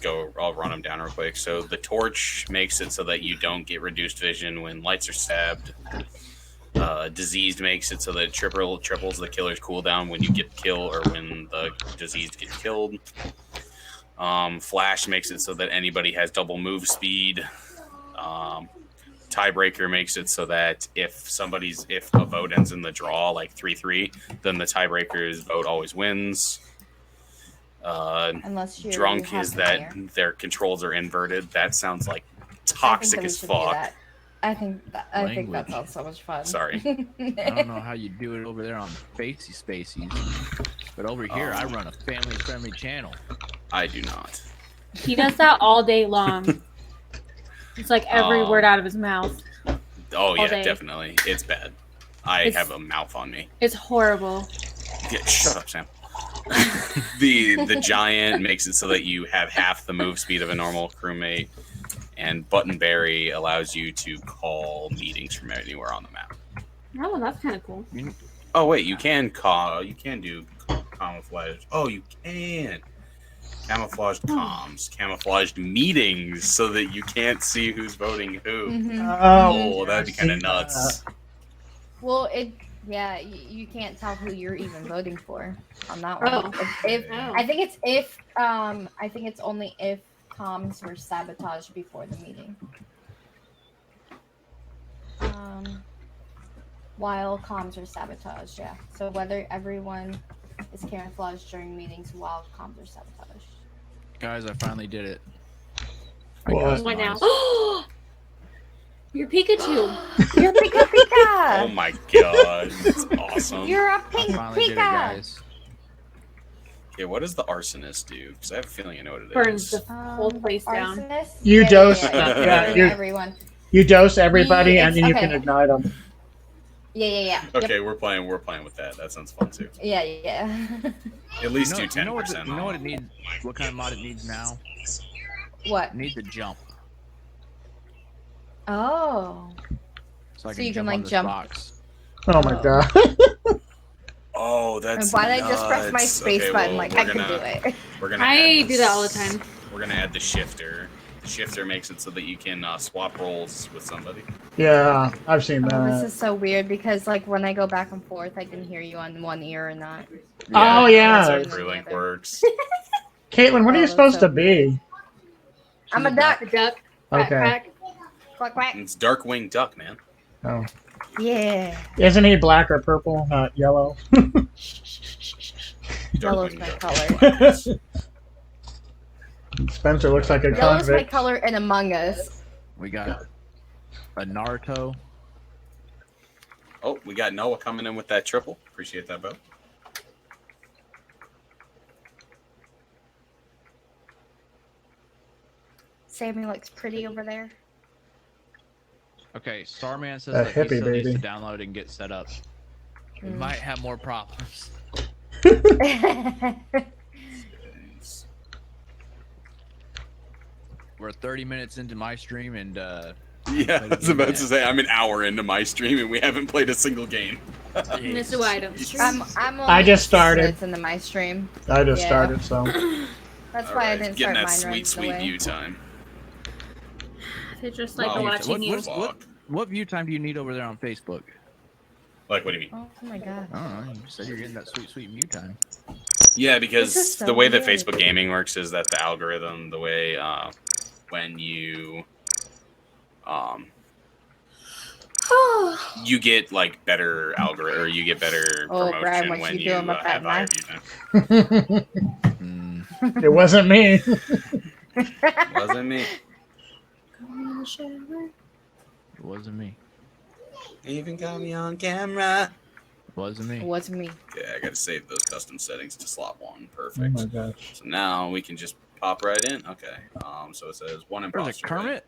I'll run them down real quick. So the torch makes it so that you don't get reduced vision when lights are stabbed. Diseased makes it so that it triples the killer's cooldown when you get killed or when the diseased get killed. Flash makes it so that anybody has double move speed. Tiebreaker makes it so that if a vote ends in the draw, like 3-3, then the tiebreaker's vote always wins. Drunk is that their controls are inverted. That sounds like toxic as fuck. I think that sounds so much fun. Sorry. I don't know how you do it over there on Facey Spacies, but over here I run a family-friendly channel. I do not. He does that all day long. It's like every word out of his mouth. Oh yeah, definitely. It's bad. I have a mouth on me. It's horrible. Yeah, shut up, Sam. The giant makes it so that you have half the move speed of a normal crewmate, and Buttonberry allows you to call meetings from anywhere on the map. Oh, that's kind of cool. Oh wait, you can do camouflage. Oh, you can. Camouflaged comms, camouflaged meetings, so that you can't see who's voting who. Oh, that'd be kind of nuts. Well, you can't tell who you're even voting for on that one. I think it's only if comms were sabotaged before the meeting. While comms are sabotaged, yeah. So whether everyone is camouflaged during meetings while comms are sabotaged. Guys, I finally did it. What now? You're Pikachu. You're Pika Pika. Oh my god, that's awesome. You're a pink Did it, Pika. guys. Okay, what does the arsonist do? Because I have a feeling I know what it Burns is. the whole place down. Arsonist? You dose. Everyone. You dose everybody, and then you can ignite them. Yeah. Okay, we're playing with that. That sounds fun too. Yeah. At least do 10%. You know what it needs? What kind of mod it needs now? What? It needs a jump. Oh. So I So you can can, jump on like, this jump. box. Oh my god. Oh, that's And why did I just press my space button? well, Like I can do it. We're gonna I do that all the time. We're gonna add the shifter. The shifter makes it so that you can swap roles with somebody. Yeah, I've seen Oh, this that. is so weird because like when I go back and forth, I can hear you on one ear and not. Oh, yeah. That's how Brewlink works. Caitlin, what are you supposed to be? I'm a duck. A duck. Okay. Quack, Quack quack. It's Darkwing Duck, man. Oh. Yeah. Isn't he black or purple, not yellow? Yellow's Darkwing my Duck. color. Spencer looks like a Yellow's my convict. color in Among Us. We got a Naruto. Oh, we got Noah coming in with that triple. Appreciate that, bro. Sammy looks pretty over there. Okay, Starman says That that he hippie still needs baby. to download and get set up. We might have more problems. We're 30 minutes into my stream and Yeah, I was about to say I'm an hour into my stream and we haven't played a single game. Missed items. I'm only I just 6 started. minutes into my stream. I just Yeah. started, so. That's All why I right, didn't getting start that mine sweet, right away. view time. They just like Wow, watching you. what view time do you need over there on Facebook? Like, what do you mean? Oh my god. I don't know. You said you're getting that sweet view time. Yeah, This because is so the way that weird. Facebook gaming works is that the algorithm, the way when you you get like better algorithm, or you get better Oh, promotion Brad, what when you you doing with that have higher knife? view time. Mm. It wasn't me. Wasn't me. It wasn't me. Even got me on camera. It wasn't me. It was me. Yeah, I gotta save those custom settings to slot one. Oh Perfect. my gosh. So now we can just pop right in. Okay. So it says one There's a imposter. Kermit.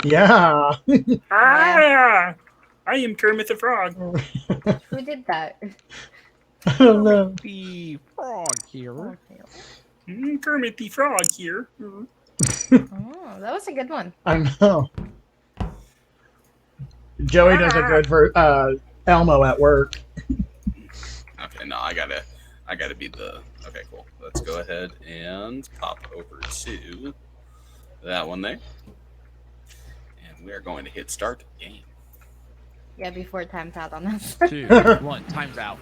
Yeah. Yeah. I am Kermit the Frog. Who did that? I don't know. The frog here. Kermit the Frog here. Oh, that was a good one. I know. Joey does a good Elmo at work. Okay, no, I gotta be the Okay, cool. Let's go ahead and pop over to that one there. And we are going to hit start game. Yeah, before time's out on this. 2, 1, time's out.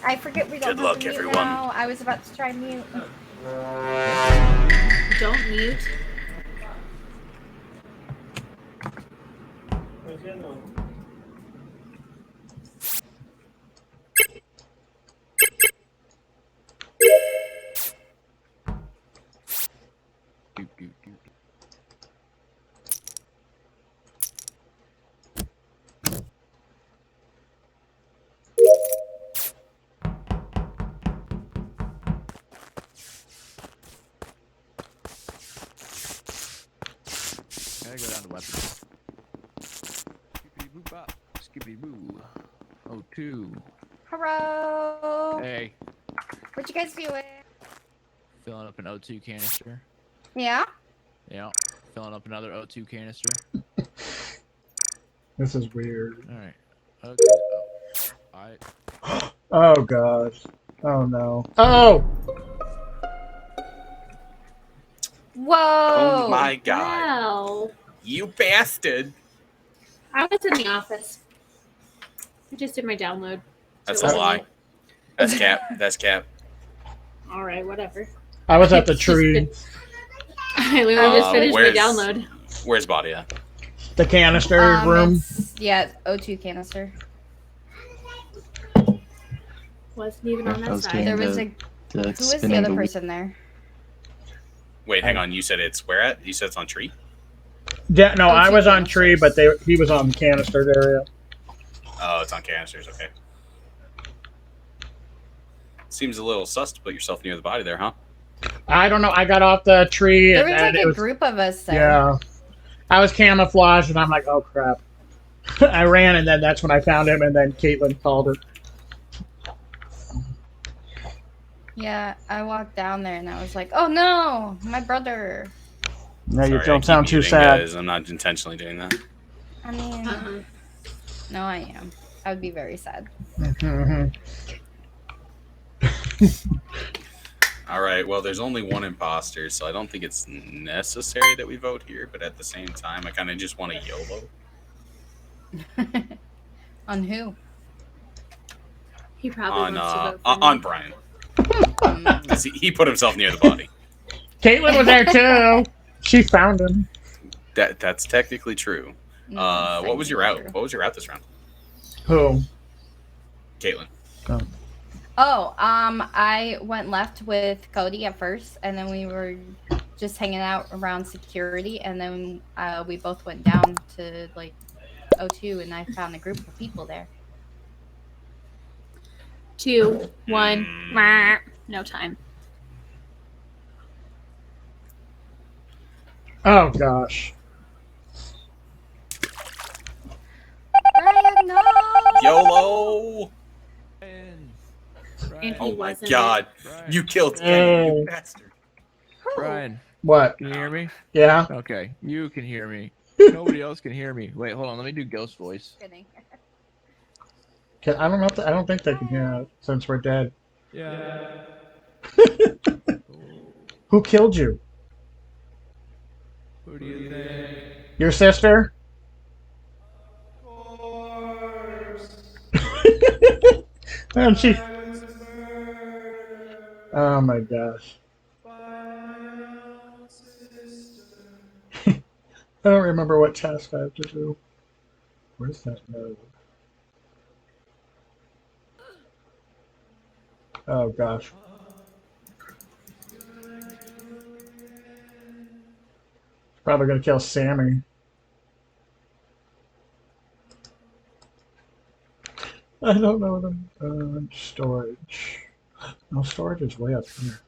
I forget we don't Good have luck, to mute everyone. now. I was about to try mute. Don't mute. Doot, doot, doot. Gotta go down to weapons. Skippity boo bop. Skippity boo. Oh, 2. Hello. Hey, What you guys doing? filling up an O2 canister. Yeah. Yeah, filling up another O2 canister. This is weird. All right. Okay. Oh, Oh gosh. Oh no. Oh. Whoa. Oh my god. Wow. You bastard. I was in the office. I just did my download. That's So a it lie. wasn't That's cap. That's cap. it. All right, whatever. I was at the Just tree. been- I literally just finished my where's- download. Where's body at? The canister room. Yeah, O2 canister. Wasn't even on I that was side. getting There was a. the Who was the spinning other the wheel. person there? Wait, hang on. You said it's where at? You said it's on tree? Yeah, no, I O2 was on tree, canisters. but he was on the canister area. Oh, it's on canisters. Okay. Seems a little sus to put yourself near the body there, huh? I don't know. I got off the tree There and was then like it a was group of us there. yeah. I was camouflaged and I'm like, oh crap. I ran and then that's when I found him and then Caitlin called it. Yeah, I walked down there and I was like, oh no, my brother. No, you Sorry, I don't keep sound too muting, sad. guys. I'm not intentionally doing that. I mean, Uh-huh. no, I am. I would be very sad. Mhm. All right. Well, there's only one imposter, so I don't think it's necessary that we vote here. But at the same time, I kind of just want to YOLO On who? He probably on wants to vote for on me. Brian Um, because he put himself near the body. Caitlin was there too. She found him. That's technically true. no, What was your route? true. What was your route this round, Who? Caitlin? Oh, I went left with Cody at first, and then we were just hanging out around security, and then we both went down to like O2, and I found a group of people there. 2, 1. Hmm. Mwah. No time. Oh gosh. Brian, no! YOLO! Brian. And Oh he my wasn't. God! Brian. You killed Kenny, you bastard! Brian, What? can you hear me? Yeah. Okay, you can hear me. Nobody else can hear me. Wait, hold on. Let me do ghost voice. Kidding. I don't know. I don't think they can hear us since we're dead. Yeah. Who killed you? Who do you think? Your sister? And she. Oh my gosh. I don't remember what task I have to do. Where's that node? Oh gosh. Probably gonna kill Sammy. I don't know them. Storage. No, storage is way up here.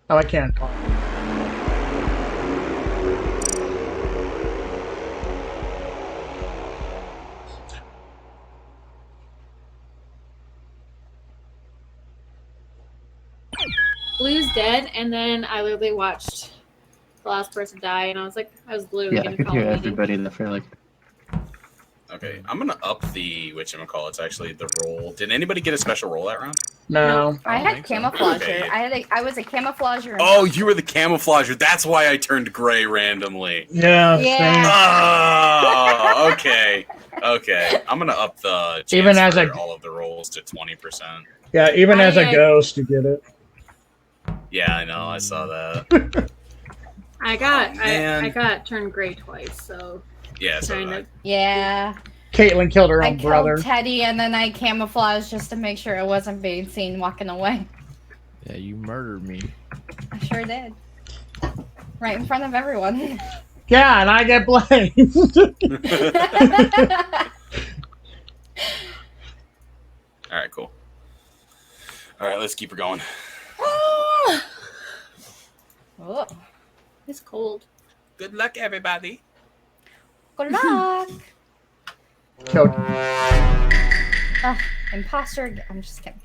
Oh, I can't. was dead, and then I literally watched the last person die, and I was literally Yeah, I gonna could call hear a meeting. everybody in the fair like. Okay, I'm gonna up the whatchamacallit's actually the roll. Did anybody get a special roll that round? No. I I had don't think so. camouflager. Okay. I was a camouflager. Oh, you were the camouflager. That's why I turned gray randomly. Yeah. Yeah. Oh, okay. Okay. I'm gonna up the chance Even as for a- all of the rolls to 20%. Same. Yeah, even as a I- ghost, you get it. Yeah, I know. I saw that. I got man. I got turned gray twice, so Yeah, so trying did to. Yeah. Caitlin killed her I own killed brother. Teddy and then I camouflaged just to make sure it wasn't being seen walking away. Yeah, you murdered me. I sure did. Right in front of everyone. Yeah, and I get blamed. All right, cool. All right, let's keep her going. Oh, It's cold. Good luck, everybody. good luck. Killed. Imposter. I'm just kidding.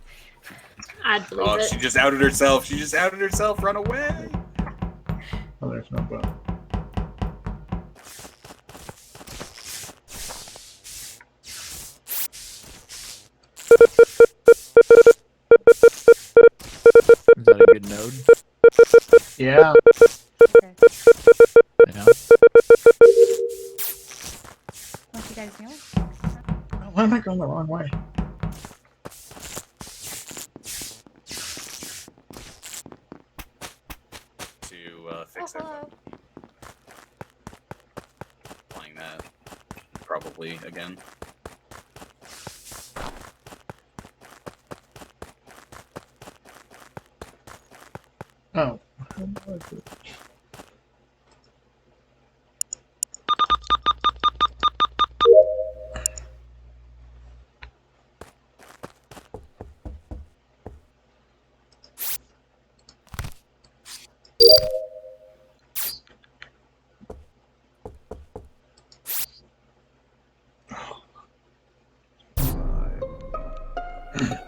I'd believe Oh, it. she just outed herself. She just outed herself. Run away. Oh, there's no button. Is that a good node? Yeah. Yeah. What you guys doing? Why am I going the wrong way? To fix that. Hello. Playing that probably again. Oh.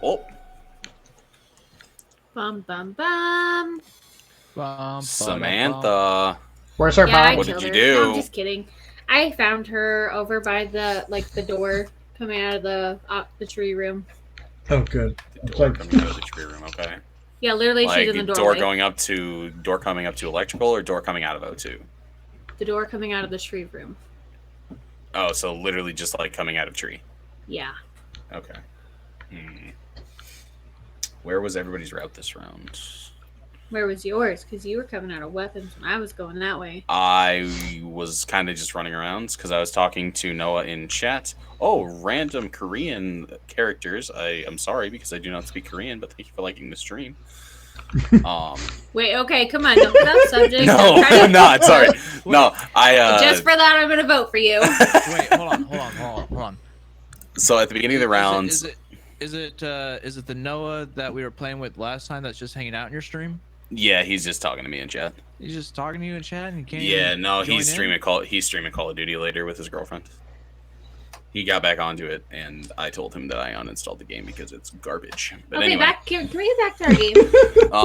Oh, Bum bum bum. Samantha. Where's her Yeah, I body? What did killed you her. do? No, I'm just kidding. I found her over by the door coming out of the tree room. Oh, good. The It's door like- coming out of the tree room. Okay. Yeah, literally, Like she's in the door doorway. door coming up to electrical, or door coming out of O2. The door coming out of the tree room. Oh, so literally just like coming out of tree. Yeah. Okay. Where was everybody's route this round? Where was yours? Because you were coming out of weapons and I was going that way. I was kind of just running around because I was talking to Noah in chat. Oh, random Korean characters. I am sorry because I do not speak Korean, but thank you for liking the stream. Wait, okay, come on. Don't put that subject. No, I'm trying I'm to- not. Sorry. No, I. Just for that, I'm going to vote for you. Wait, hold on. So at the beginning of the rounds, Is it the Noah that we were playing with last time that's just hanging out in your stream? yeah, he's just talking to me in chat. He's just talking to you in chat and you can't Yeah, even no, join he's in? streaming Call of Duty later with his girlfriend. He got back onto it, and I told him that I uninstalled the game because it's garbage. But Okay, anyway, can we get back to our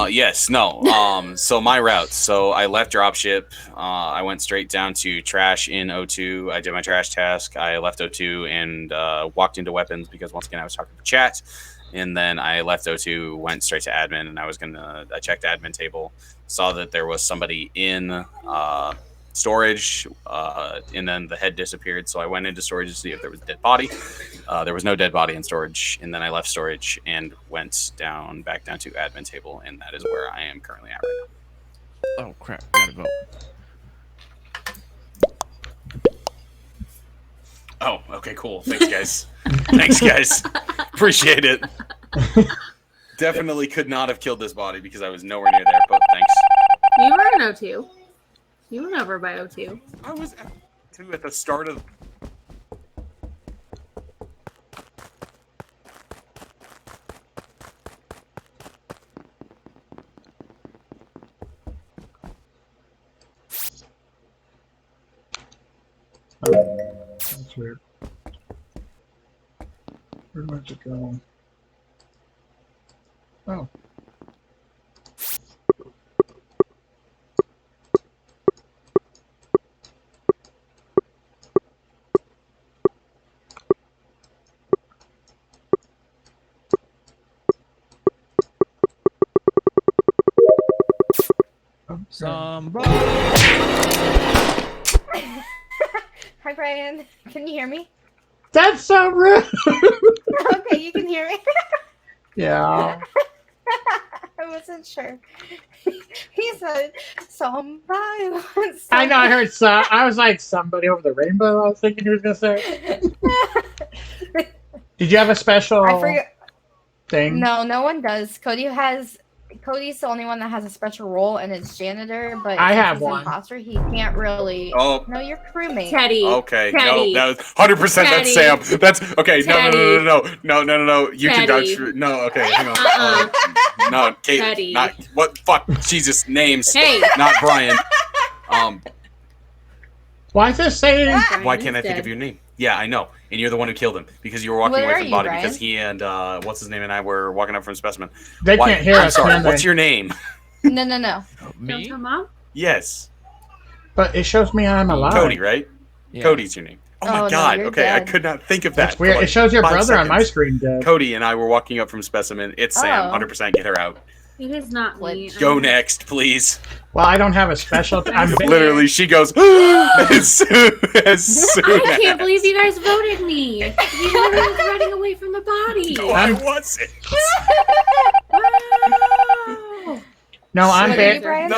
game? yes, no. So my route. So I left dropship. I went straight down to trash in O2. I did my trash task. I left O2 and walked into weapons because once again I was talking to chat. And then I left O2, went straight to admin, and I checked admin table, saw that there was somebody in storage, and then the head disappeared. So I went into storage to see if there was a dead body. There was no dead body in storage, and then I left storage and went back down to admin table, and that is where I am currently at right now. Oh crap! I gotta vote. Oh, okay, cool. Thanks, guys. Thanks, guys. Appreciate it. Definitely could not have killed this body because I was nowhere near there, but thanks. You were in O2. You went over by O2. I was at the start of. That's weird. Where went it go? Oh. Somebody. Hi, Brian. Can you hear me? That's so rude. Okay, you can hear me. Yeah. I wasn't sure. He said, somebody wants I know. I heard. I was like somebody over the rainbow. I was thinking he was gonna say. Did you have a special I forget. thing? No, no one does. Cody's the only one that has a special role, and it's janitor. But I since have he's one. Imposter, he can't really. Oh, No, you're crewmate. Teddy. okay. Teddy. No, that was 100%. That's Sam. Teddy. That's okay. Teddy. No. You can vouch Teddy. for. No, okay. Hang on. No, Kate. Teddy. Not what? Fuck. Jesus. Names. Hey. Not Brian. Why is this saying? Brian Why is can't I think dead. of your name? Yeah, I know. And you're the one who killed him because you were walking Where away are from the you, body Brian? because he and what's his name and I were walking up from Specimen. They Why- can't hear I'm us. sorry. Can they? What's your name? No. Don't Me? tell Mom? Yes, But it shows me I'm alive. Cody. Right? Yeah. Cody's your name. Oh my Oh, no, god. you're Okay, I dead. could not think of that. That's for weird. like It shows your 5 brother on my seconds. screen dead. Cody and I were walking up from Specimen. It's Sam. Oh. 100%. Get her out. It is not me. Glitch. Go next, please. Well, I don't have a special. I'm Literally, she goes as soon I can't believe you guys voted me. You literally was running away from the body. Why was it? Wow. No, I'm What are Barry. you, Brian? No.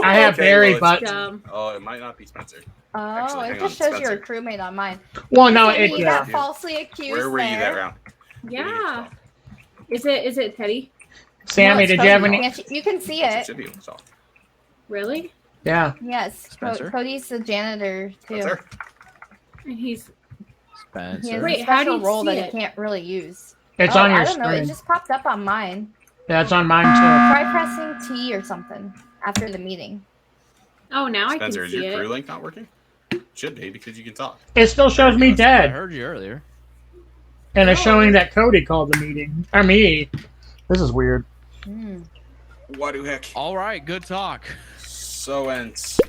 I have Okay, Barry, well, but Dumb. Oh, it might not be Spencer. Oh, Actually, hang it on, just shows you're a Spencer. crewmate on mine. well, no, Sammy, it. you Yeah. got falsely accused. Where were you that there. round? Yeah. Is it Teddy? Sammy, No, it's did Cody. you have any? You can see It it. should be. So, Really? Yeah. Yes, Spencer? Cody's the janitor too. Spencer? And he's He has Spencer. Wait, a how do special you role see that it? he can't really use. It's Oh, on your I don't know. It screen. just popped up on mine. Yeah, it's on mine Try pressing T or something after the meeting. oh now Spencer, I is can see your crew it. link not working? Should be because you can talk. too. It still shows me I dead, heard you earlier. and it's showing that Cody called the meeting. Or me. This is weird. Hmm. What the heck? All right, good talk. So ends.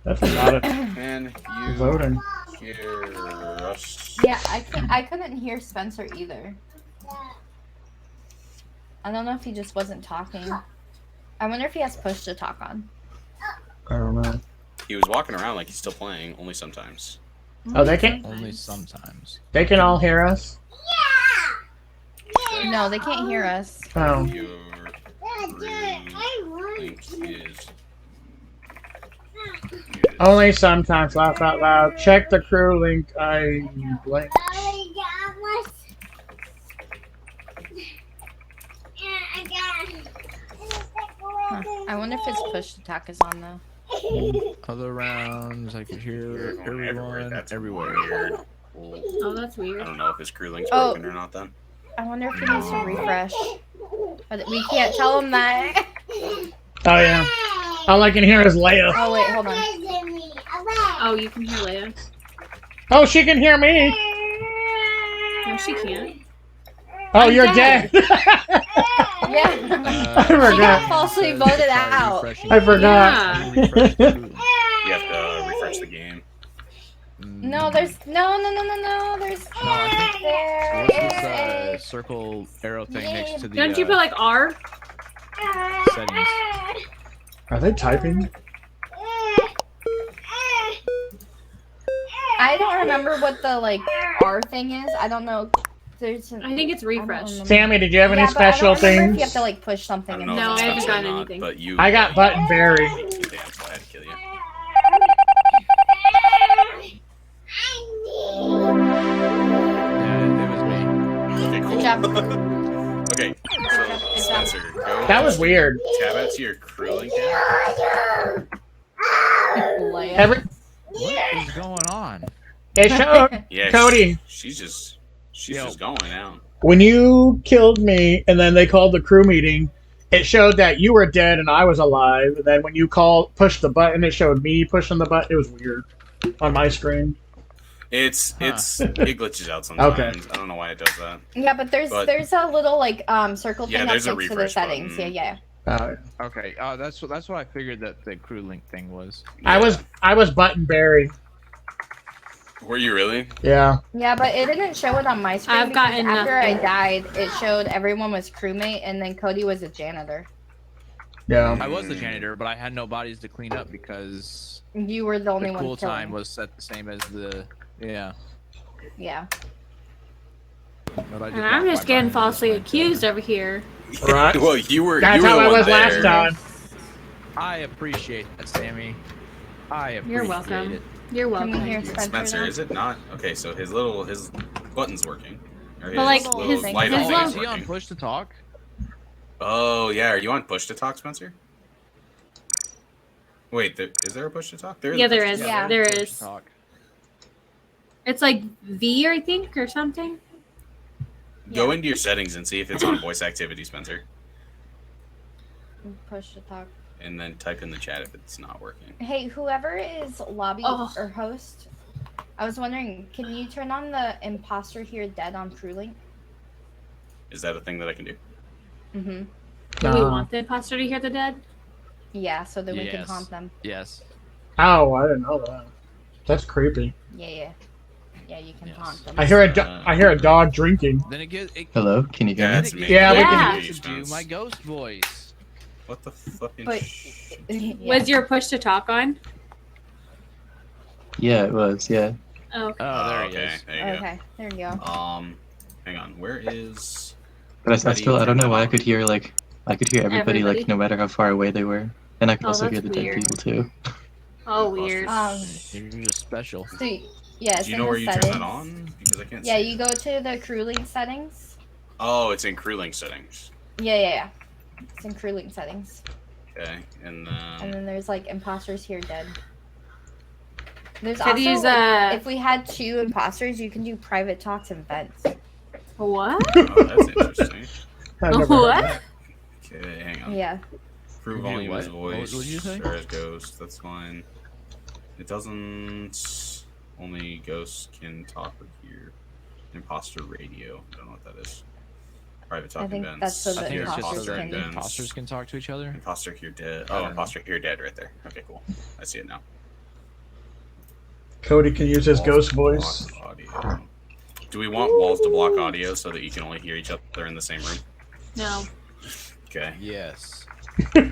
That's about it. Can you Voting. hear us? Yeah, I couldn't hear Spencer either. I don't know if he just wasn't talking. I wonder if he has push to talk on. I don't know. He was walking around like he's still playing, only sometimes. Oh, they can. Only sometimes. They can all hear us. No, they can't hear us. Oh. Your crew link is. Only sometimes. Laugh out loud. Check the crew link. I blank. Huh. I wonder if his push to talk is on though. Other rounds, I could hear Going everyone That's everywhere. weird. Well, Oh, that's I weird. don't know if his crew link's Oh. broken or not then. I wonder if he needs to refresh. But we can't tell him that. Oh yeah. All I can hear is Leia. Oh wait, hold on. Oh, you can hear Leia. Oh, she can hear me. No, she can't. Oh, I'm you're dead. dead. Yeah. I She got forgot. falsely Says voted try out. refreshing I the forgot. game. Refresh the crew. You have to refresh the game. No, there's no. There's No, I think there what's is this a circle arrow thing next to the Don't you put like R? settings? Are they typing? I don't remember what the like R thing is. I don't know. There's an, I think it's I don't refresh. remember. Sammy, did you have any Yeah, but I special don't remember if things? you have to like push I something. don't in know No, if I it's haven't Spencer or gotten not, anything. but you. I got Button Berry. Damn, so I had to kill you. Yeah, it was me. Okay, cool. Good job. Okay, Good so job. Spencer, go. That was weird. Tab out to your crew link tab. Leia. Every What is going on? it showed Yeah, Cody. she's just Yo. just going out. When you killed me, and then they called the crew meeting. It showed that you were dead and I was alive. And then when you pushed the button, it showed me pushing the button. It was weird on my screen. It glitches out sometimes. Okay. I don't know why it does that. Yeah, but there's But- a little like circle Yeah, thing up there's a next to the refresh settings. button. Yeah. Okay, that's what I figured that the crew link thing was. I was Button Berry. Were you really? Yeah. Yeah, but it didn't show it on my screen. I've because gotten after I nothing. died, it showed everyone was crewmate and then Cody was a janitor. Yeah. I was the janitor, but I had no bodies to clean up because You were the only the one cool killing. time was set the same as the yeah. Yeah. But I did And not I'm just find getting mine, falsely just went there. accused over here. Right. Well, you were. That's you were how the I one was last there. time. I appreciate that, Sammy. I appreciate You're welcome. it. You're Can we welcome. hear Dude, Spencer? Spencer, now? is it not? Okay, so his button's working. Or his But, like, little his- light his on little- thing Is he on working. push to talk? Oh yeah, are you on push to talk, Spencer? Wait, is there a push to talk? There is. Yeah, a there push is. to Yeah. talk. There Push to is. talk. It's like V, I think, or something. Go Yeah. into your settings and see if it's on voice activity, Spencer, Push to talk. and then type in the chat if it's not working. Hey, whoever is lobby Oh. or host, I was wondering, can you turn on the imposter here dead on TrueLink? Is that a thing that I can do? Mm-hmm. Do we Uh, want the imposter to hear the dead? Yeah, so that we can Yes. haunt them. Yes. Oh, I didn't know that. That's creepy. Yeah. Yeah, you can Yes. haunt them. I hear a dog drinking. Then it gives. Hello, can you hear Yeah, me? it's me. Yeah, we I can hear you, to do Spence. my ghost voice. What the fucking? But yeah. Was your push to talk on? Yeah, it was. Yeah. Oh, Oh, there he okay. is. There you Okay, there you go. go. Hang on. Where is? But I How do you still, I don't turn know that why I on? could hear everybody, Everybody? no matter how far away they were, and I could Oh, also hear that's the dead weird. people too. oh, weird. You're just special. So, yeah, Do you know where you turn that on? Because I can't. Yeah, see you it. go to the CrewLink settings. Oh, it's in CrewLink settings. Yeah. It's in CrewLink settings. Okay, and And then there's like imposters here dead. There's Could also, use like, if we had 2 imposters, you can do private talks and vents. What? oh, that's interesting. I've never heard What? that. Okay, hang on. Yeah. Crew You volume what? is voice. What did you say? Share as ghost. That's fine. It doesn't. Only ghosts can talk or hear. Imposter radio. I don't know what that is. Private talk think events. that's so I that think it's just so imposters that can- the imposters can talk to each other. Imposter here dead. I Oh, don't know. imposter here dead right there. Okay, cool. I see it now. Cody can use his Walls ghost to voice. block audio. Do we want walls to block audio so that you can only hear each other in the same room? No. Okay. Yes. Do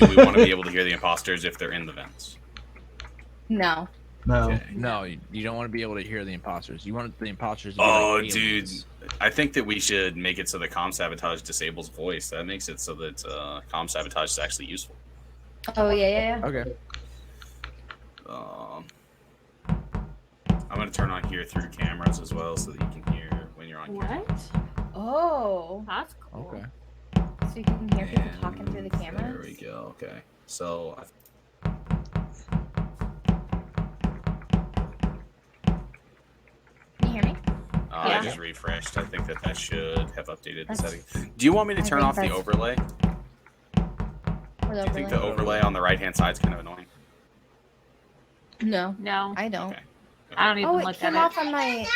we want to be able to hear the imposters if they're in the vents? No. No. Okay. No, you don't want to be able to hear the imposters. You want the imposters to be Oh, like aliens. dude. I think that we should make it so that comm sabotage disables voice. That makes it so that comm sabotage is actually useful. Oh yeah. Okay. I'm gonna turn on here through cameras as well, so that you can hear when you're on camera. What? Oh. That's cool. Okay. So you can hear people And talking through the There cameras. we go. Okay. So Can you hear me? I Yeah. just refreshed. I think that should have updated the That's- setting. Do you want me to I turn think off the that's- overlay? Do Or the you think the overlay? overlay on the right hand side is kind of annoying? No, No. I don't. Okay. I don't even Oh, it look came at off on my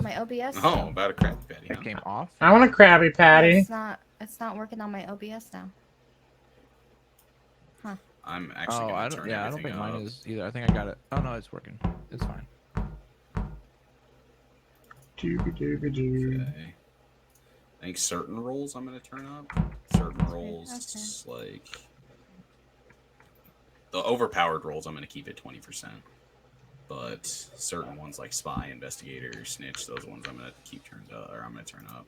my OBS. Oh, about a crap patty. It came off. I want a Krabby Yeah, Patty. it's not working on my OBS now. I'm actually Oh, gonna I turn don't. Yeah, I don't everything think mine up. is either. I think I got it. Oh no, it's working. It's fine. Dooby-dooby-doo. Okay. I think certain roles I'm gonna turn up. Certain roles like the overpowered roles I'm gonna keep at 20%. But certain ones like spy, investigator, snitch, those ones I'm gonna keep turned up, or I'm gonna turn up.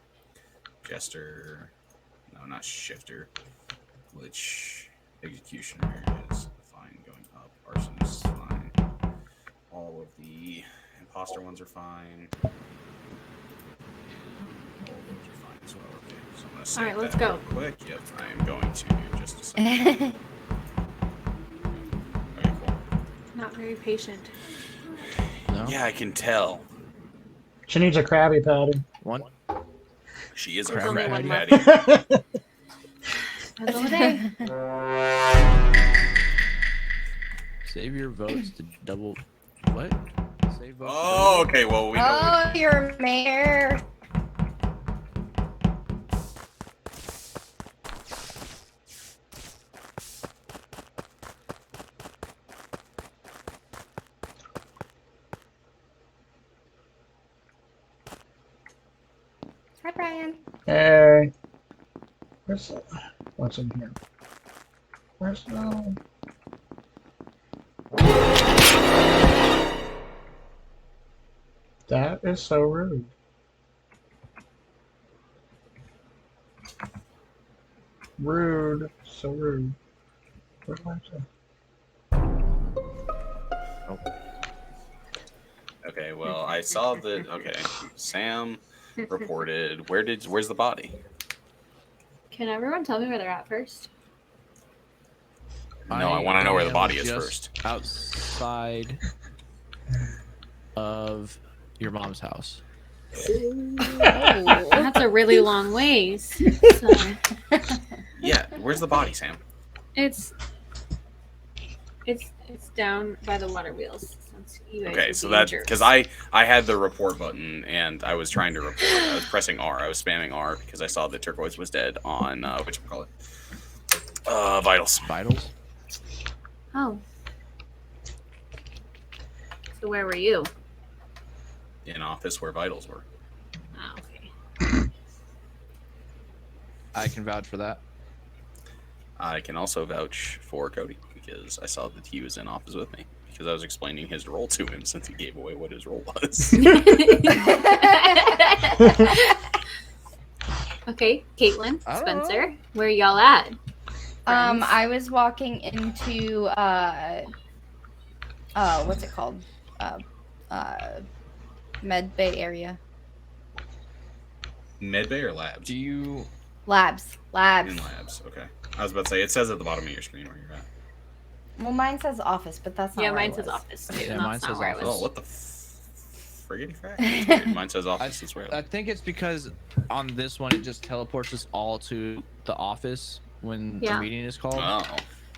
Jester, no, not shifter. Glitch, executioner is fine going up. Arson is fine. All of the imposter ones are fine. All of those are fine as well. Okay, so I'm gonna save Alright, let's that go. real quick. Yep, I am going to in just a second. Okay, cool. Not very patient. No. Yeah, I can tell. She needs a Krabby Patty. One. She is a There's only crab one left. patty. That's over there. Save your votes to double. What? Save votes. to Oh, okay. Well, we know. Oh, you're a mayor. Hi, Brian. Hey. Where's what's in here? Where's no? That is so rude. Rude. So rude. Where do I go? Okay, well, I saw that. Okay, Sam reported. Where's the body? Can everyone tell me where they're at first? No, I want to know where the am body is just first. Outside of your mom's house. Oh, that's a really long ways. So Yeah, where's the body, Sam? it's down by the water wheels. Since you guys Okay, are so being that jerks. because I had the report button and I was trying to report. I was pressing R. I was spamming R because I saw that Turquoise was dead on whatchamacallit? Vitals. Vitals? Oh. So where were you? In office where Vitals were. Oh, okay. I can vouch for that. I can also vouch for Cody because I saw that he was in office with me because I was explaining his role to him since he gave away what his role was. Okay, Caitlin, I don't Spencer, where y'all at? Friends? I was walking into what's it called? Med Bay area. Medbay or labs? Do you Labs. In labs. Okay. I was about to say it says at the bottom of your screen where you're at. Well, mine says office, but that's not Yeah, where I mine says was. office. Too, Yeah, and mine that's not says where I office. was. Oh, what the friggity frack? That's weird. Mine says office. That's where I I live. think it's because on this one it just teleports us all to the office when Yeah. the meeting is called. Oh,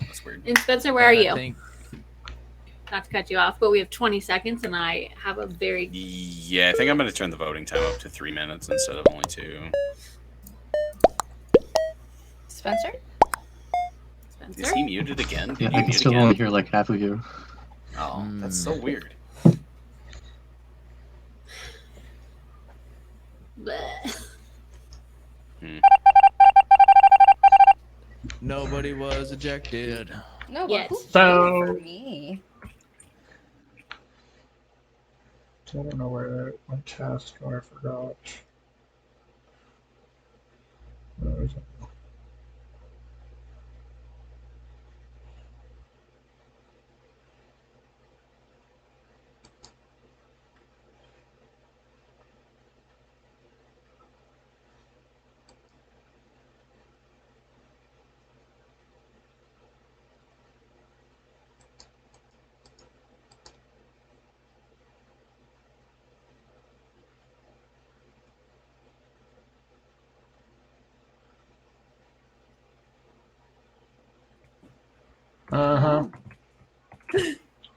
that's weird. And Spencer, where are And you? I think Not to cut you off, but we have 20 seconds, and I have a very Yeah, I think I'm going to turn the voting time up to 3 minutes instead of only 2. Spencer? Spencer. Is he muted again? Did Yeah, you I can mute still again? only hear like half of you. Oh, that's so weird. Bleh. nobody was ejected. No, but Yes. who voted So- for me? I don't know where my task are. I forgot. Where is it?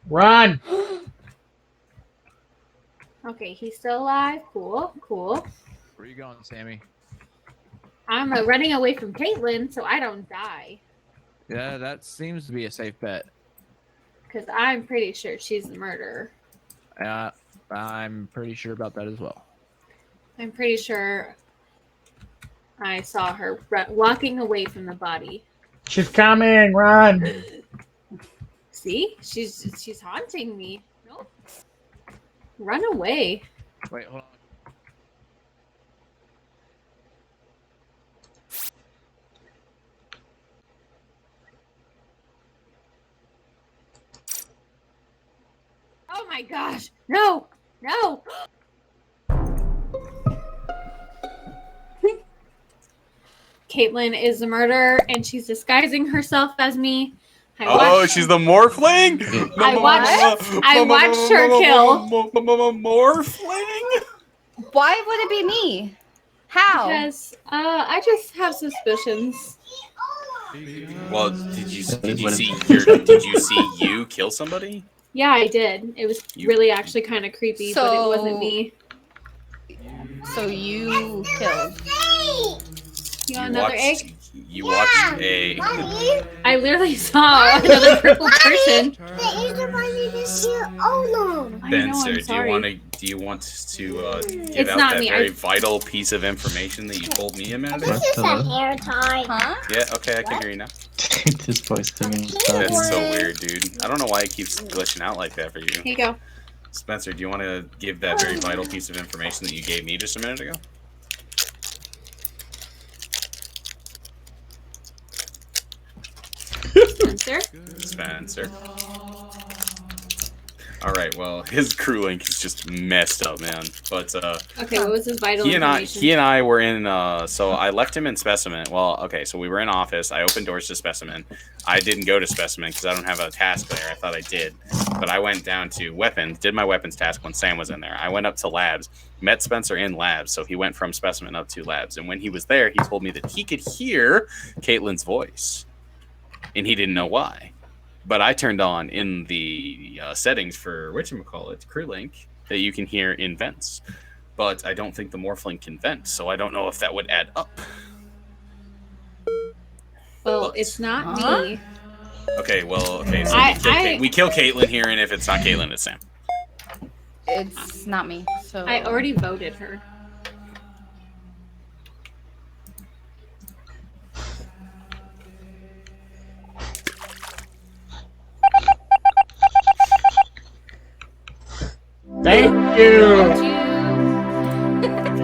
Run! Okay, he's still alive. Cool, cool. Where you going, Sammy? I'm running away from Caitlin so I don't die. Yeah, that seems to be a safe bet. Because I'm pretty sure she's the murderer. I'm pretty sure about that as well. I'm pretty sure I saw her walking away from the body. She's coming! Run! See? She's haunting me. No. Run away. Wait, hold on. Oh my gosh. No. No. Caitlin is the murderer and she's disguising herself as me. Oh, she's the morphling? I watched her kill. Morphling? Why would it be me? How? Because I just have suspicions. Well, did you What see is- you kill somebody? Yeah, I did. It was You- really actually kind of creepy, but it So- wasn't me. So you killed. You want another egg? You watched a. I literally saw another purple person. Oh no! I know, Spencer, I'm do you sorry. want to give It's out not that me, very I- vital piece of information that you told me a minute ago? This is a Hello? hair tie. Huh? Yeah, okay, I can hear you now. This voice to me. That's so weird, dude. I don't know why it keeps glitching out like that for you. Here you go. Spencer, do you want to give that very vital piece of information that you gave me just a minute ago? Spencer. Spencer. All right, well, his crew link is just messed up, man. But Okay, what was his vital he information? and I were in. So I left him in Specimen. Well, okay, so we were in office. I opened doors to Specimen. I didn't go to Specimen because I don't have a task there. I thought I did, but I went down to weapons. Did my weapons task when Sam was in there. I went up to labs. Met Spencer in labs. So he went from Specimen up to labs. And when he was there, he told me that he could hear Caitlin's voice, and he didn't know why. But I turned on in the settings for whatchamacallit, CrewLink, that you can hear in vents. But I don't think the Morphlink can vent, so I don't know if that would add up. Well, But- it's not Huh? me. Okay, well, okay, so I- we kill Caitlin here, and if it's not Caitlin, it's Sam. It's not me. So I already voted her. Thank you.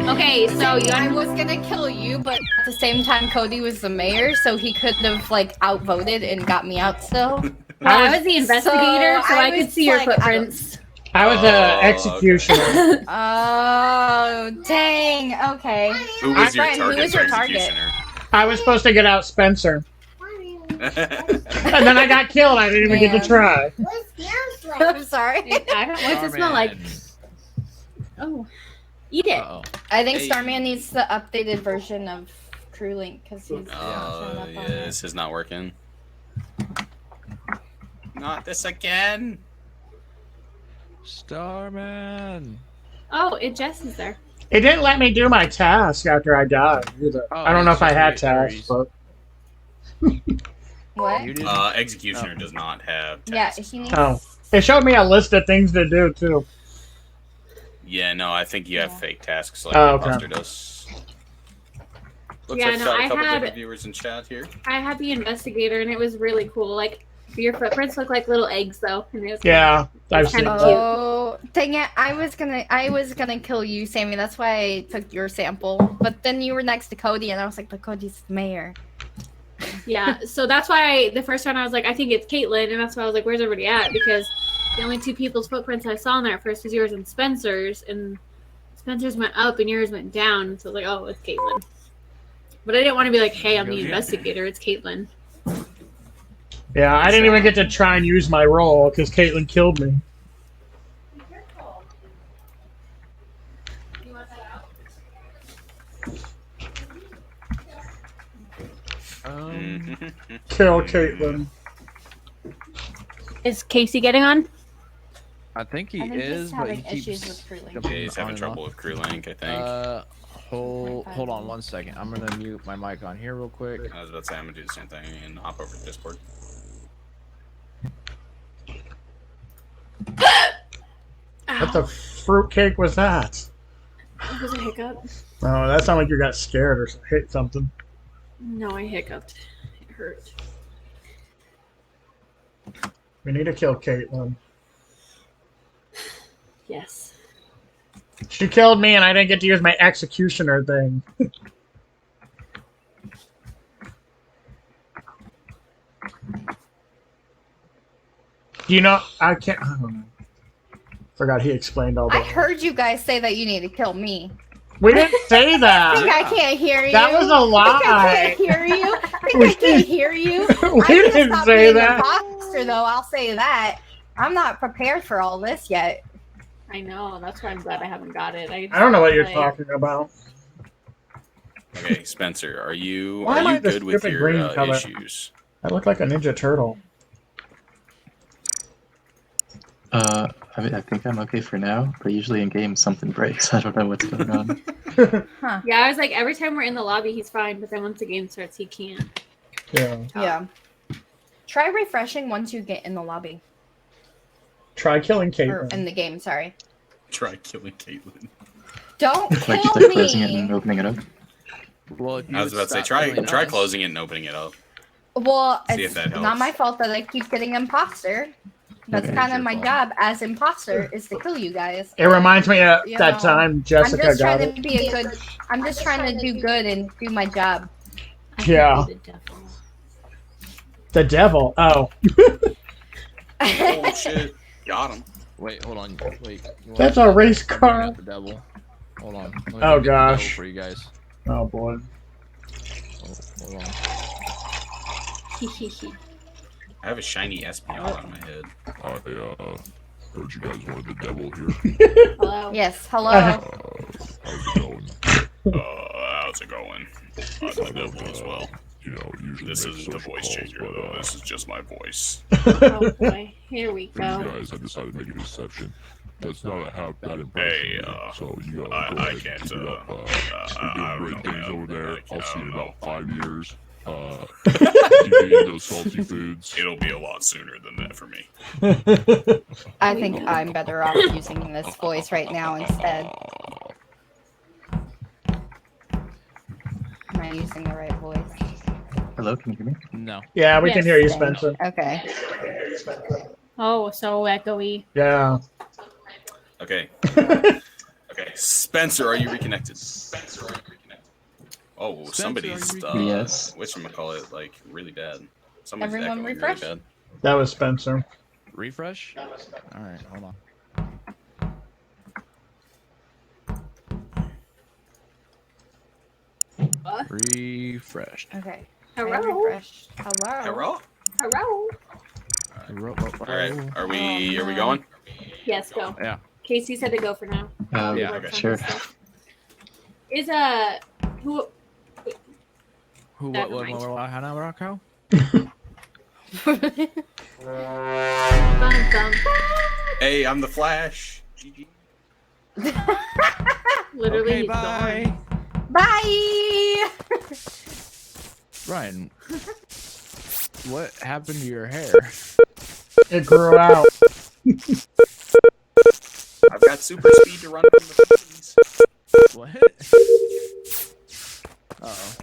Okay, so you I was gonna kill you, but at the same time, Cody was the mayor, so he could have like outvoted and got me out still. I was the investigator, so I could was see your like, footprints. I was Oh, an executioner. Oh dang! Okay. Who was your Brian, who target was your for target? executioner? I was supposed to get out Spencer, and then I got killed. I didn't even get to Man. try. What smells like? I'm sorry. I don't know what it smell like. Oh, eat it. Uh-oh. I think Hey. Starman needs the updated version of CrewLink because he's not showing up Yeah, on it. this is not working. Not this again. Starman. Oh, it Jess is there. It didn't let me do my task after I died either. Oh, I don't know if I had it's tasks, but What? You didn't? Executioner does not have Yeah, tasks. he needs. Oh. it showed me a list of things to do too. Yeah, no, I think you have Yeah. fake tasks like Oh, okay. Imposter does. Looks Yeah, like no, got a I couple had- different viewers in chat here. I had the investigator, and it was really cool. Like your footprints look like little eggs, though. And it was Yeah, I've seen kinda that. cute. Oh, dang it! I was gonna kill you, Sammy. That's why I took your sample. But then you were next to Cody, and I was like, "But Cody's the mayor." Yeah, so that's why the first time I was like, I think it's Caitlin, and that's why I was like, where's everybody at? Because the only two people's footprints I saw in there at first was yours and Spencer's, and Spencer's went up and yours went down. So I was like, oh, it's Caitlin. But I didn't want to be like, hey, I'm the investigator. It's Caitlin. Yeah, I didn't even get to try and use my role because Caitlin killed me. Mhm. Kill Caitlin. Is Casey getting on? I think he I think is, he's but having he issues keeps with CrewLink. jumping Yeah, he's on having and trouble off. with CrewLink, I think. Hold on 1 second. I'm gonna mute my mic on here real quick. I was about to say I'm gonna do the same thing and hop over to Discord. What the fruitcake was that? It was a hiccup. Oh, that sounded like you got scared or hit something. No, I hiccuped. It hurt. We need to kill Caitlin. Yes. She killed me and I didn't get to use my executioner thing. You know, I can't. I don't know. Forgot he explained all I that. heard you guys say that you need to kill me. We didn't say I that. think I can't hear you. That was a I think I lie. can't hear you. I think I can't hear you. We I'm gonna didn't stop say being that. an imposter, though. I'll say that. I'm not prepared for all this yet. I know. That's why I'm glad I haven't got it. I don't know what you're like- talking about. Okay, Spencer, are you Why am I the good with stupid your green color? issues? I look like a Ninja Turtle. I think I'm okay for now, but usually in games something breaks. I don't know what's going on. Huh. Yeah, I was like, every time we're in the lobby, he's fine, but then once the game starts, he can't. Yeah. Yeah. Try refreshing once you get in the lobby. Try killing Or Caitlyn. in the game, sorry. Try killing Caitlyn. Don't Like kill just closing it and me. opening it up. Well, if you I was would about to say, stop killing try us- closing it and opening it up. Well, See if it's that not helps. my fault that I keep getting imposter. That's Okay. kind It's of your my fault. job as imposter is to kill you guys. It reminds me of You that know, time I'm Jessica just got trying it. to be a good. I'm just trying to do good and do my job. I could Yeah. be the devil. The devil. Oh, Oh shit! Got him. Wait, hold on. Wait. you want that's me a to race bring car. out the devil? Hold on. Let me Oh, go get the devil gosh. For you guys. Oh boy. Hold on. I have a shiny Espeon on my head. I heard you guys wanted the devil here. Hello. Yes. Hello. How's it going? How's it going? I'm the devil as well. You know, usually This make isn't the social voice calls, changer but, though. This is just my voice. Oh boy. Here we for you go. guys, I decided to make a deception. That's not a half bad impression. Hey, of me, so you go I ahead and can't, keep it up. I You're don't doing great know, things man. over there. I'll see you in I about 5 years. Keep eating those salty foods. It'll be a lot sooner than that for me. I think I'm better off using this voice right now instead. Am I using the right voice? Hello, can you hear me? No. Yeah, we can Yes. hear you, Spencer. Okay. Oh, so echoey. Yeah. Okay. Okay. Spencer, are you reconnected? Oh, Spencer, somebody's are you Yes. whatchamacallit, like really bad. Somebody's Everyone echoing refresh? really bad. That was Spencer. Refresh? Alright, hold on. Refreshed. Okay. Hello? I refreshed. Hello. Hello? Hello. All right. Are we going? Yes, go. Yeah. Casey said to go for now. Yeah, Work okay. on Sure. his stuff. Is who? Who, Never what, mind. Hannah Rocco? Bum, bum. Hey, I'm the Flash. GG. Literally, Okay, he's bye. gone. Bye. Ryan, what happened to your hair? It grew out. I've got super speed to run from the trees. What? Uh-oh.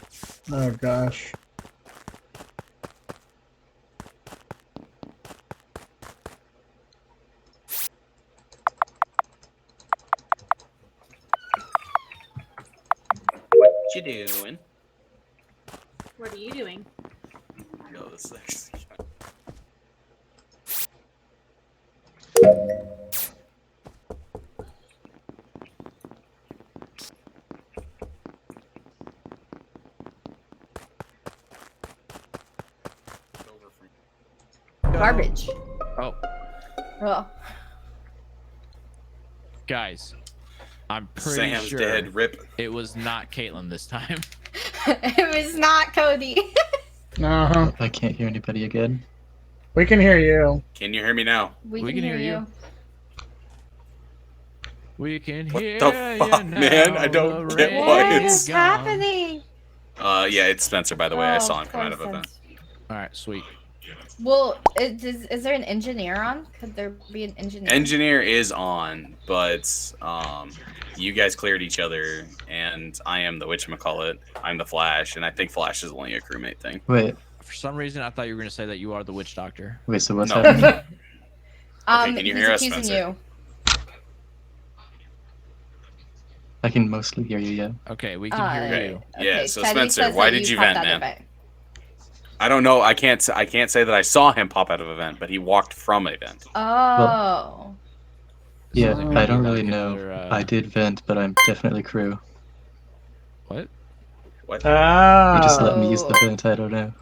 Oh gosh. What you doing? What are you doing? No, this is actually. Garbage. Oh, Well, guys. I'm pretty Sam's sure dead. Rip. it was not Caitlyn this time. it was not Cody. Uh-huh. I can't hear anybody again. We can hear you. Can you hear me now? We can hear you. We can What hear the ya fuck, now, man? I don't the get rain why What it's- is gone. happening? Yeah, it's Spencer. By the way, I Oh, saw him of come out of course event. it's- All right, sweet. Well, is there an engineer on? Could there be an engineer? Engineer is on, but you guys cleared each other, and I am the whatchamacallit. I'm the Flash, and I think Flash is only a crewmate thing. Wait, For some reason, I thought you were going to say that you are the witch doctor. so what's No. happening? Okay, can you He's hear us, accusing Spencer? you. I can mostly hear you, yeah. Okay, we can hear Okay. you. Yeah, so Teddy Spencer, says why that did you popped vent, out of man? it. I don't know. I can't say that I saw him pop out of event, but he walked from event. Oh. Yeah, Sounds like I don't maybe really like know. another, I did vent, but I'm definitely crew. What? What? He just Ah. let me use the Oh. vent, I don't know.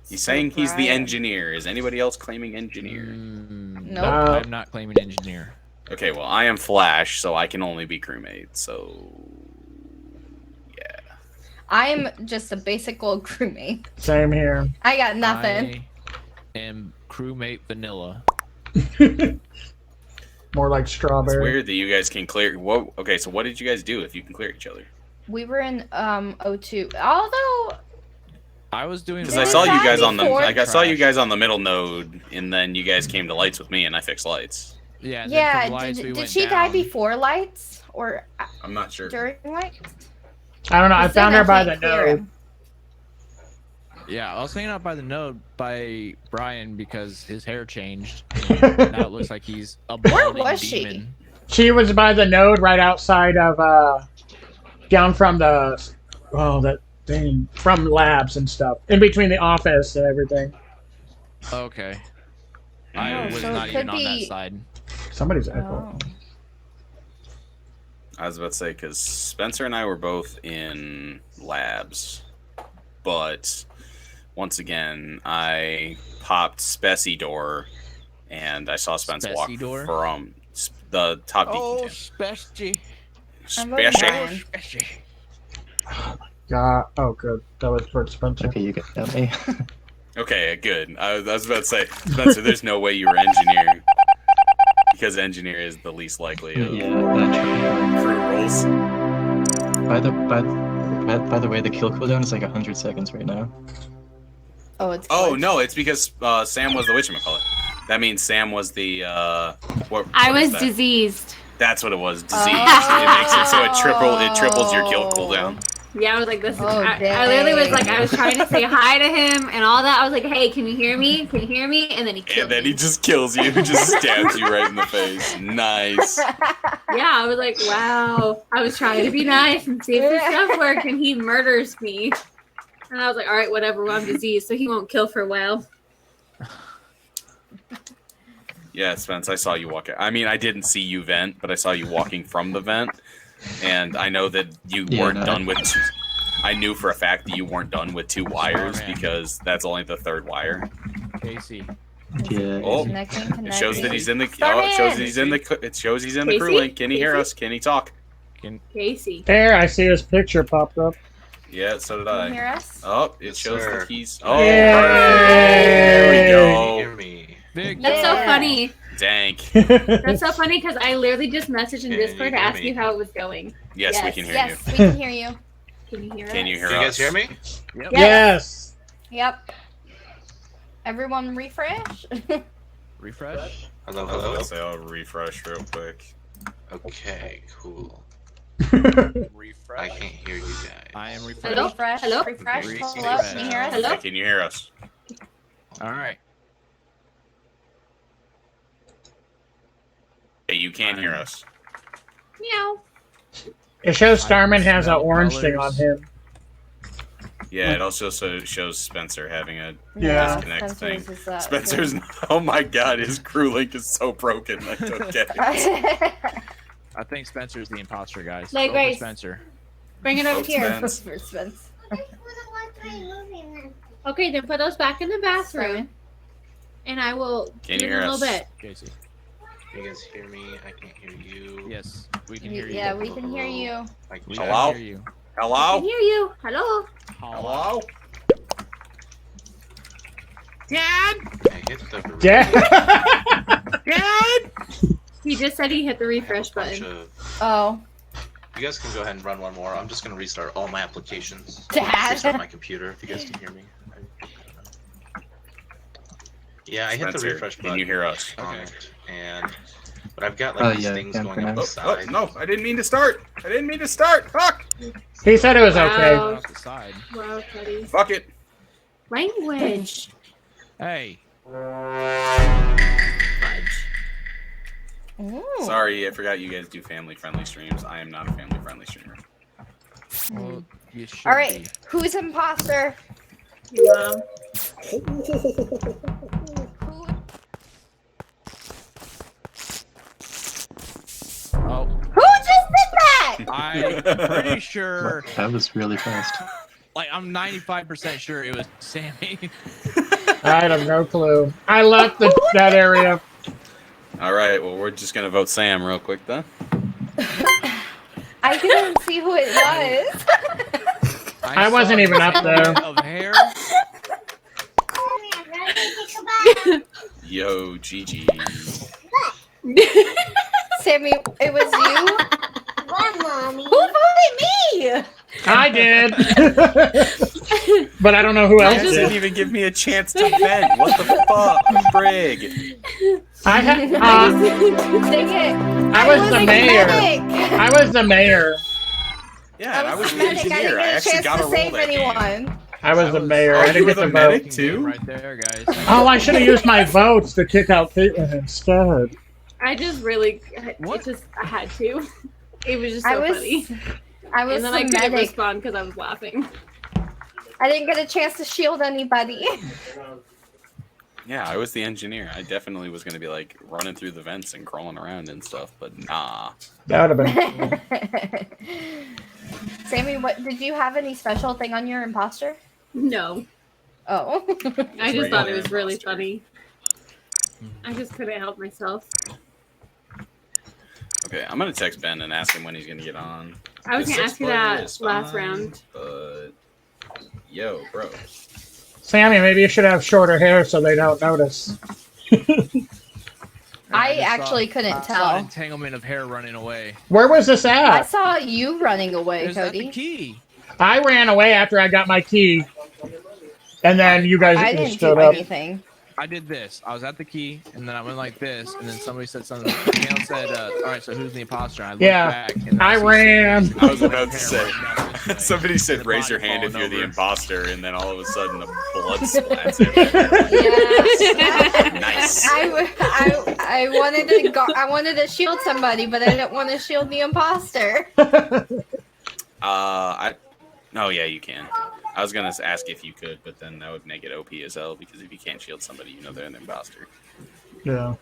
He's saying he's the Brian. engineer. Is anybody else claiming engineer? Nope. I'm not claiming engineer. Okay, well, I am Flash, so I can only be crewmate. So, yeah. I'm just a basic old crewmate. Same here. I got nothing. I am crewmate vanilla. More like It's strawberry. weird that you guys can clear. Whoa. Okay, so what did you guys do if you can clear each other? We were in O2. Although I was doing. Because There I was saw you that guys on the before. like I saw you guys on the middle node, and then you guys came to lights with me, and I fixed lights. Yeah. and then Yeah, from lights, we did went she die down. before lights or I'm not sure. during lights? I don't know. I 'Cause then found her by the can't clear node. him. Yeah, I was hanging out by the node by Brian because his hair changed. And now it looks like he's a balding was she? demon. She was by the node right outside of down from the that thing from labs and stuff. In between the office and everything. Okay. I Oh, was so it not could even on that be- side. Somebody's echo. Oh. I was about to say because Spencer and I were both in labs, but once again I popped Spessy door, and I saw Spence walk Spessy door? from the top Oh, deacon. Spessy. I'm voting Spessy. Brian. God. Oh, good. That was for Spencer. Okay, you got me. Okay, good. I was about to say, Spencer, there's no way you were engineer, because engineer is the least likely of crew roles. By the way, the kill cooldown is like 100 seconds right now. Oh, it's. Oh glitched. no, it's because Sam was the whatchamacallit. That means Sam was the what I is was that? diseased. That's what it was. Disease. Oh. It makes it so it triples your kill cooldown. Yeah, I was like, this is. Oh, I literally was like, dang. I was trying to say hi to him and all that. I was like, hey, can you hear me? Can you hear me? And then he killed And then me. he just kills you, just stabs you right in the face. Nice. Yeah, I was like, wow. I was trying to be nice and see if this stuff worked, and he murders me. And I was like, all right, whatever. Well, I'm diseased, so he won't kill for a while. Yeah, Spence, I saw you walk. I mean, I didn't see you vent, but I saw you walking from the vent, and I know that you Yeah, weren't no. done with. I knew for a fact that you weren't done with 2 wires man. because that's only the 3rd wire. Casey. Yeah. Oh. Connecting. It shows that he's in the. Starman! Oh, it shows that he's in the. It shows he's in the crew Casey? link. Can he hear Casey? us? Can he talk? Casey. There, I see his picture popped up. Yeah, so did Can you I. hear us? Oh, it Yes, shows sir. that he's. Oh, Yay! there we Hear go. me. Big. That's so Yeah. funny. Dank. That's so funny because I literally just messaged in Can you Discord to hear ask me? you how it was going. Yes, we can hear Yes, you. we can hear you. Can you hear Can us? you hear Can you guys us? hear me? Yep. Yes. Yep. Everyone refresh. Refresh. Hello, I was hello. gonna say I'll refresh real quick. Okay, cool. Refresh. I can't hear you guys. I am refresh. Hello? Refresh. Hello? Refresh. Refresh. Hello. Can you hear us? Hello? Hey, can you hear us? All right. Hey, you can hear us. Meow. It shows Starman has an smell orange thing on colors. him. Yeah, it also shows Spencer having a Yeah. disconnect thing. Spencer's is, Spencer's. Oh my god, his crew link is so broken. I don't get it. I think Spencer's the imposter, guys. Like, Go for Grace. Spencer. Bring it over Vote here. Spence. For Spence. Okay, then put those back in the bathroom, Starman. and I will Can do you it in hear a little us? bit. Casey. Can you guys hear me? I can't hear you. Yes, we can hear you. Yeah, we can hear you. I can We check. Hello? can hear you. I Hello? can hear you. Hello. Hello? Dad. I hit the Dad. Dad. He just said he hit the I have a refresh bunch button. of- Oh. You guys can go ahead and run one more. I'm just gonna restart all my applications. Dad. Restart my computer if you guys can hear me. Yeah, I hit the Spencer, refresh button. can you hear us? on Okay. it, and but I've got Oh, like these yeah, things yeah, going for up now. the side. no, I didn't mean to start. I didn't mean to start. Fuck. He said it was okay. Wow. Off the side. Wow, Teddy. Fuck it. Language. Hey. Fudge. Ooh. Sorry, I forgot you guys do family-friendly streams. I am not a family-friendly streamer. Well, you should All right. be. Who's imposter? Your mom. Who? Oh, Who just did that? I'm pretty sure. That was really fast. Like, I'm 95% sure it was Sammy. I have no clue. I left that area. All right, well, we're just gonna vote Sam real quick then. I couldn't see who it was. I wasn't saw even a up there. of hair. Yo, Gigi. Sammy, it was you? Who voted me? I did. but I don't know who You else guys didn't did. even give me a chance to vent. What the fuck, Brig? I Dang it! I was the a mayor. medic! I was the mayor. Yeah, and I was the the medic. I engineer. didn't I get a actually chance got to a roll save that game. anyone. I was the mayor. Oh, I you didn't were get the the medic vote. too? Right there, guys. Oh, I should have used my votes to kick out Caitlyn instead. I just really, I had to. It was just so funny. I was And then the I couldn't medic. respond because I was laughing. I didn't get a chance to shield anybody. Yeah, I was the engineer. I definitely was going to be like running through the vents and crawling around and stuff, but nah. That would have been. Sammy, what did you have any special thing on your imposter? No, Oh. I just thought it was Regular really imposter. funny. I just couldn't help myself. Okay, I'm going to text Ben and ask him when he's going to get on. I was The gonna ask you 6 player that is last fine, round. But yo, bro. Sammy, maybe you should have shorter hair so they don't notice. I just actually couldn't I saw tell. an entanglement of hair running away. Where was this I at? saw you running away, It was at the Cody. key. I ran away after I got my key. And then you guys I didn't stood do up. anything. I did this. I was at the key, and then I went like this, and then somebody said something. Daniel said, "All right, so who's the imposter?" I looked Yeah, back, and I see ran. Sammy. I was about to say. Hair running down this way. Somebody said, The raise your body hand if falling you're the over. imposter, and then all of a sudden the blood splats everywhere. Yeah. Nice. I wanted to I wanted to shield somebody, but I didn't want to shield the imposter. Oh yeah, you can. I was gonna ask if you could, but then that would make it OP as hell, because if you can't shield somebody, you know they're an imposter. Yeah.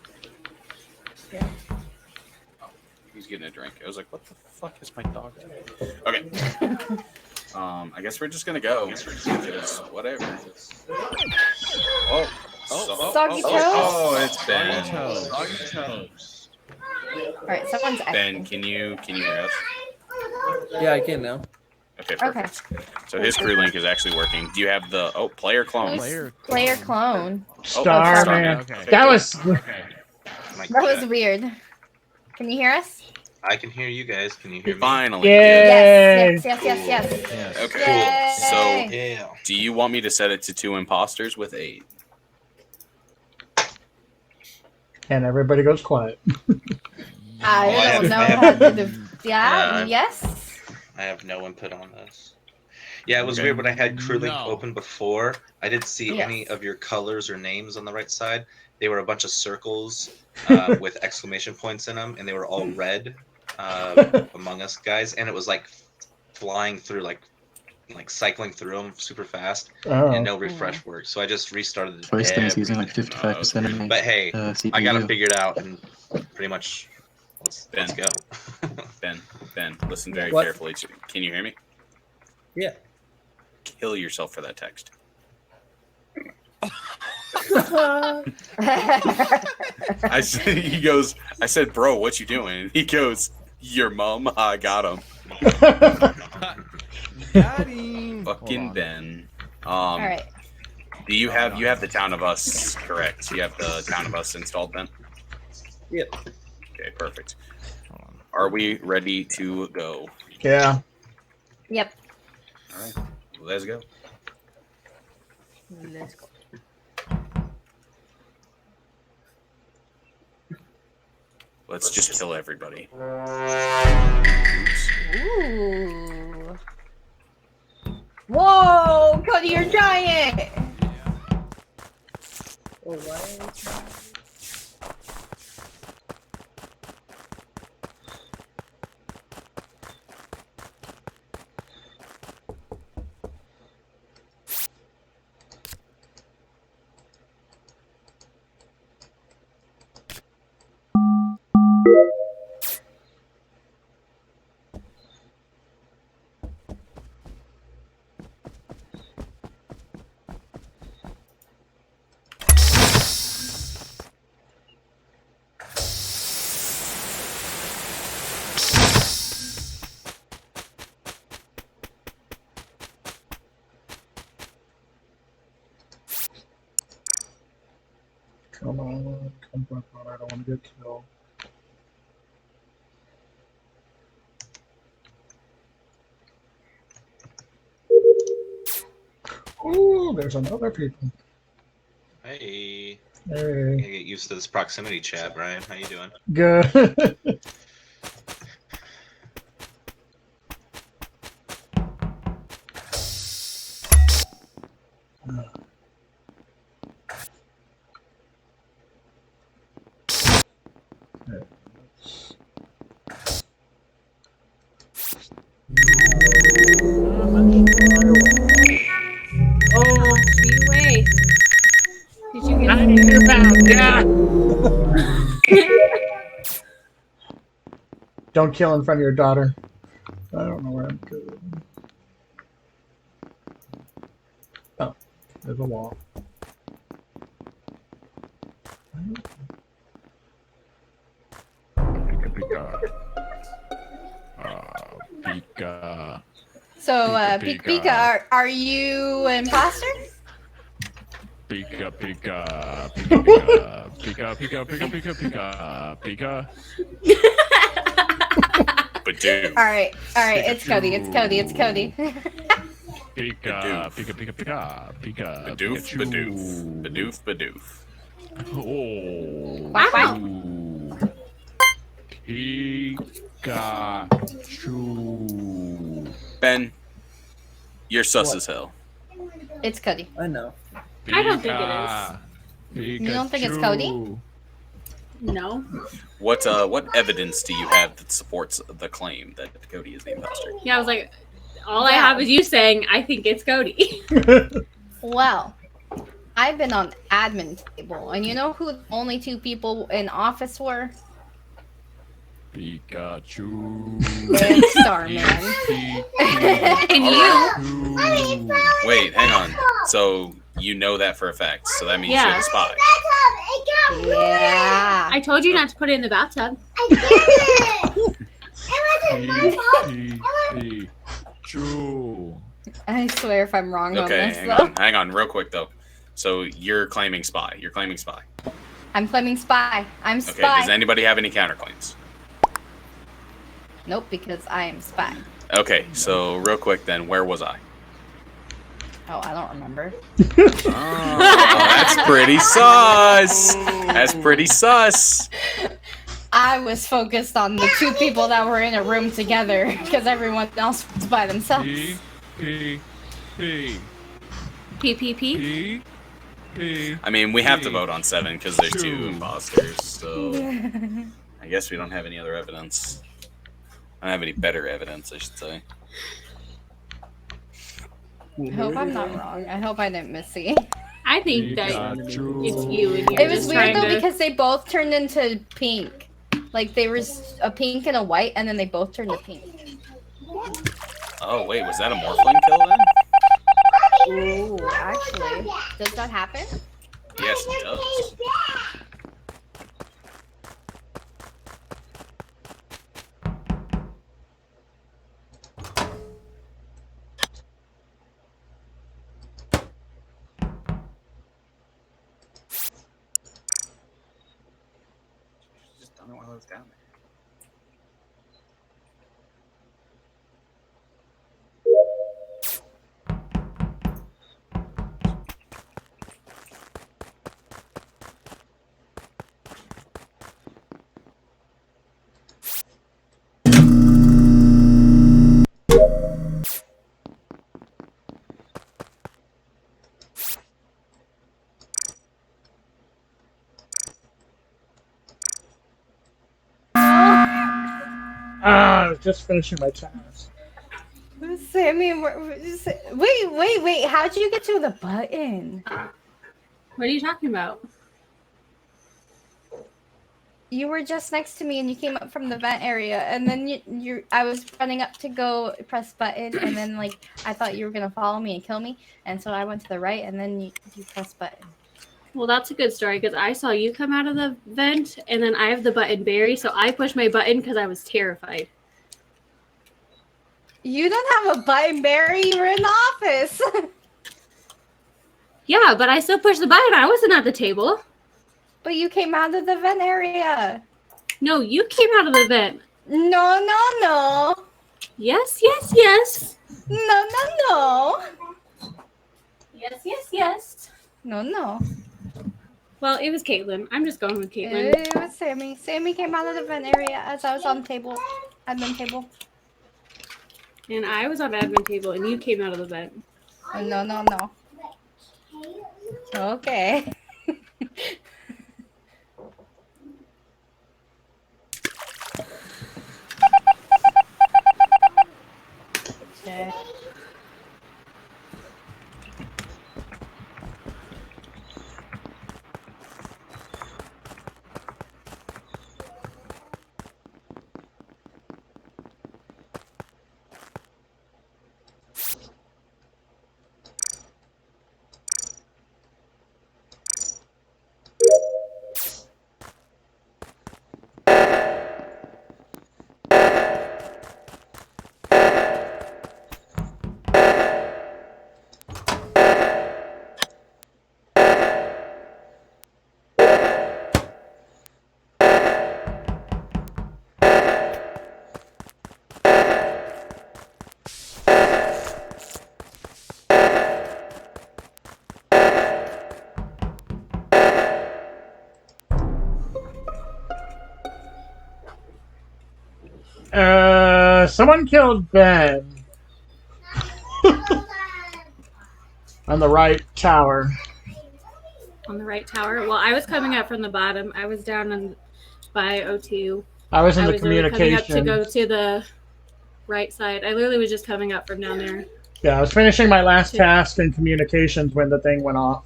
He's getting a drink. I was like, what the fuck is my dog doing? Okay. I guess we're just gonna go. Because whatever. Soggy oh, toast? it's Ben. Alright, someone's Ben, can you hear us? Yeah, I can now. Okay, perfect. So his crew link is actually working. Do you have the player clone? Player clone. Star Man. Okay. That was. That was weird. Can you hear us? I can hear you guys. Can you hear me? Finally. Yay! Yes. Okay. Yay. So, Yeah. do you want me to set it to 2 imposters with 8? And everybody goes quiet. I don't know I how have- to do. Yeah, yes. I have no input on this. Yeah, it was weird when I had CrewLink No. open before. I didn't see Yes. any of your colors or names on the right side. They were a bunch of circles with exclamation points in them, and they were all red Among Us guys, and it was like flying through, like cycling through them super fast, and Oh. no refresh worked. So I just restarted Voice thing's using like everything. 55% of my But hey, CPU. I got it figured out, and pretty much let's go. Ben, listen very What? carefully. Can you hear me? Yeah. Kill yourself for that text. He goes, I said, bro, what you doing? He goes, your mom, I got him. Got him. Fucking Hold on. Ben. Alright. Do you have the Town of Us correct? You have the Town of Us installed, Ben? Yep. Okay, perfect. Are we ready to go? Yeah. Yep. All right, let's go. Let's go. Let's just kill everybody. Ooh. Whoa, Cody, you're giant. Oh, wow. Come on. I don't want to get killed. Ooh. Oh, there's another people. Hey. Hey. I get used to this proximity chat, Brian. How you doing? Good. Oh, she away. Did you get 92 pounds, yeah. Don't kill in front of your daughter. I don't know where I'm going. Oh, there's a wall. Pika pika. Pika. So, Pika, Pika, pika. are you an imposter? Pika pika. Pika pika. Pika pika pika pika pika pika. Badoo. All right, it's Cody. It's Cody. It's Cody. Pika pika pika pika pika. Badoof, Pikachu. badoof. Badoof, badoof. Oh. Wow. Pikachu. Ben, you're sus What? as hell. It's Cody. I know. I don't think it is. You don't think it's Cody? No. What evidence do you have that supports the claim that Cody is the imposter? Yeah, I was like, all I have is you saying, I think it's Cody. Well, I've been on admin table, and you know who the only two people in office were? Pikachu. And Starman. And you. Wait, hang on. So you know that for a fact. So that means Yeah. you're the spy. Yeah. I told you not to put it in the bathtub. Pikachu. I swear if I'm wrong on Okay, this, though. hang on, real quick though. So you're claiming spy. You're claiming spy. I'm claiming spy. I'm Okay. spy. Does anybody have any counterclaims? Nope, because I am spy. Okay. So real quick then, where was I? Oh, I don't remember. Oh, that's pretty sus. That's pretty sus. I was focused on the two people that were in a room together because everyone else was by themselves. P. PPP. I mean, we have to vote on 7 because there's 2 imposters. So I guess we don't have any other evidence. I don't have any better evidence, I should say. I hope I'm not wrong. I hope I didn't miss it. I think that it's you. And you're It was just weird trying though to... because they both turned into pink. Like there was a pink and a white, and then they both turned to pink. Oh wait, was that a Morphling kill then? Ooh, actually, does that happen? Yes, it does. Just done it while I was down there. I was just finishing my task. Sammy, wait! How'd you get to the button? What are you talking about? You were just next to me, and you came up from the vent area, and then I was running up to go press button, and then like I thought you were gonna follow me and kill me, and so I went to the right, and then you pressed button. Well, that's a good story because I saw you come out of the vent, and then I have the button Barry, so I pushed my button because I was terrified. You don't have a button, Barry. You were in the office. Yeah, but I still pushed the button. I wasn't at the table. But you came out of the vent area. No, you came out of the vent. No. Yes. No. Yes. No. Well, it was Caitlin. I'm just going with Caitlin. It was Sammy. Sammy came out of the vent area as I was on admin table. And I was on admin table, and you came out of the vent. No. Okay. Okay. Someone killed Ben. On the right tower. On the right tower. Well, I was coming up from the bottom. I was down by O2. I was in the literally coming up to communication. go to the right side. I literally was just coming up from down there. Yeah, I was finishing my last task in communications when the thing went off.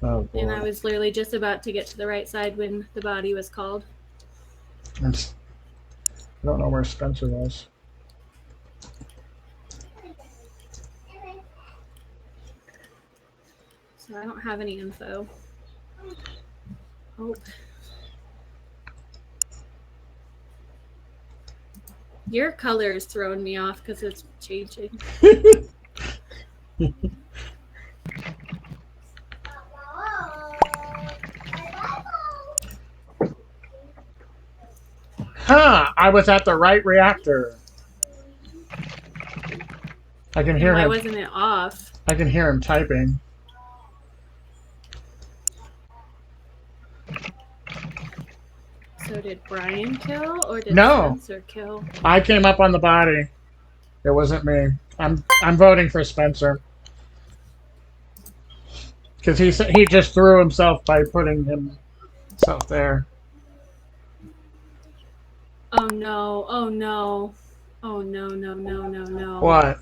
Oh, And I boy. was literally just about to get to the right side when the body was called. I don't know where Spencer was. So I don't have any info. Oh. Your color is throwing me off because it's changing. Huh, I was at the right reactor. I can hear Why him. wasn't it off? I can hear him typing. So did Brian kill or did No. Spencer kill? I came up on the body. It wasn't me. I'm voting for Spencer. Because he just threw himself by putting himself there. Oh no, oh no. Oh no, no, no, no, no. What?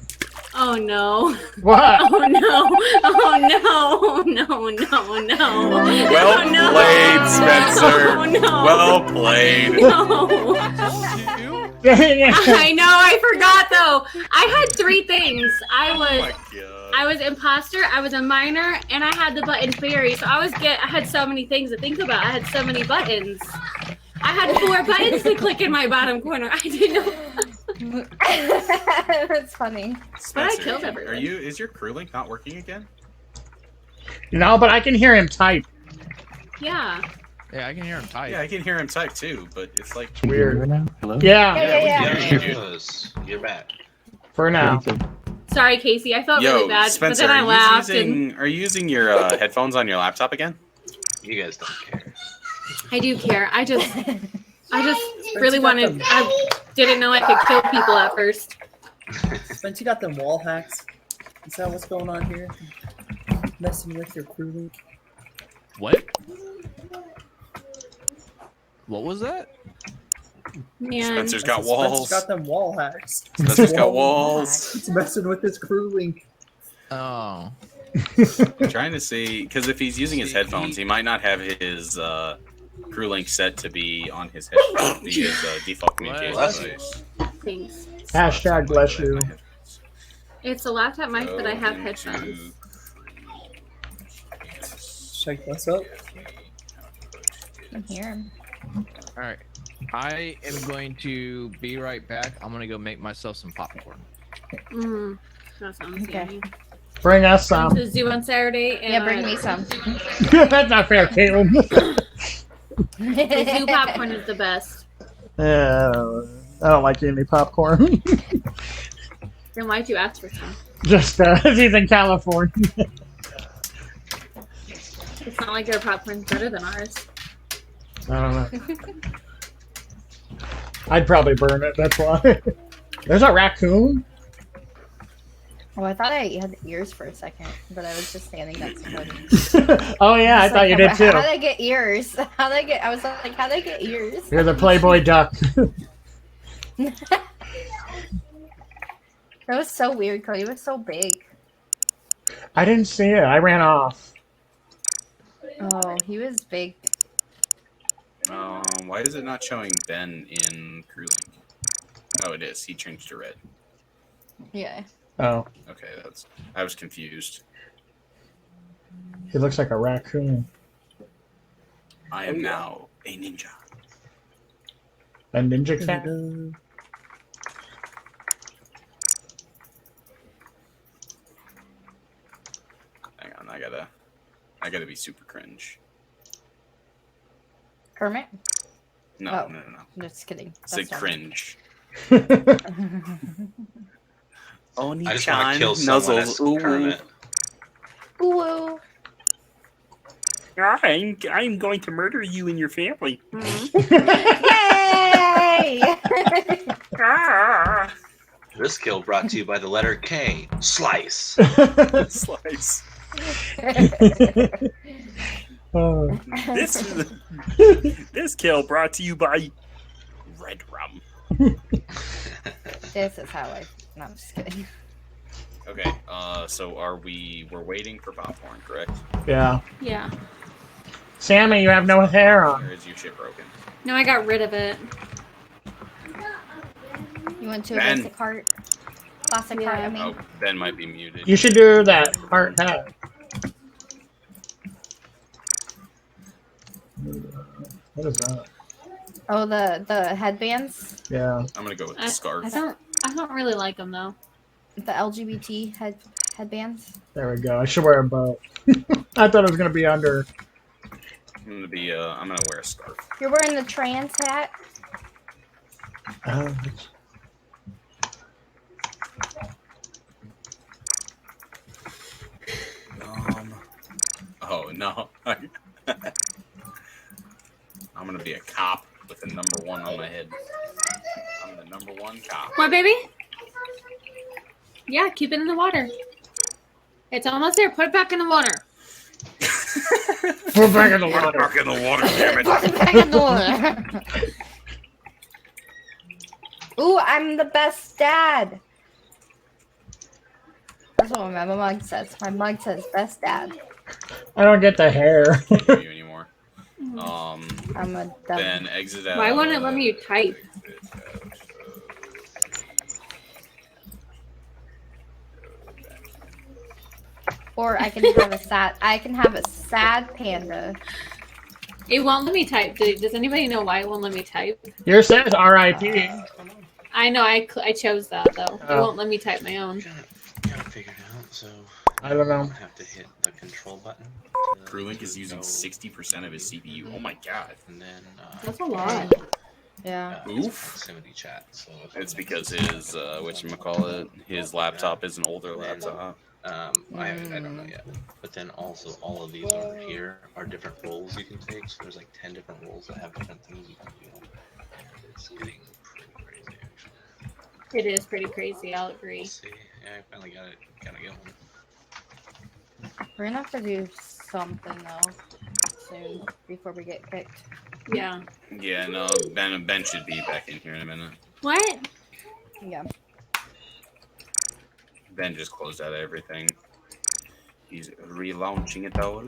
Oh no. What? Oh no. Oh no. No, no, no. Well Oh, no. played, Spencer. Oh no. Well played. No. I know, I forgot though. I had 3 things. Oh my god. I was imposter, I was a minor, and I had the button fairy. So I had so many things to think about. I had so many buttons. I had 4 buttons to click in my bottom corner. I didn't know. That's funny. Spencer, killed everyone. Is your crew link not working again? No, but I can hear him type. Yeah. Yeah, I can hear him type. Yeah, I can hear him type too, but it's like Can you hear me Weird. now? Hello? Yeah, You're back. for now. Sorry, Casey. I felt really bad, Spencer, but then I laughed. are you using your headphones on your laptop again? You guys don't care. I do care. I just really got wanted. them. I didn't know I could kill people at first. Spence, you got them wall hacks. Is that what's going on here? Messing with your crew link. What? What was that? Man, Spencer's got Spencer's walls. got them wall hacks. Spencer's got walls. He's messing with his crew link. Oh. I'm trying to see, because if he's using his headphones, he might not have his crew link set to be on his headphones, his default communication Bless device. thanks. Hashtag bless you. It's a laptop mic, but I have Go headphones. into- Check this up. I can hear him. All right. I am going to be right back. I'm going to go make myself some popcorn. That sounds Okay. yummy. Bring us some. To do on Saturday. And Yeah, bring me some. That's not fair, Caitlin. The zoo popcorn is the best. I don't like any popcorn. Then why'd you ask for some? Just he's in California. It's not like their popcorn's better than ours. I don't know. I'd probably burn it. That's why. There's a raccoon. Oh, I thought I had ears for a second, but I was just standing next to him. Oh yeah, I thought you did too. How did I get ears? How did I get? I was like, how did I get ears? You're the Playboy duck. That was so weird, Cody. It was so big. I didn't see it. I ran off. Oh, he was big. Why is it not showing Ben in CrewLink? Oh, it is. He changed to red. Yeah. Oh, Okay, I was confused. he looks like a raccoon. I am now a ninja. A ninja cat. Hang on, I gotta be super cringe. Kermit? No, Oh. no. Just kidding. Say That's fine. cringe. I just want to kill someone as Kermit. Ooh. I'm going to murder you and your family. Yay! This kill brought to you by the letter K. Slice. Slice. Oh. This kill brought to you by Red Rum. This is how I. No, I'm just kidding. Okay, so we're waiting for popcorn, correct? Yeah. Yeah. Sammy, you have no hair Or on. is your shit broken? No, I got rid of it. You went to a Ben. basic cart? Classic cart, I mean. Oh, Ben might be muted. You should do that heart hat. What is that? Oh, the headbands? Yeah. I'm gonna go with the I scarf. don't really like them though. The LGBT headbands? There we go. I should wear a bow. I thought it was gonna be under. I'm gonna wear a scarf. You're wearing the trans hat? Oh no. I'm gonna be a cop with a number 1 on my head. I'm the number 1 cop. What, baby? Yeah, keep it in the water. It's almost there. Put it back in the water. We're back in the water. Back in the water, damn it. Back in the water. Ooh, I'm the best dad. That's what my mug says. My mug says best dad. I don't get the hair. Can't hear you anymore. I'm a dumb. Then exit out. Why won't it let me type? Or I can have a sad panda. It won't let me type. Does anybody know why it won't let me type? Yours says R.I.P. I know. I chose that though. It Oh. won't let me type my own. Gotta figure it out. So I don't know. I'm gonna have to hit the control button. CrewLink is using 60% of his CPU. Oh my god. And then That's a lot. Yeah. Oof. proximity chat. So if It's because his whatchamacallit, his laptop is an older laptop. I don't know yet. But then also all of these over here are different roles you can take. So there's like 10 different roles that have different things you can do. It's getting pretty crazy actually. It is pretty crazy. I'll agree. We'll see. Yeah, I finally got it. Gotta get one. We're gonna have to do something though soon before we get kicked. Yeah. Yeah, no, Ben should be back in here in a minute. What? Yeah. Ben just closed out everything. He's relaunching it all.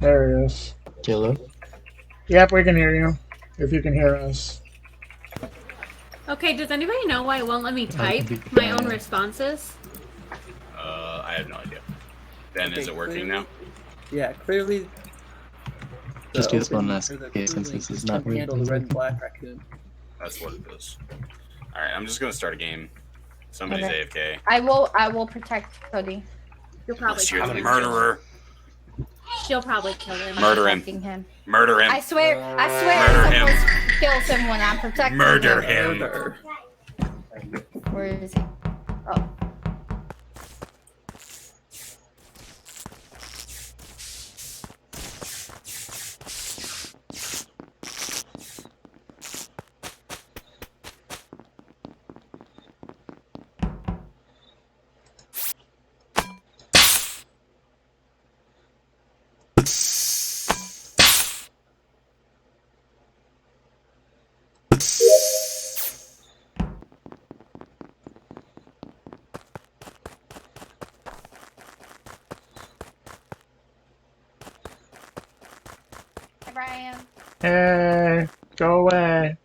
There he is. Killer. Yep, we can hear you. if you can hear us. Okay, does anybody know why it won't let me type be- my own responses? I have no idea. Ben, Okay, is it working clearly- now? Yeah, clearly. Just the use one open- last or the case crew since link this is just not can't handle the really red and black raccoon. That's what it is. All right, I'm just gonna start a game. Somebody's Okay. AFK. I will protect Cody. She'll probably Unless you're kill the him. murderer. She'll probably kill him. Murder him. Protecting him. Murder him. I swear Murder him. someone kills him when I'm protecting Murder him. him. Where is he? Oh. Hi, Brian. Hey, go away.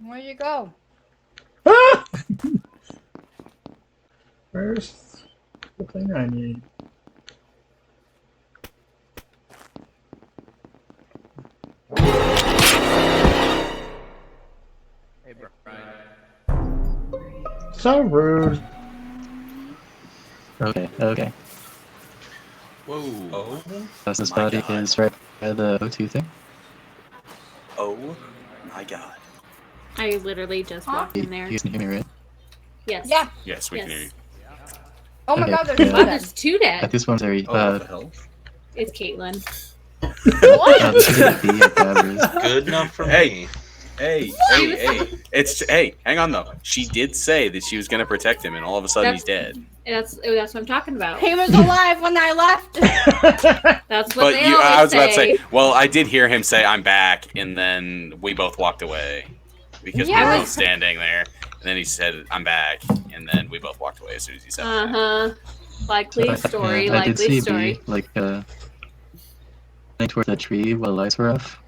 Where'd you go? Ah! Where's the thing I need? Hey, Brian. So rude. Okay. Whoa. Oh. This My body God. is right by the O2 thing. Oh my God. I literally just walked You, in there. you can hear me, right? Yes. Yeah. Yes, we can Yes. hear you. Oh my Okay, God, there's yeah. two Wow, dead. there's two At dead. this one, sorry. Oh, what the hell? It's Caitlin. What? This is gonna be at Davros. Good enough for Hey. me. Hey, hang on though. She did say that she was gonna protect him, and all of a sudden he's dead. That's what I'm talking about. He was alive when I left. That's what But they you, always I was about to say. say, well, I did hear him say, "I'm back," and then we both walked away because we were Yeah. both standing there. And then he said, "I'm back," and then we both walked away as soon as he said Uh that. huh. Likely story. I did Likely see story. B, like, running towards the tree while the lights were off.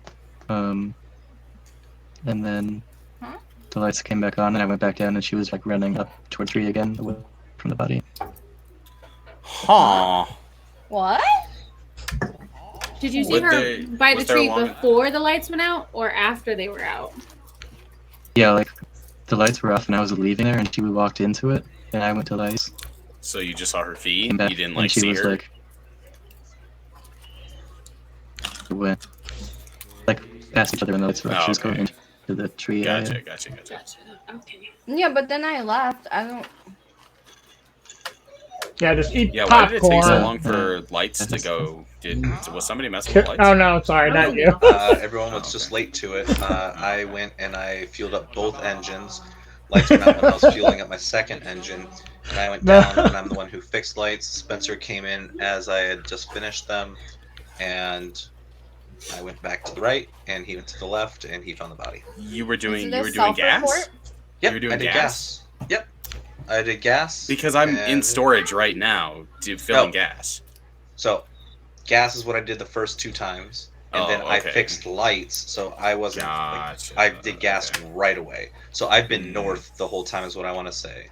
And then Huh? the lights came back on, and I went back down, and she was, like, running up towards the tree again away from the body. Huh. What? Did you see Was her there- by the was there tree long- before the lights went out or after they were out? Yeah, like, the lights were off, and I was leaving there, and she walked into it, and I went to lights, So you just saw her feet? came back, You didn't and like she see was, her? like... Went, like, past each other when the lights were off. Oh, She was okay. going into the tree area. Gotcha. Okay. Yeah, but then I left. I don't. Yeah, just eat Yeah, why did it take so popcorn. long for lights to go? Was somebody messing Ki- with lights? Oh no, sorry, not you. Everyone was just late to it. I went and I fueled up both engines. Lights went out when I was fueling up my second engine, and I went down, and I'm the one who fixed lights. Spencer came in as I had just finished them, and I went back to the right, and he went to the left, and he found the body. You were doing Is it a gas? self-report? Yep, were doing I did gas? Yep, I did gas. Because I'm in and- storage right now, filling No. gas. So, gas is what I did the first two times, and Oh, then I okay. fixed lights. So I wasn't. Gotcha. I did gas right away. So I've been Mm. north the whole time, is what I want to say.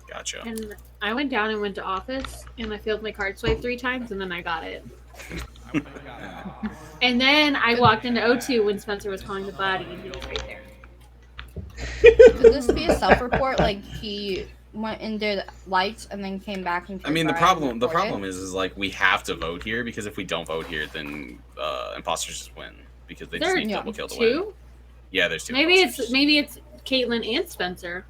Gotcha. And I went down and went to office and I failed my card swipe 3 times and then I got it. And then I walked into O2 when Spencer was calling the body and he was right there. Could this be a self-report? Like he went and did lights and then came back and. I mean, the confirmed and problem reported? is like we have to vote here because if we don't vote here, then imposters just win because they just There need are double kill to win. 2? Yeah, there's 2. Maybe imposters. it's Caitlin and Spencer.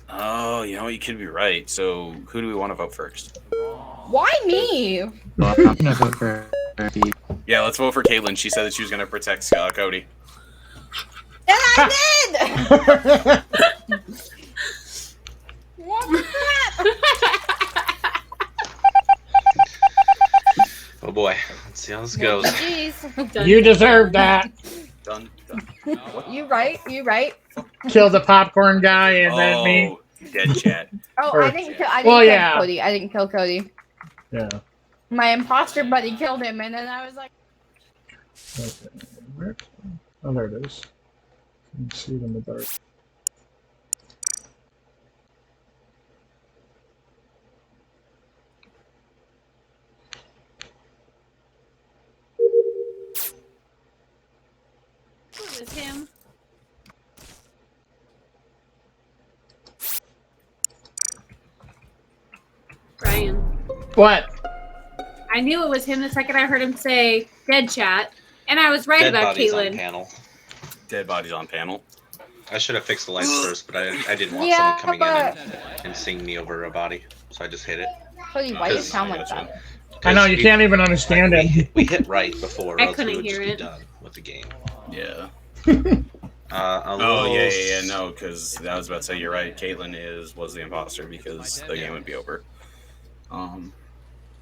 Oh, you know, you could be right. So who do we want to vote first? Why me? Well, I'm gonna vote for B. Yeah, let's vote for Caitlin. She said that she was going to protect Cody. And I did. What the crap? Oh boy, let's see how this goes. Jeez. Done. You deserve that. Done. You right. You right. Kill the popcorn guy and then me. Oh, dead chat. Oh, Or- I didn't kill Well, yeah. Cody. I didn't kill Cody. Yeah. My imposter buddy killed him, and then I was like, Okay. Where? Oh, there it is. You can see it in the dark. It was him. Brian. What? I knew it was him the second I heard him say dead chat, and I was right Dead about bodies on Caitlyn. panel. Dead bodies on panel. I should have fixed the lights first, but I didn't want Yeah, someone coming but- in and seeing me over a body, so I just hit it. Cody, why you Because- sound like that? I know you can't even understand it. We hit right before, I else we couldn't would just hear be it. done with the game. Yeah. A Oh little- yeah, no, because I was about to say you're right. Caitlyn was the imposter because the game would be over.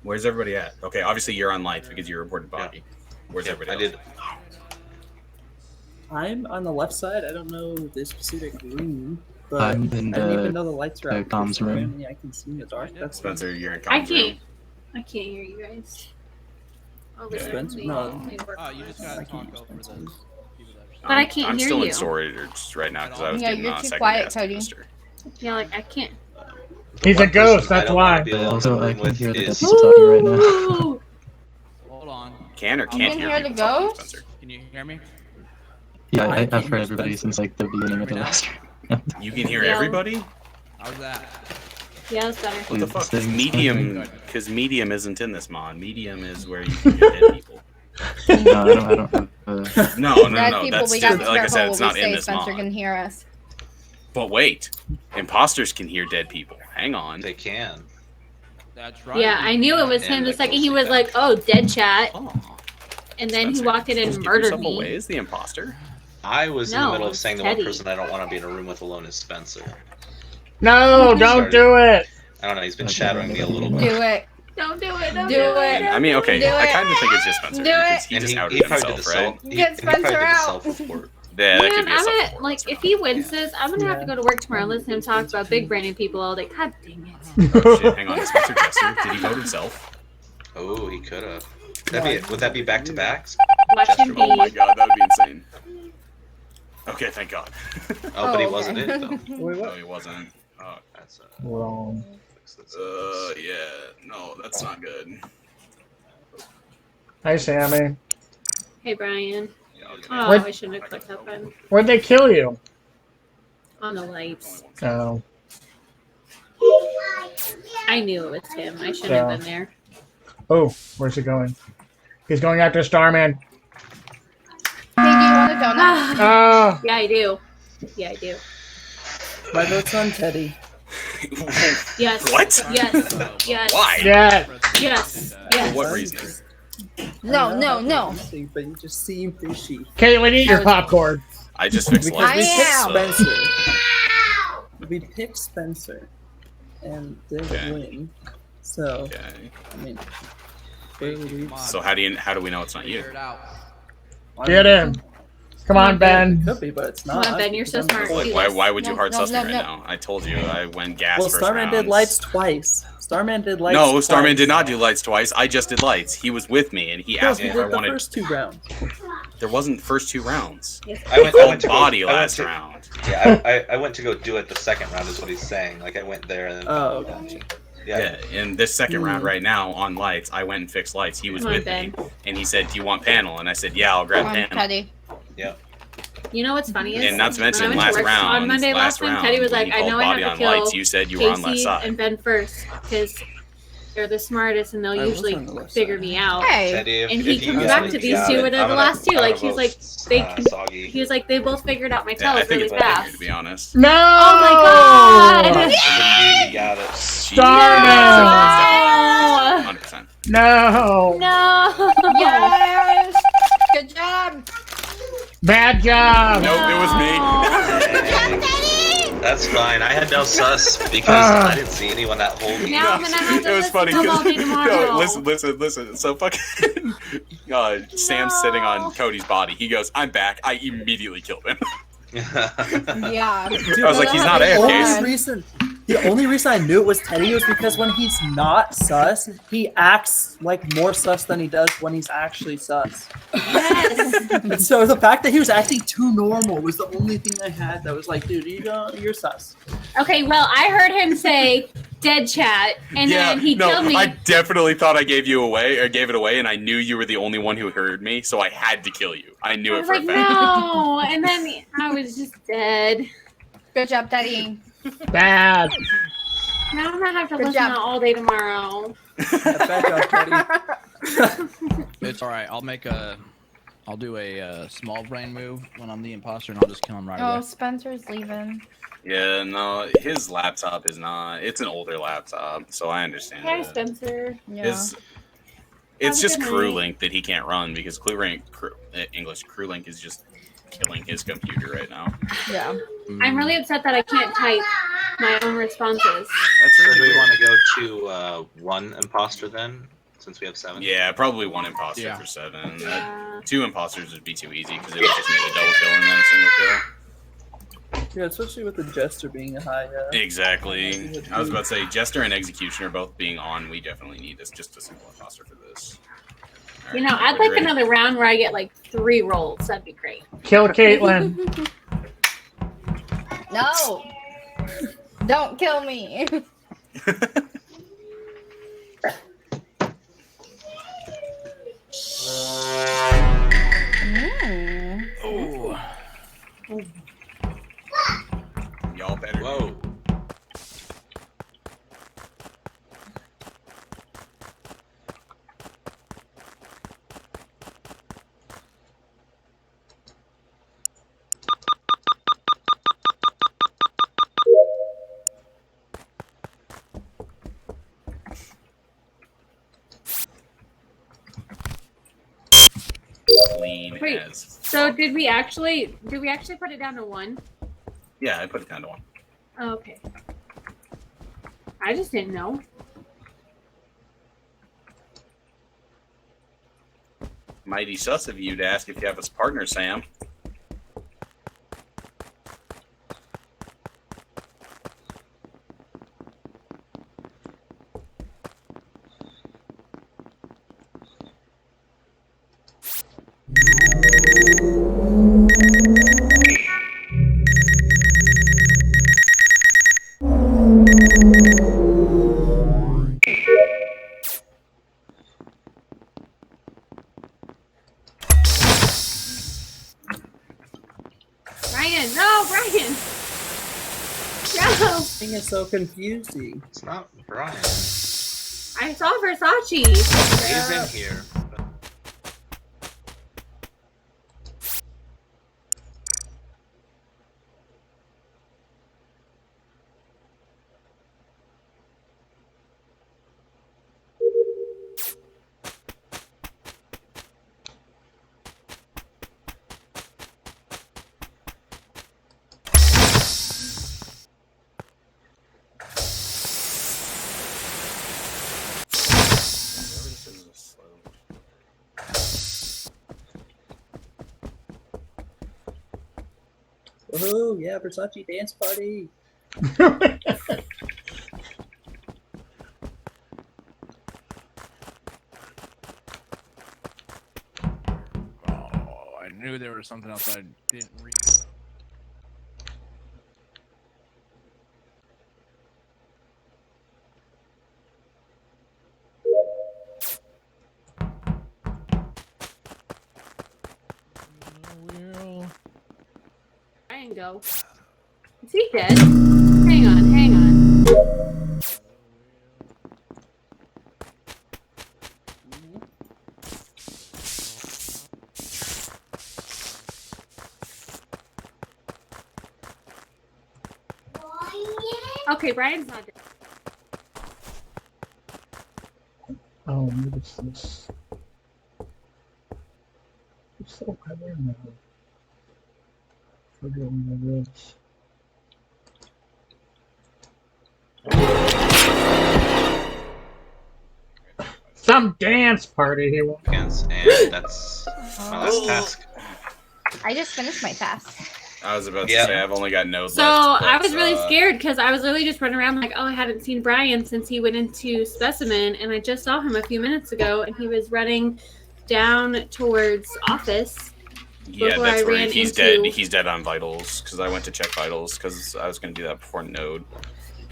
Where's everybody at? Okay, obviously you're on lights because you reported body. Where's Yeah, everybody I else? did. I'm on the left side. I don't know the specific room, but I'm in I don't even the know the lights are out. comms room. Apparently I can see in the dark. That's Spencer, you're in I comms room. can't. I can't hear you guys. Over there. Spencer? They- No. they work. Oh, you just I gotta can't talk over use the Spencer's. But I can't I'm hear still you. in storage right now because I was Yeah, getting you're on too second quiet, gas Cody. tester. Yeah, like I can't. The He's a one person ghost, I that's don't wanna why. be But alone also, in the I room can with hear the is- people talking right now. Ooh! Hold on. Can or You can't can hear hear the people talking, ghost? Spencer. Can you hear me? Yeah, I I've can't heard hear everybody Spencer. since like the beginning of the last round. You can hear Yeah. everybody? How's that? Yeah, that's better. What the Please fuck? stay Because in medium, because medium isn't in this mod. Medium is where you can hear dead people. No, I don't have. No, Dead no. people, That's we just got to like I careful said. what It's we not in say. this Spencer mod. can hear us. But wait, imposters can hear dead people. Hang on. They can. That's right. Yeah, I knew it was And him the the second he ghostly was like, back. "Oh, dead chat," Oh, and then he Spencer, walked in and just give murdered yourself me. away as the imposter. I was in the No, middle of it's saying the Teddy. one person I don't want to be in a room with alone is Spencer. No, don't do it. I don't know. He's been Okay. shadowing me a little bit. Do it. Don't do it. Don't Do do it. it. I mean, okay, Do I it. kind of think it's just Spencer Do because it. he And just he outed probably did himself, the right? self. Get He probably Spencer did the out. self-report. Yeah, that Man, could be a I'm self-report. at, like, That's if fine. he wins this, I'm gonna have to go to work tomorrow and listen to him talk about big branding people all day. God dang it. Oh shit! Hang on, is Spencer Jester? Did he vote himself? Oh, he could have. Would that be back to backs? Watch him be. Oh my god, that would be insane. Okay, thank God. Oh, but he okay. wasn't it though. Wait, No, what? he wasn't. Oh, That's Wrong. yeah, no, that's not good. Hi, Sammy. Hey, Brian. Yeah, I'll get Oh, Where- I shouldn't have clicked that button. Where'd they kill you? On the lights. Oh. I knew it was him. I shouldn't Yeah. have been there. Oh, where's he going? He's going after Starman. Hey, do you want a donut? Ah, Yeah, I do. Yeah, I do. My vote's on Teddy. Yes. What? Yes. Yes. Why? yeah. Yes. For Yes. what reason? No, no, no. But you just seem fishy. Caitlin, eat your popcorn. I just fixed Because lights. we picked am. Spencer. We picked Spencer, and didn't Okay. win. So Okay. I mean, clearly we. So how do we know it's not you? Figure it out. Get him. Come on, Ben. It could be, but it's Come not. on, Ben, you're so because I'm- smart. Why would you No, hard no, suss me no, right no. now? I told you I went gas Well, first Starman did rounds. lights twice. Starman did lights. No, twice. Starman did not do lights twice. I just did lights. He was with me, and he No, asked he me if I did the wanted. first two rounds. There wasn't first two rounds. I went to Body go, I went last to- round. Yeah, I went to go do it the second round is what he's saying. Like I went there and then. Oh, gotcha. Yeah, in this second round Hmm. right now on lights, I went and fixed lights. He was Come on, with me, Ben. and he said, "Do you want panel?" And I said, "Yeah, I'll grab Come on, panel." Teddy. You know what's funny is And not to when I mention went last to work round, on Monday last time, Teddy was like, "I know I body have on to kill lights. You said you were on left Casey side. and Ben first because they're the smartest and they'll I was usually on the left figure side. me out." Hey. Teddy, if, And if he you comes get back me, to you these got two it. were the I'm gonna- last two, I'm like, gonna he's like, vote, they can- soggy. He was like, they both figured out my Yeah, I tells think really it's Lightyear, fast. to be honest. No! Oh my god! If it's you, you got it. Starman! 100%. No! No! Yes! Good job! Bad job! Nope, it was me. That's fine. I had no sus because Ah. I didn't see anyone that whole game. Now I'm gonna have to It was listen funny to him all day because tomorrow. no, listen. So fucking Sam's sitting on Cody's body. He goes, "I'm back." I immediately killed him. Yeah. Dude, I was like, he's not The AFK. only Yes. reason, The only reason I knew it was Teddy was because when he's not sus, he acts like more sus than he does when he's actually sus. Yes. And so the fact that he was acting too normal was the only thing I had that was like, dude, you're sus. Okay, well, I heard him say dead chat, and then he killed me. I definitely thought I gave you away or gave it away, and I knew you were the only one who heard me, so I had to kill you. I knew I it was for like, a fact. no, and then I was just dead. Good job, Teddy. Bad. Now I'm gonna have to Good listen job. to all day tomorrow. Bad job, Teddy. It's all right. I'll do a small brain move when I'm the imposter, and I'll just kill him right Oh, away. Spencer's leaving. Yeah, no, his laptop is not. It's an older laptop, so I understand Hi, it. Spencer. Yeah. It's Have a just good Crew night. Link that he can't run because Crew Link is just killing his computer right now. Yeah. I'm really upset that I can't type my own responses. That's So really do we weird. want to go to one imposter then, since we have 7? Yeah, probably one imposter Yeah. for 7. Yeah. 2 imposters would be too easy because they would just need a double kill and then a single kill. Yeah, especially with the Jester being a high. Exactly. I was about to say Jester and Executioner both being on. We definitely need this just a single imposter for this. You know, I'd like another round where I get like 3 rolls. That'd be great. Kill Caitlyn. No. Don't kill me. Mm. Oh. Y'all better. Whoa. Clean Wait. as. So did we actually put it down to 1? Yeah, I put it down to 1. Oh, okay. I just didn't know. Mighty sus of you to ask if you have a partner, Sam. Brian, no, Brian. No. Thing is so confusing. It's not Brian. I saw Versace. He's in here. Oh yeah, Versace dance party. Oh, I knew there was something else I didn't read. Brian, go. Is he dead? Hang on, hang on. Okay, Brian's not dead. Oh, what is this? It's so clever now. Forget what it is. Some dance party he wants. And that's my last task. I just finished my task. I was about to say I've only got node So left. I was really scared because I was literally just running around like, oh, I hadn't seen Brian since he went into Specimen, and I just saw him a few minutes ago, and he was running down towards office. Yeah, that's where he's dead. He's dead on vitals because I went to check vitals because I was going to do that before node.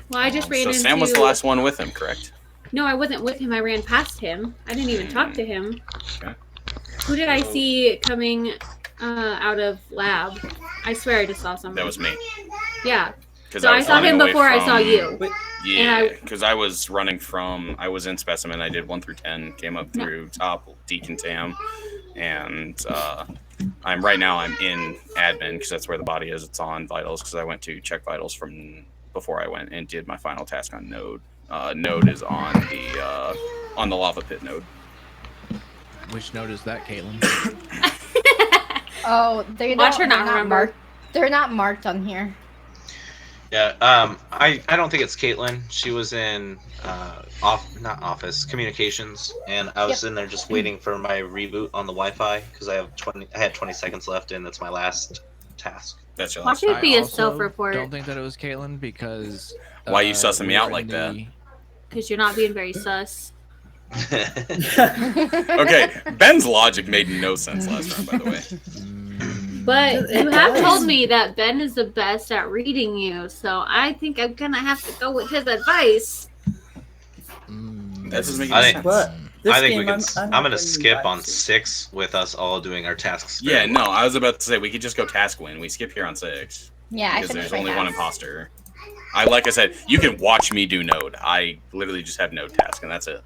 Well, I just ran into. So Sam was the last one with him, correct? No, I wasn't with him. I ran past him. I didn't even talk to him. Okay. Who did I see coming out of lab? I swear I just saw someone. That was me. Yeah. So I saw him before I saw you. Yeah, because I was running from. I was in Specimen. I did 1 through 10. Came up through top Deacon Tam, and I'm right now. I'm in admin because that's where the body is. It's on vitals because I went to check vitals from before I went and did my final task on node. Node is on the lava pit node. Which node is that, Caitlin? Oh, they're Watch her not not remember. marked. They're not marked on here. Yeah, I don't think it's Caitlin. She was in not office, communications, and I was in there just waiting for my reboot on the Wi-Fi because I had 20 seconds left, and that's my last task. That's your Watch last. it be I a also self-report. don't think that it was Caitlin because Why you sussing me we out were like in that? Because you're not being very sus. Okay, Ben's logic made no sense last round, by the way. But It you have does. told me that Ben is the best at reading you, so I think I'm gonna have to go with his advice. That doesn't make I any think- sense. But this I think we game, can. I'm I'm not gonna playing skip on advice. 6 with us all doing our tasks. Yeah, no, I was about to say we could just go task win. We skip here on 6 Yeah, I because finished there's my only one task. imposter. Like I said, you can watch me do node. I literally just have node task, and that's it.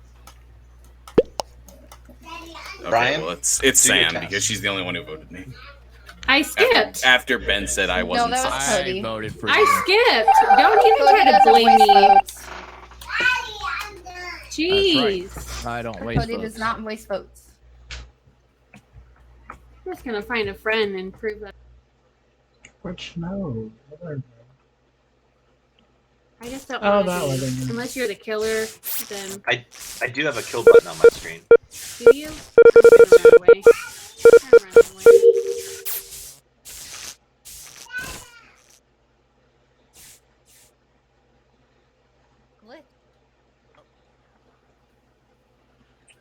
Okay, Brian, well, it's do your Sam task. because she's the only one who voted me. I skipped. After Ben said I wasn't. that was sus. Cody. I voted for I skipped. Don't even Cody try to doesn't blame waste me. votes. Jeez. I don't waste Cody votes. does not waste votes. I'm just gonna find a friend and prove that. Which no? I just don't Oh, want that to one, be. then. Unless you're the killer, then I do have a kill button on my screen. do you? I'm gonna run away. I'm running away.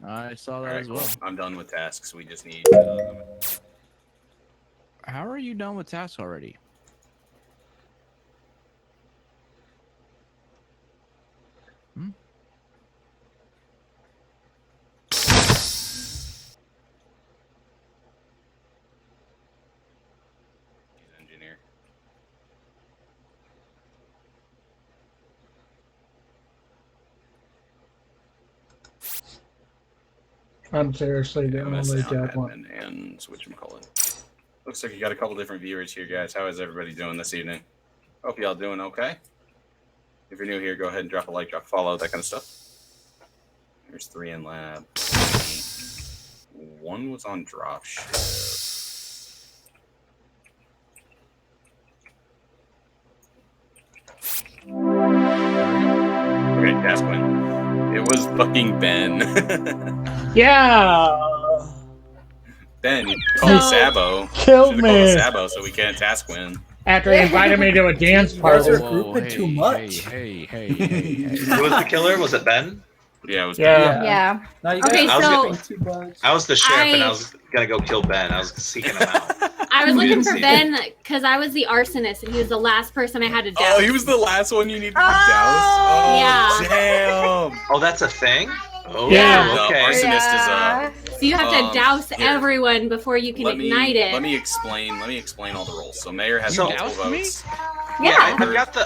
I saw that Alright, as cool. well. I'm done with tasks. We just need. How are you done with tasks already? Engineer. I'm seriously the I'm gonna only say on dead one. admin and whatchamacallit. Looks like you got a couple different viewers here, guys. How is everybody doing this evening? Hope y'all doing okay. If you're new here, go ahead and drop a like, drop a follow, that kind of stuff. There's 3 in lab. 1 was on drop shift. Okay, task win. It was fucking Ben. Yeah, Ben, you called So- Sabo. killed Should've called me us Sabo so we can't task win. after he invited me to a dance You guys party. are grouping too much. Hey. Who was the killer? Was it Ben? Yeah, it was Yeah. Yeah. Now you Okay, guys are so- grouping too much. I was the sheriff, and I I- was gonna go kill Ben. I was seeking him out. I was We looking didn't for see Ben because I was the arsonist and he was the last person I had to douse. Oh, he was the last one you needed to douse? Yeah. Oh, damn. Oh, that's a thing. Oh, Yeah. okay. The arsonist Yeah. So you have to douse here. everyone before you can Let me ignite it. let me explain all the roles. So mayor has So- multiple doused me? votes. Yeah.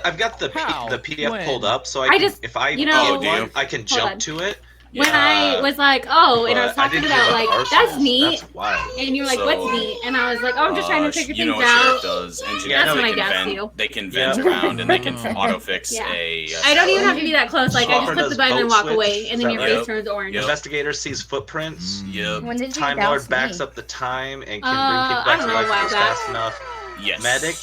I've got the How? PDF When? pulled up, so I I can, just- if I you know- get one, I can jump on. to it. When Yeah. I was like, oh, and I was but talking didn't about hear like, arsonist. that's neat. That's wild. And you were like, So, what's neat? And I was like, oh, I'm just trying to figure you know things what sheriff out. does. Engineers, Yeah, That's they when I can got vent, you. they can vent Yeah. around and they can auto fix Yeah. a. I don't even have to be that close. Like, I just Stalker put the does button and vote walk switch. away, and Is then that your right? face turns orange. Yep. Investigator sees footprints. Yep. When did you Time douse Lord backs me? up the time and can I bring people back don't to know, a life while if it's back. fast enough. Yes. Medic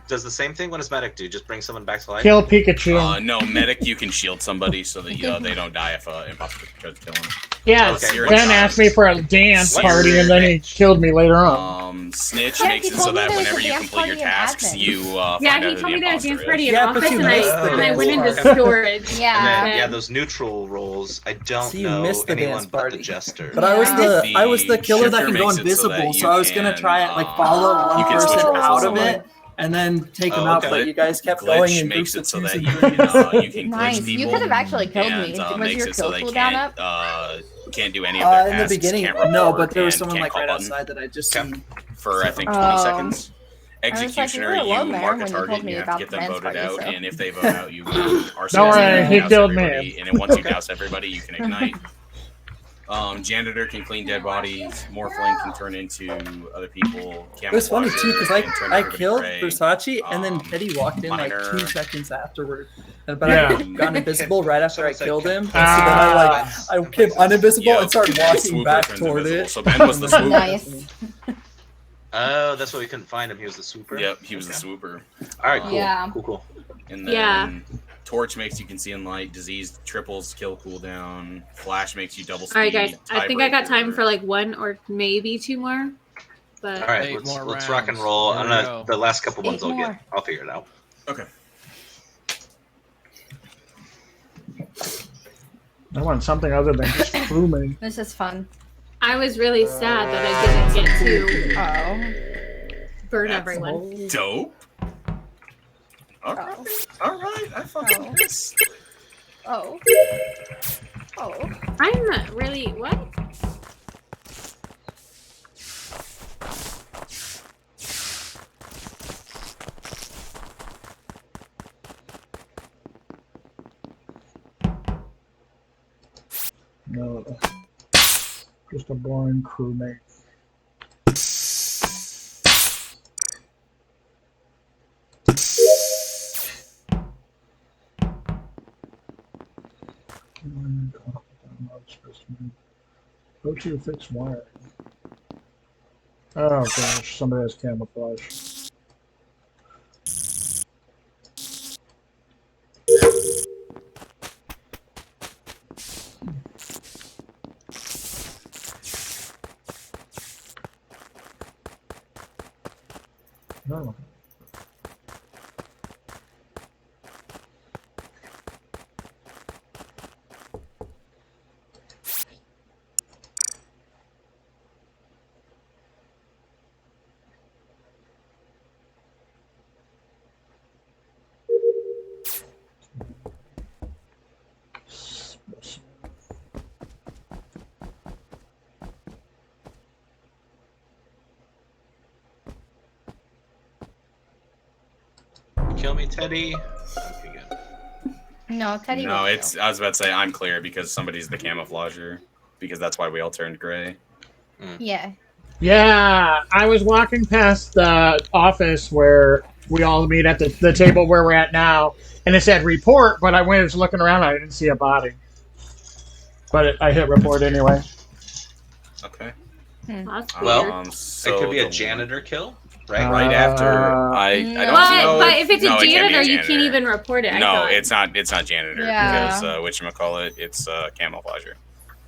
does the same thing. What does medic do? Just bring someone back to life? Kill Pikachu. No, medic, you can shield somebody so that they don't die if imposter tries to kill him. Yeah, Okay, you're Ben inside. asked me for a dance What? party, and then he killed me later on. Snitch Yeah, makes he it so told me that there was whenever a you dance complete your party in tasks, admin. you Yeah, find out he who told the me there was a imposter dance is. party in Yeah, but office, you and missed the I went into dance party. storage. Yeah. And then, Okay. yeah, those neutral roles. I don't So you know missed the anyone dance but the party. jester. But I was Yeah. I was the killer that Shifter can go makes it so that invisible, so you I was gonna can, try and like follow one you can switch person roles out with of someone. it and then take Oh, them out. okay. But you guys kept going Glitch in makes groups it of so twos that and you threes. can glitch Nice. people. You could have actually killed me. And, Was makes your it so kill they cooldown up? can't do any of their In the tasks, beginning, can't report, no, but there was and someone can't like call right button outside that I just Okay. seen. for I think 20 Oh. seconds. I was like, Executioner, you were alone you there mark a when you target told and me you have to about get the them dance voted party, out, so. and if they vote out, you are Don't worry, he douse killed everybody, me. and then once you douse everybody, you can ignite. Janitor can clean dead bodies. Morphling can turn into other people. It was funny too because Camouflager can turn I everybody killed gray. Versace and then Teddy walked in like Miner. 2 seconds afterward. But Yeah. I got invisible right after I Someone said killed him. So then Ah. I came uninvisible Yep, and started and then walking Swooper back turns toward invisible. it. So Ben was the swooper. Nice. Oh, that's why we couldn't find him. He was the swooper. Yep, he was the Okay. swooper. All right, cool. Yeah. Cool. And then Yeah. Torch makes you can see in light. Disease triples kill cooldown. Flash makes you double speed. All right, guys. I think I got time Tiebreaker. for like 1 or maybe 2 more. But All right, 8 more let's rock and rounds. roll. Here I'm we gonna go. the last couple ones 8 I'll more. get. I'll figure it out. Okay. I want something other than just crewmate. This is fun. I was really sad that I didn't get to Oh. burn That's everyone. Dope. All right. All right. I fucking Oh. this. Oh. Oh. I'm not really what? No, just a boring crewmate. Go to fix wiring. Oh gosh, somebody has camouflage. No. Kill me, Teddy. Okay, good. No, Teddy. No, won't it's. kill. I was about to say I'm clear because somebody's the camouflager. Because that's why we all turned gray. Yeah. Yeah, I was walking past the office where we all meet at the table where we're at now, and it said report, but I went looking around, I didn't see a body. But I hit report anyway. Okay. That's Well, weird. So it could be a the- janitor kill, right? Right after I No. don't But, know. but if it's no, a it can't be janitor, you can't even report it. I No, thought. it's not. It's not janitor Yeah. because whatchamacallit, it's camouflager,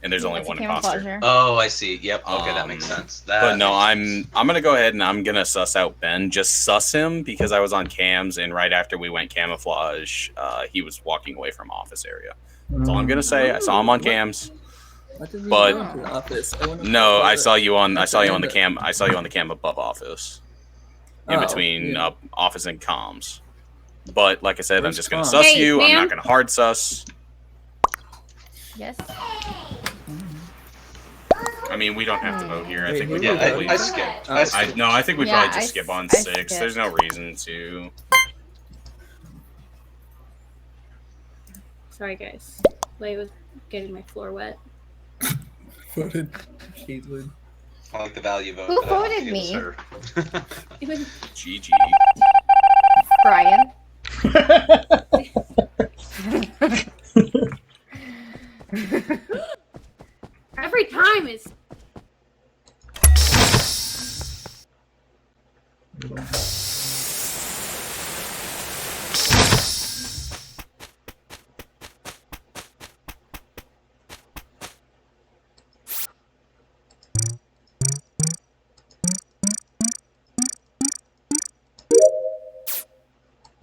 and there's only It's a one imposter. camouflager. Oh, I see. Yep. Okay, that makes sense. That But no, makes I'm gonna go ahead and I'm gonna suss out Ben. Just suss him because I was on cams, and right after we went camouflage, he was walking away from office area. That's all I'm gonna say. I saw him on cams. What did you But- go into the office? No, I saw you on. I saw you on the Amanda. cam. I saw you on the cam above office, in Oh, between yeah. office and comms. But like I said, I'm Where's just gonna comms? suss Hey, you. I'm ma'am? not gonna hard suss. Yes. I mean, we don't have to vote here. I Hey, think we who- Yeah, probably. I skipped. Oh. I skipped. No, I think we Yeah, probably I just skip on s- I 6. skipped. There's no reason to. Sorry, guys. Lay was getting my floor wet. Voted Caitlin. I like the value vote. Who but I don't voted think it was me? her. GG. Brian. Every time it's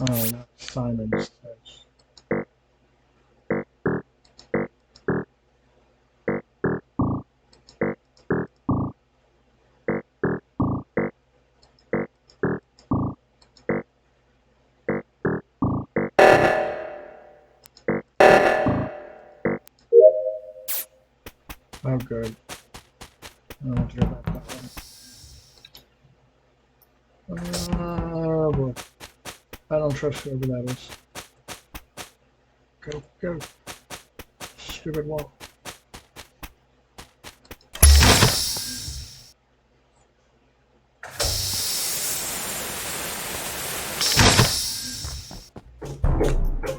Oh, not Simon's text. Oh, good. I don't want to go back that one. Oh, boy. I don't trust whoever that is. Go, go. Stupid wall.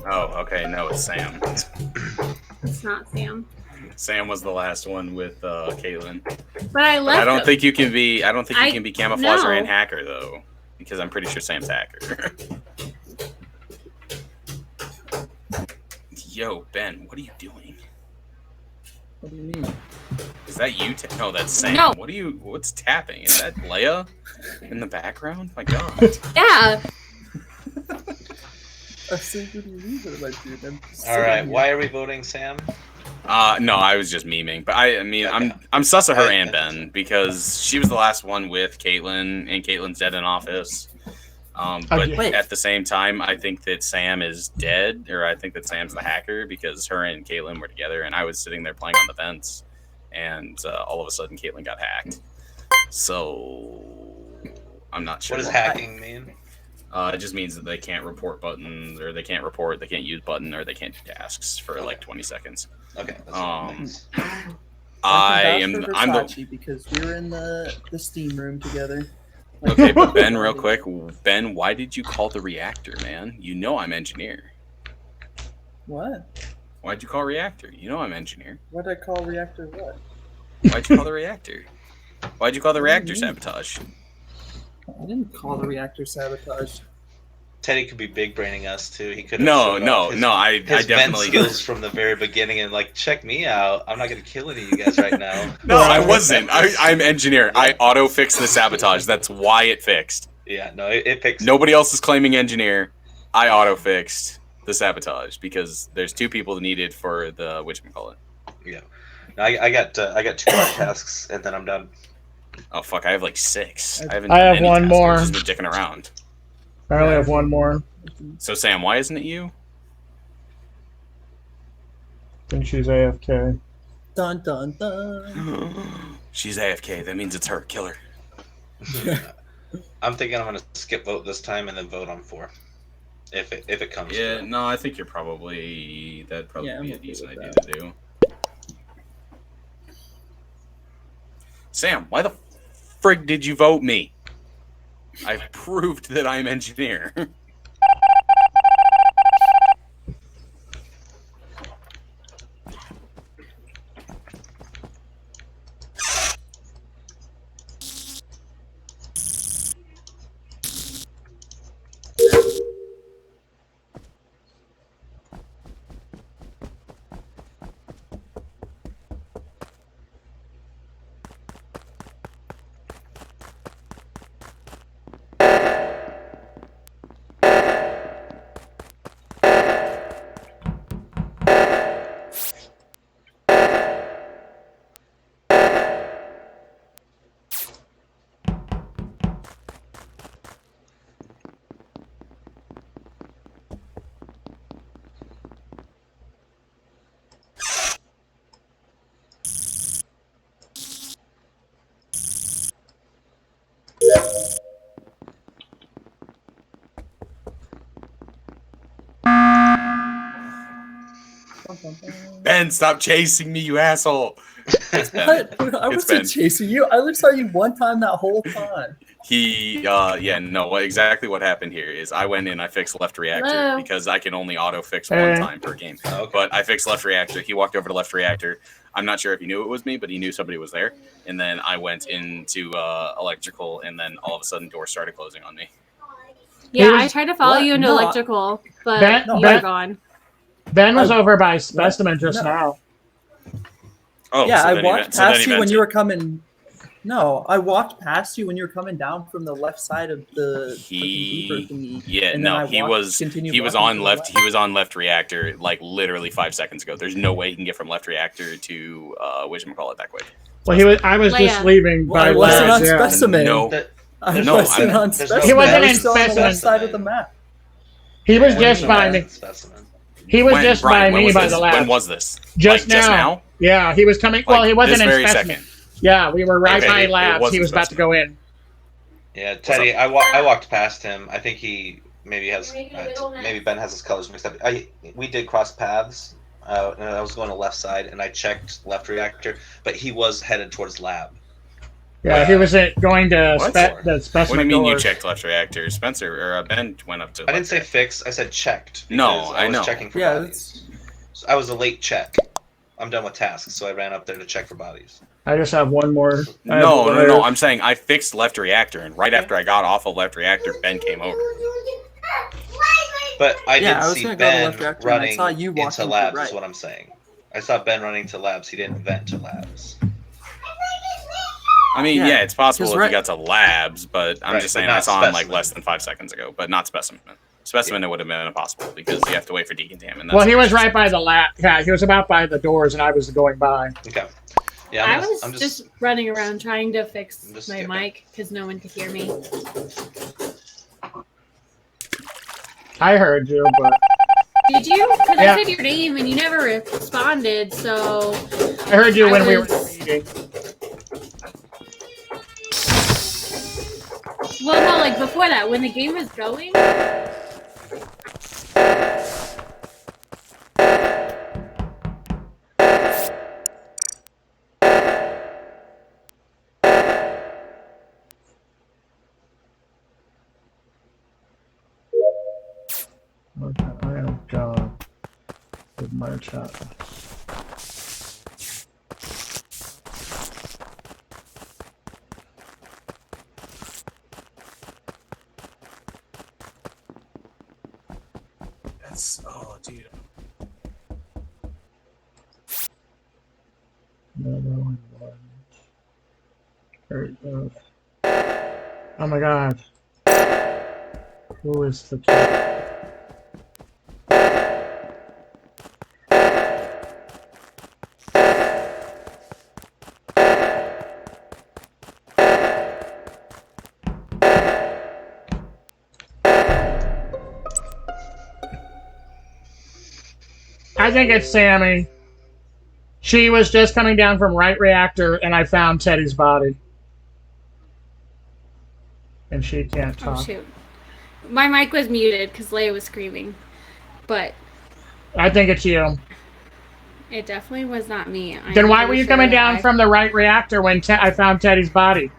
Oh, okay. No, it's Sam. It's not Sam. Sam was the last one with Caitlin. But I left. But I don't him. think you can be. I don't think you can be camouflager no. and hacker though, because I'm pretty sure Sam's hacker. Yo, Ben, what are you doing? What do you mean? Is that you? No, that's Sam. No. What are you? What's tapping? Is that Leia in the background? My God. Yeah. I said, what do you mean? What am I doing? I'm just All sitting right, here. why are we voting Sam? No, I was just memeing, but I mean, Okay. I'm sus of her and Ben because she was the last one with Caitlin, and Caitlin's dead in office. But Wait. at the same time, I think that Sam is dead, or I think that Sam's the hacker because her and Caitlin were together, and I was sitting there playing on the vents, and all of a sudden Caitlin got hacked. So I'm not sure. What does hacking mean? It just means that they can't report buttons, or they can't use button, or they can't do tasks for like 20 seconds. Okay. That's what it means. I'm Versace the because we were in the steam room together. okay, but Ben, real quick, Ben, why did you call the reactor, man? You know I'm engineer. What? Why'd you call reactor? You know I'm engineer. What did I call reactor? What? Why'd you call the reactor? Why'd you call the What do you reactor mean? sabotage? I didn't call the reactor sabotage. Teddy could be big braining us too. He could. Have No, showed no, off his, no. I his vent definitely. skills from the very beginning and like, check me out. I'm not gonna kill any of you guys right now. No, I wasn't. I'm engineer. I auto fixed the sabotage. That's why it fixed. Yeah, no, it picks. Nobody else is claiming engineer. I auto fixed the sabotage because there's two people needed for the whatchamacallit. Yeah, no, I got 2 more tasks and then I'm done. Oh fuck! I have like 6. I haven't. I done have any one tasks. more. I've just been dicking around. I only have one more. So Sam, why isn't it you? I think she's AFK. Dun dun dun. She's AFK. That means it's her. Kill her. I'm thinking I'm gonna skip vote this time and then vote on 4, if it comes. Yeah. to it. No, I think you're probably that'd probably Yeah, be I'm a okay decent with idea that. to do. Sam, why the frig did you vote me? I've proved that I'm engineer. Ben, stop chasing me, you asshole. It's Ben. What? I It's wasn't Ben. chasing you. I only saw you one time that whole time. Exactly what happened here is I went in, I fixed left reactor Hello? because I can only auto fix Hey. one time per game. Okay. But I fixed left reactor. He walked over to left reactor. I'm not sure if he knew it was me, but he knew somebody was there. And then I went into electrical, and then all of a sudden doors started closing on me. Yeah, I Here's- tried to follow What? you into No, electrical, but Ben- you Ben- were gone. Ben was Oh. over by Specimen just No. now. Oh, yeah, so I then walked so then past you when vented. you were coming. No, I walked past you when you were coming down from the left side of the beeper thingy. Yeah, and then no, I he walked- was continued he was walking on to the left. He was on left reactor like literally 5 seconds ago. There's no way he can get from left reactor to whatchamacallit that quick. Well, I was just Leia. leaving Well, by I wasn't on labs, yeah. specimen. No, I No, wasn't I'm- on there's no specimen. He wasn't I in was still on the specimen. left side of the map. He was Yeah, just when by you me. were specimen. He was When- just Brian, by when me was by this? the labs. When was this? Just Like, now. Yeah, he was coming. Well, Like, he wasn't this in very specimen. second. Yeah, we were right Okay, by it labs. He wasn't was about to go in. Yeah, Teddy, I walked past him. I think he maybe has maybe Ben has his colors mixed up. We did cross paths. And I was going to left side, and I checked left reactor, but he was headed towards lab. Yeah, he was going to What? the specimen. What do you mean you doors. checked left reactor? Spencer or Ben went up to. I didn't left say reactor. fix. I said checked. No, because I was know. checking for Yeah, bodies. So I was a late check. I'm done with tasks, so I ran up there to check for bodies. I just have one more. I have No. one. I'm saying I fixed left reactor, and right after I got off of left reactor, Ben came over. But I Yeah, did I was see gonna go to Ben left reactor, and I running saw you walking into to the labs. right. Is what I'm saying. I saw Ben running to labs. He didn't vent to labs. I mean, Yeah, yeah, it's possible 'cause if right- you got to labs, but I'm Right, just but saying I not saw him like specimen. less than 5 seconds ago, but not specimen. Specimen it would have been impossible because you have to wait for decontamination. Well, he was right by the lab. Yeah, he was about by the doors, and I was going by. Okay. Yeah, I was just running around trying to fix I'm just my skipping. mic because no one could hear me. I heard you, but Did you? Because Yeah. I said your name and you never responded, so. I heard you I when we were in was- the meeting. Well, no, like before that, when the game was going. Okay, I am gone with my chat. Oh, dude. No. There it goes. Oh my god. Who is the kid? I think it's Sammy. She was just coming down from right reactor, and I found Teddy's body. And she can't Oh, talk. shoot. My mic was muted because Leia was screaming. But I think it's you. it definitely was not me. Then why were you coming down from the right reactor when I found Teddy's body?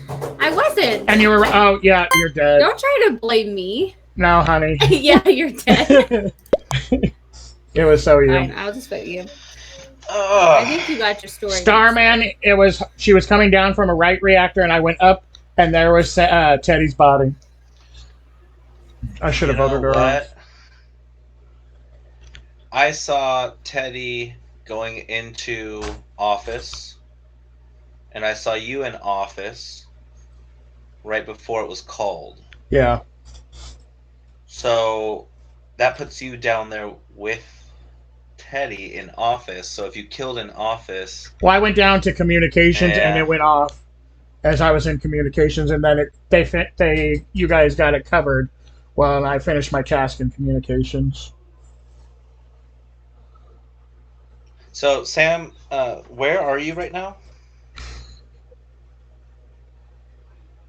I wasn't. And you were, oh, yeah, you're dead. Don't try to blame me. No, honey. Yeah, you're dead. It was so you. Fine, I'll just vote you. I think you got your story. Starman, she was coming down from a right reactor, and I went up, and there was Teddy's body. I should have voted her off. I saw Teddy going into office, and I saw you in office right before it was called. Yeah. So that puts you down there with Teddy in office. So if you killed in office, Well, I went down to communications, and Yeah. it went off as I was in communications, and then you guys got it covered while I finished my task in communications. so Sam, where are you right now?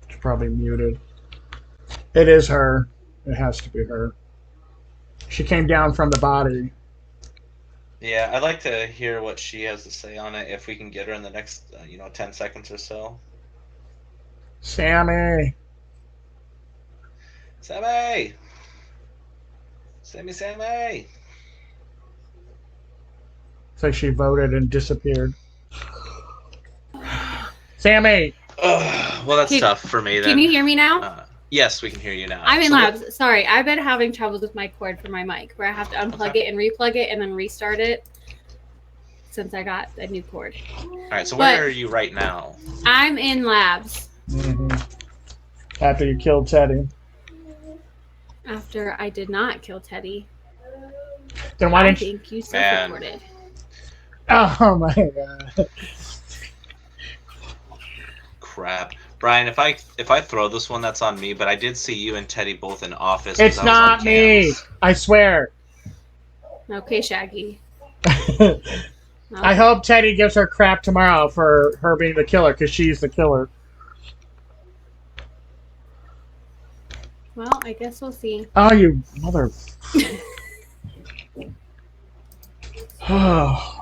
It's probably muted. It is her. It has to be her. She came down from the body. Yeah, I'd like to hear what she has to say on it. If we can get her in the next, 10 seconds or so. Sammy. Sammy, Sammy. It's like she voted and disappeared. Sammy. Well, that's Can- tough for me then. Can you hear me now? Yes, we can hear you now. I'm in So what- labs. Sorry, I've been having troubles with my cord for my mic, where I have to unplug it and replug it and then restart it. since I got a new cord. All right, so But- where are you right now? I'm in labs After you killed Teddy. after I did not kill Teddy. Then why I didn't you? think you self-reported. Oh my god. Crap, Brian. If I throw this one, that's on me. But I did see you and Teddy both in office. 'cause It's I was on not me. cams. I swear. Okay, Shaggy. I hope Teddy gives her crap tomorrow for her being the killer, because she's the killer. Well, I guess we'll see. Oh, you mother. Oh.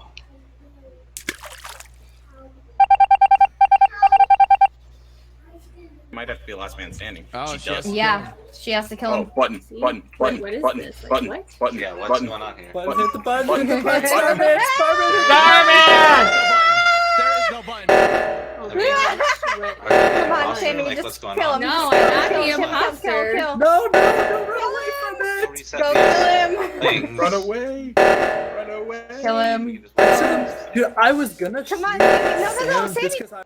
Might have to be last man standing. Oh, she does. Yeah, she has to kill Oh, him. button, See? button, Wait, button, what is button, this? Like, button, what? button. Yeah, what's button. going on here? Button, Button. hit the button, Button. hit the button. Button. Starman, Starman. Starman! There is no button. Oh, I mean, shit. Come on, Awesome. Sammy, Like, just what's going kill on? him. No, Just I'm kill not him, the kill him, imposter. kill him. No, run away from it. Reset Go these kill him. things. Run away! Run away! Kill him. Dude, I was gonna Come on, shoot Sammy. No, Sam Sammy. just 'cause I-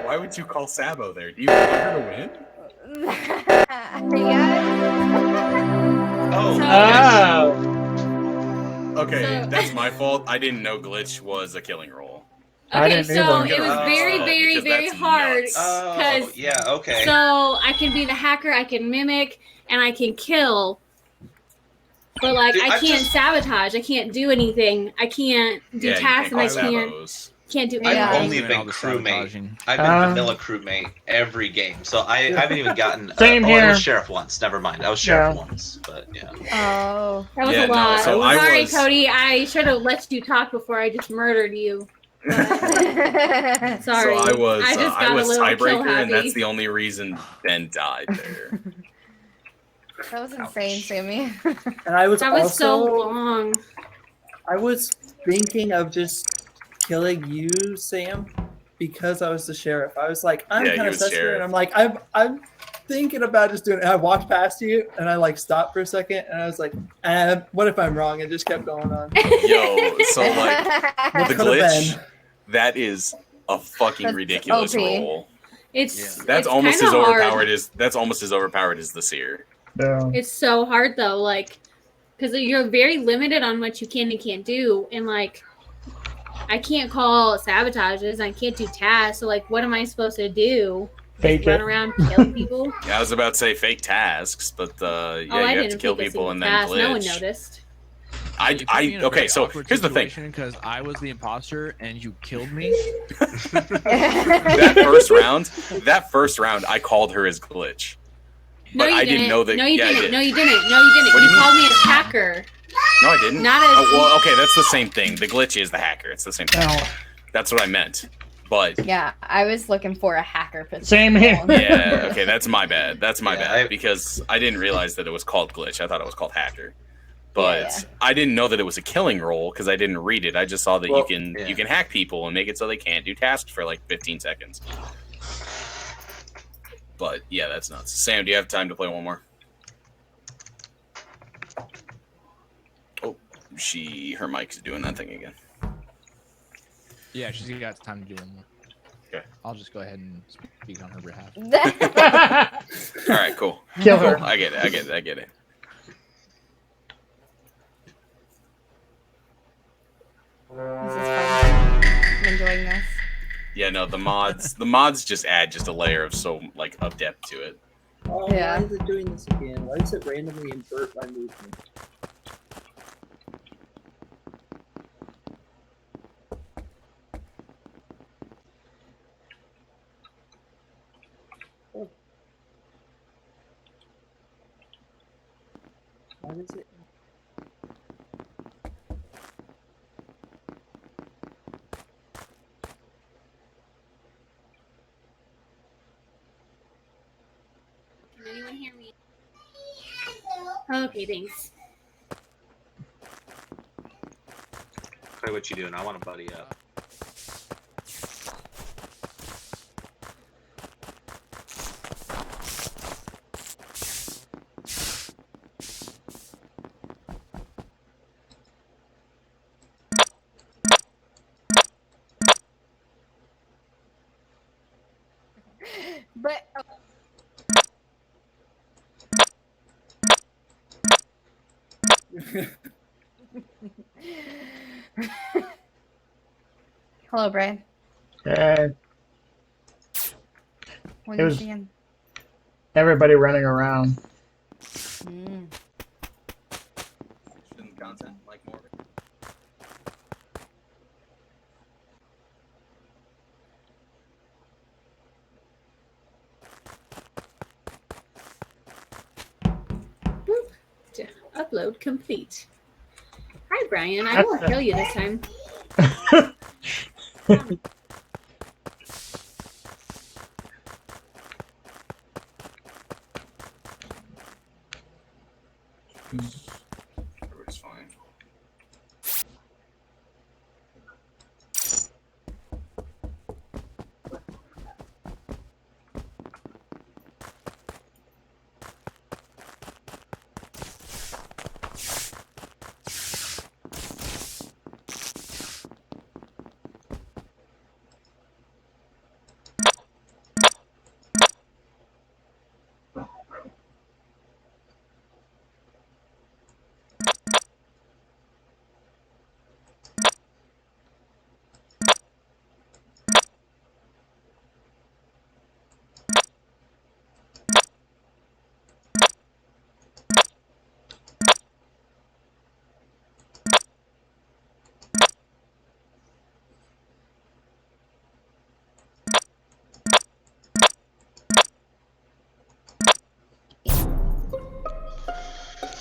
Why would you call Sabo there? Do you want her to win? Yeah. Oh, Oh. Okay, So- that's my fault. I didn't know glitch was a killing roll. I Okay, didn't so either. it was Oh, very, very, because very that's hard nuts. oh, because yeah, okay. so I can be the hacker, I can mimic, and I can kill. But like Dude, I I've can't just- sabotage. I can't do anything. I can't do Yeah, tasks, you and I can't call can't Sabos. do Yeah. I've anything. only Doing been all the crewmate. sabotaging. I've been Uh, vanilla crewmate every game, so I haven't even gotten. Same I here. was sheriff once. Never mind, I was sheriff Yeah. once, but yeah. Oh. That was Yeah, a no, lot. so I Sorry, was- Cody. I should have let you talk before I just murdered you. Sorry. So I was, I just got I was a little kill tiebreaker, happy. and that's the only reason Ben died there. That was insane, Sammy. And I was That was also, so long. I was thinking of just killing you, Sam, because I was the sheriff. I was like, I'm Yeah, you kind of was sus here, sheriff. and I'm like, I'm thinking about just doing it. And I walked past you, and I like stopped for a second, and I was like, what if I'm wrong? And just kept going on. Yo, so like the Could've glitch, been. that is a fucking That's ridiculous OP. roll. It's That's it's almost kinda as hard. overpowered as the seer. Yeah. It's so hard though, like, because you're very limited on what you can and can't do, and like, I can't call sabotages, I can't do tasks. So like, what am I supposed to do? Fake Run it. around killing people? Yeah, I was about to say fake tasks, but yeah, oh, you I have didn't to kill fake a people single and then task. glitch. No one noticed. You put me in a Okay, very so awkward here's the thing. Because I was the imposter and you killed me. That first round, I called her as glitch. No, But you I didn't. didn't know that. No, you yeah, I didn't. did. No, you didn't. No, you didn't. What do You you called me a hacker. No, I didn't. Not as. Oh, well, okay, that's the same thing. The glitch is the hacker. It's the same thing. No. That's what I meant. But Yeah, I was looking for a hacker position. Same here. yeah, okay, that's my bad. That's my Yeah, bad I- because I didn't realize that it was called glitch. I thought it was called hacker. But Yeah. I didn't know that it was a killing roll because I didn't read it. I just saw that Well, you yeah. can hack people and make it so they can't do tasks for like 15 seconds. But yeah, that's nuts. Sam, do you have time to play one more? Oh, her mic's doing that thing again. Yeah, she's got time to do one more. Okay. I'll just go ahead and speak on her behalf. All right, cool. Kill her. Cool. I get it. This is fun. I'm enjoying this. Yeah, no, the mods just add just a layer of of depth to it. Oh, Yeah. why is it doing this again? Why does it randomly invert my movement? Why does it? Can anyone hear me? Okay, thanks. Clay, what you doing? I want to buddy up. Hello, Brad. Yeah, What It are you was- seeing? everybody running around. Mm. Content like more. Upload complete. Hi, Brian. I won't kill you this time. Everybody's fine.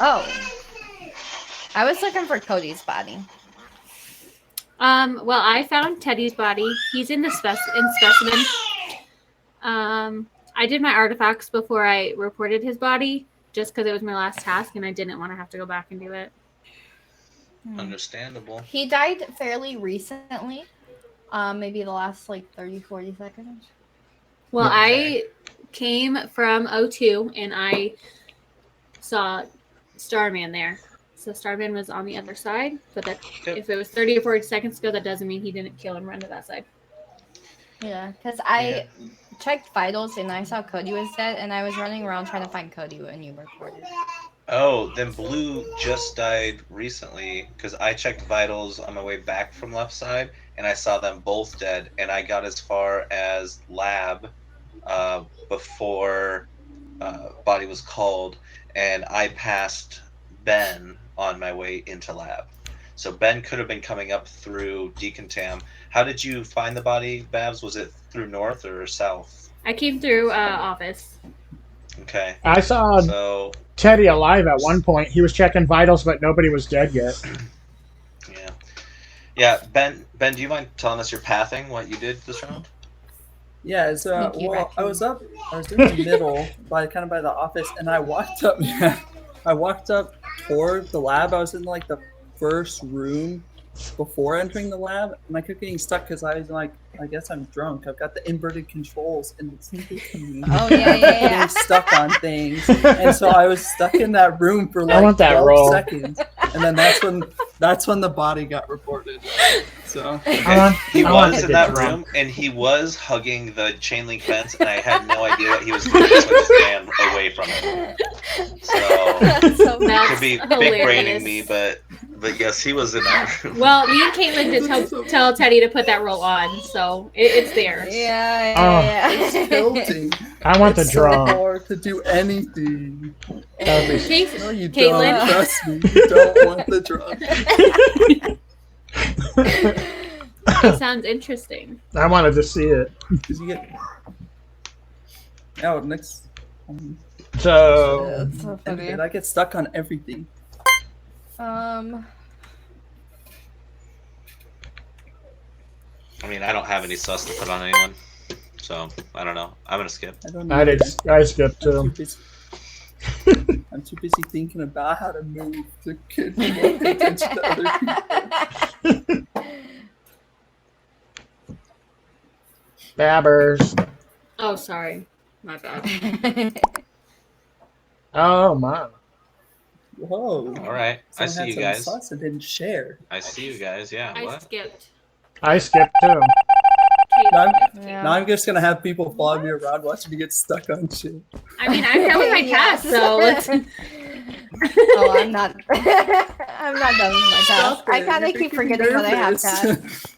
Oh. I was looking for Cody's body. Well, I found Teddy's body. He's in the specimen. I did my artifacts before I reported his body, just because it was my last task, and I didn't want to have to go back and do it. Understandable. He died fairly recently. Maybe the last like 30, 40 seconds. Well, Okay. I came from O2, and I saw Starman there. So Starman was on the other side, but that Yep. if it was 30 or 40 seconds ago, that doesn't mean he didn't kill and run to that side. Yeah, because I checked vitals and I saw Cody was dead, and I was running around trying to find Cody when you reported. Oh, then Blue just died recently because I checked vitals on my way back from left side and I saw them both dead, and I got as far as lab before body was called, and I passed Ben on my way into lab. So Ben could have been coming up through Decontam. How did you find the body, Babs? Was it through north or south? I came through office. Okay. I saw So Teddy alive at one point. He was checking vitals, but nobody was dead yet. yeah, Ben, do you mind telling us your pathing, what you did this round? Yeah, so Sneaky well, I raccoon. was in the middle, by the office, and I walked up. I walked up toward the lab. I was in like the first room before entering the lab, and I kept getting stuck because I was like, I guess I'm drunk. I've got the inverted controls, and it's Oh, yeah. getting stuck on things, and so I was stuck in that room for I like want that 12 roll. seconds, and then that's when the body got reported. So He I want was to in get that drunk. room, and he was hugging the chain link fence, and I had no idea what he was doing, so I just ran away from it. So So he That's could be big hilarious. braining me, but yes, he was in that room. Well, me and Caitlin did tell Teddy to put that roll on, so it's there. yeah. it's tilting. I want the It's so drum. hard to do anything. That would be- Case- No, you Caitlin? don't. Trust me. You don't want the drum. It sounds interesting. I wanted to see it. 'Cause you get. Oh, next. So That's so funny. And I get stuck on everything. Um, I mean, I don't have any sus to put on anyone, so I don't know. I'm gonna skip. I don't. I did. either. I skipped I'm too. too busy. I'm too busy thinking about how to move to pay attention to other people. Babbers. Oh, sorry. My bad. Oh my. Whoa. All right, I Someone see had you some guys. sauce and didn't share. I see you guys. Yeah. I What? skipped. I skipped too. Now Caitlin. Yeah. now I'm just gonna have people follow me around watching me get stuck on shit. I mean, I'm done with my task, so let's. Oh, I'm not. I'm not done with my task. Stop I it, kind of you're keep making me forgetting that I have nervous. tasks.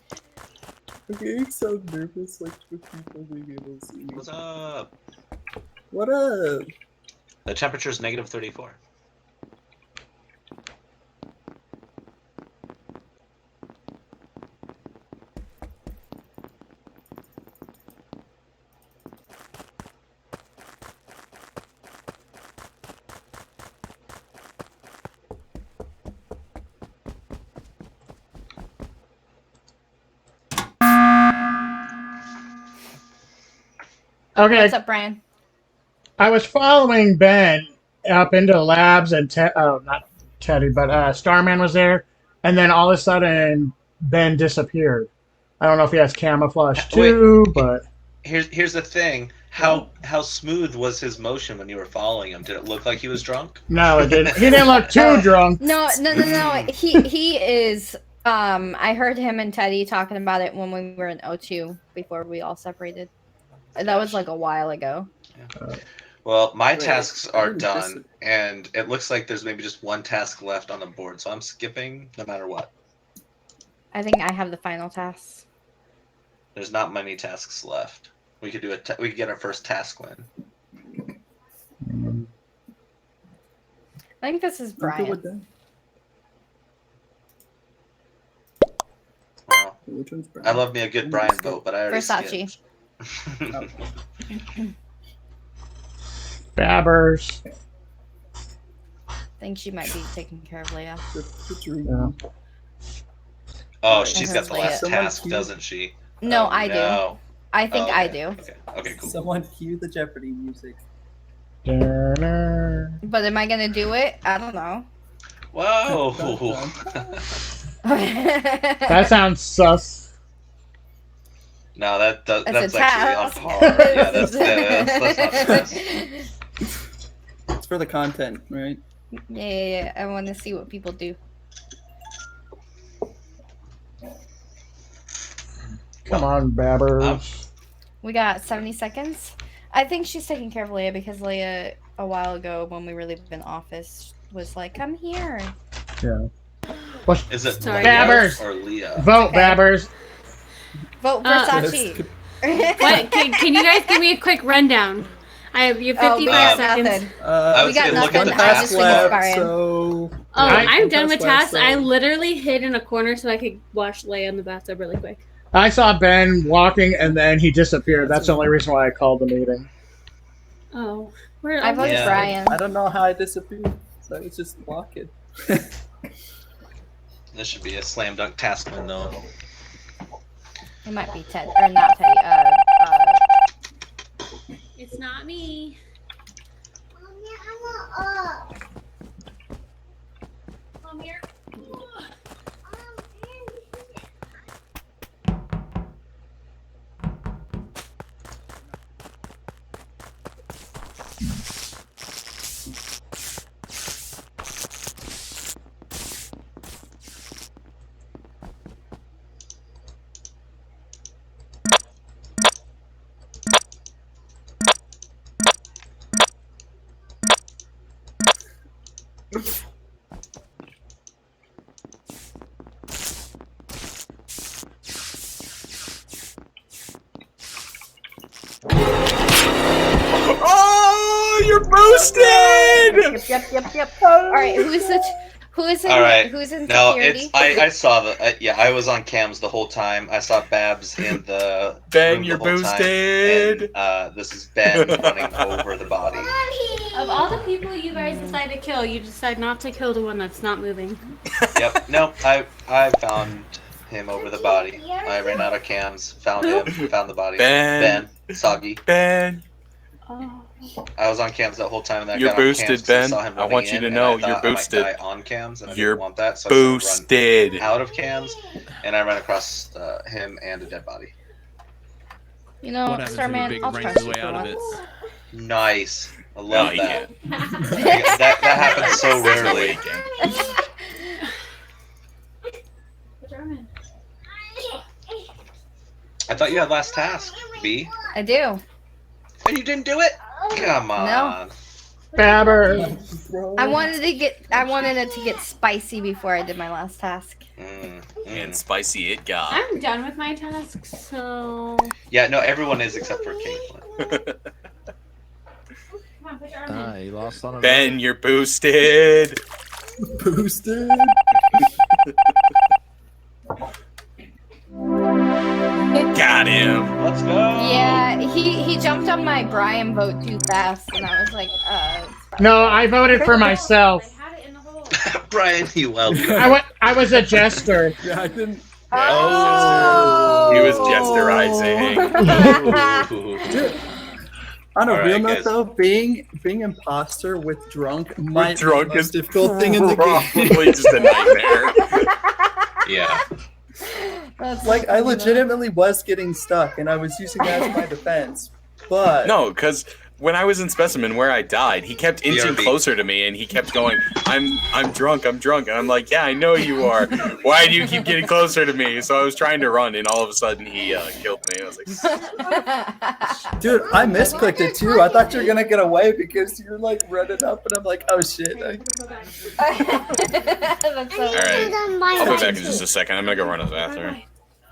I'm getting so nervous, like with people being able to see me. What's up? What up? The temperature is negative 34. Okay, What's up, Brian? I was following Ben up into the labs, and not Teddy, but Starman was there, and then all of a sudden Ben disappeared. I don't know if he has camouflage too, but Here's the thing. How smooth was his motion when you were following him? Did it look like he was drunk? no, it didn't. He didn't look too drunk. No. He is. I heard him and Teddy talking about it when we were in O2 before we all separated. That was like a while ago. Well, my Wait, tasks are I'm done, missing- and it looks like there's maybe just one task left on the board, so I'm skipping no matter what. I think I have the final task. There's not many tasks left. We could do we could get our first task win. I think this is I'm good Brian. with that. Well, Which one's Brian? I love me a good Brian vote, but I already Versace. skipped. Babbers. I think she might be taking care of Leia. Yeah. Oh, she's got the Someone last task, cue- doesn't she? No, Oh, I do. no. I think Oh, I okay. do. Okay. Okay. Cool. Someone cue the Jeopardy music. Dun-dun. But am I gonna do it? I don't know. Whoa. That sounds sus. No, that's That's a actually on task. par. Yeah, that's not sus. It's for the content, right? Yeah. I want to see what people do. Come on, Babbers. We got 70 seconds. I think she's taking care of Leia because Leia, a while ago when we were leaving the office, was like, "Come here." Yeah. Is it Sorry. Leia Babbers. or Leah? Vote, Okay. Babbers. Vote Uh, Versace. What? Can you guys give me a quick rundown? You have Oh, we 55 got seconds. nothing. I We was got gonna look at the nothing. I task just finished Brian. So Oh, I- I'm done with That's why I tasks. I said- literally hid in a corner so I could watch Leia in the bathtub really quick. I saw Ben walking and then he disappeared. That's the only reason why I called the meeting. Oh, where? I voted Yeah. Brian. I don't know how I disappeared. So I was just walking. This should be a slam dunk task win, though. It might be Ted or not Teddy. It's not me. Come here. Oh, you're boosted! Yep. All right, who's in All right. who's in No, security? I saw yeah, I was on cams the whole time. I saw Babs in the Ben, room you're the whole time, boosted. and this is Ben running over the body. Of all the people you guys decide to kill, you decide not to kill the one that's not moving. Yep. No, I found him over the body. I ran out of cams, found him, found the body. Ben. Soggy. Ben, Oh. I was on cams that whole time, and then I You're got off boosted, cams 'cause I Ben. saw him I running want you in, to and know I you're thought I might boosted. die on cams, and I You're didn't want that, so I started boosted. running out of cams, and I ran across him and a dead body. You know, What happens when your Starman, big I'll brains trust his you way for out of it? once. Nice. I No, love you that. can't. that happens so There's no way rarely. you can. I thought you had last task, B. I do. And you didn't do it? Come on. Babber. Bro. I wanted it to get spicy before I did my last task. And spicy it got. I'm done with my tasks, so. Yeah, no, everyone is except for Caitlin. Come on, put your arm in. He lost on a Ben, you're boosted. Boosted. Got him. Let's go. Yeah, he jumped on my Brian vote too fast, and I was like, it's fine. No, I voted for myself. I had it in the hole. Brian, you wild. I was a jester. Yeah, I didn't. Oh! He was gesterizing. Dude, on a All right, real note, guys. though, being imposter with drunk might drunk be the is most difficult thing in the game. Probably just a nightmare. Yeah. That's Like, I funny, though. legitimately was getting stuck, and I was using that as my defense. But No, because when I was in Specimen where I died, he kept inching BRB. closer to me and he kept going, I'm drunk, I'm drunk. And I'm like, yeah, I know you are. Why do you keep getting closer to me? So I was trying to run and all of a sudden he killed me. I was like, dude, I misclicked it too. I thought you were gonna get away because you're like running up, and I'm like, oh shit. That's so all right, I'll be back in just a second. I'm going to go run to the bathroom.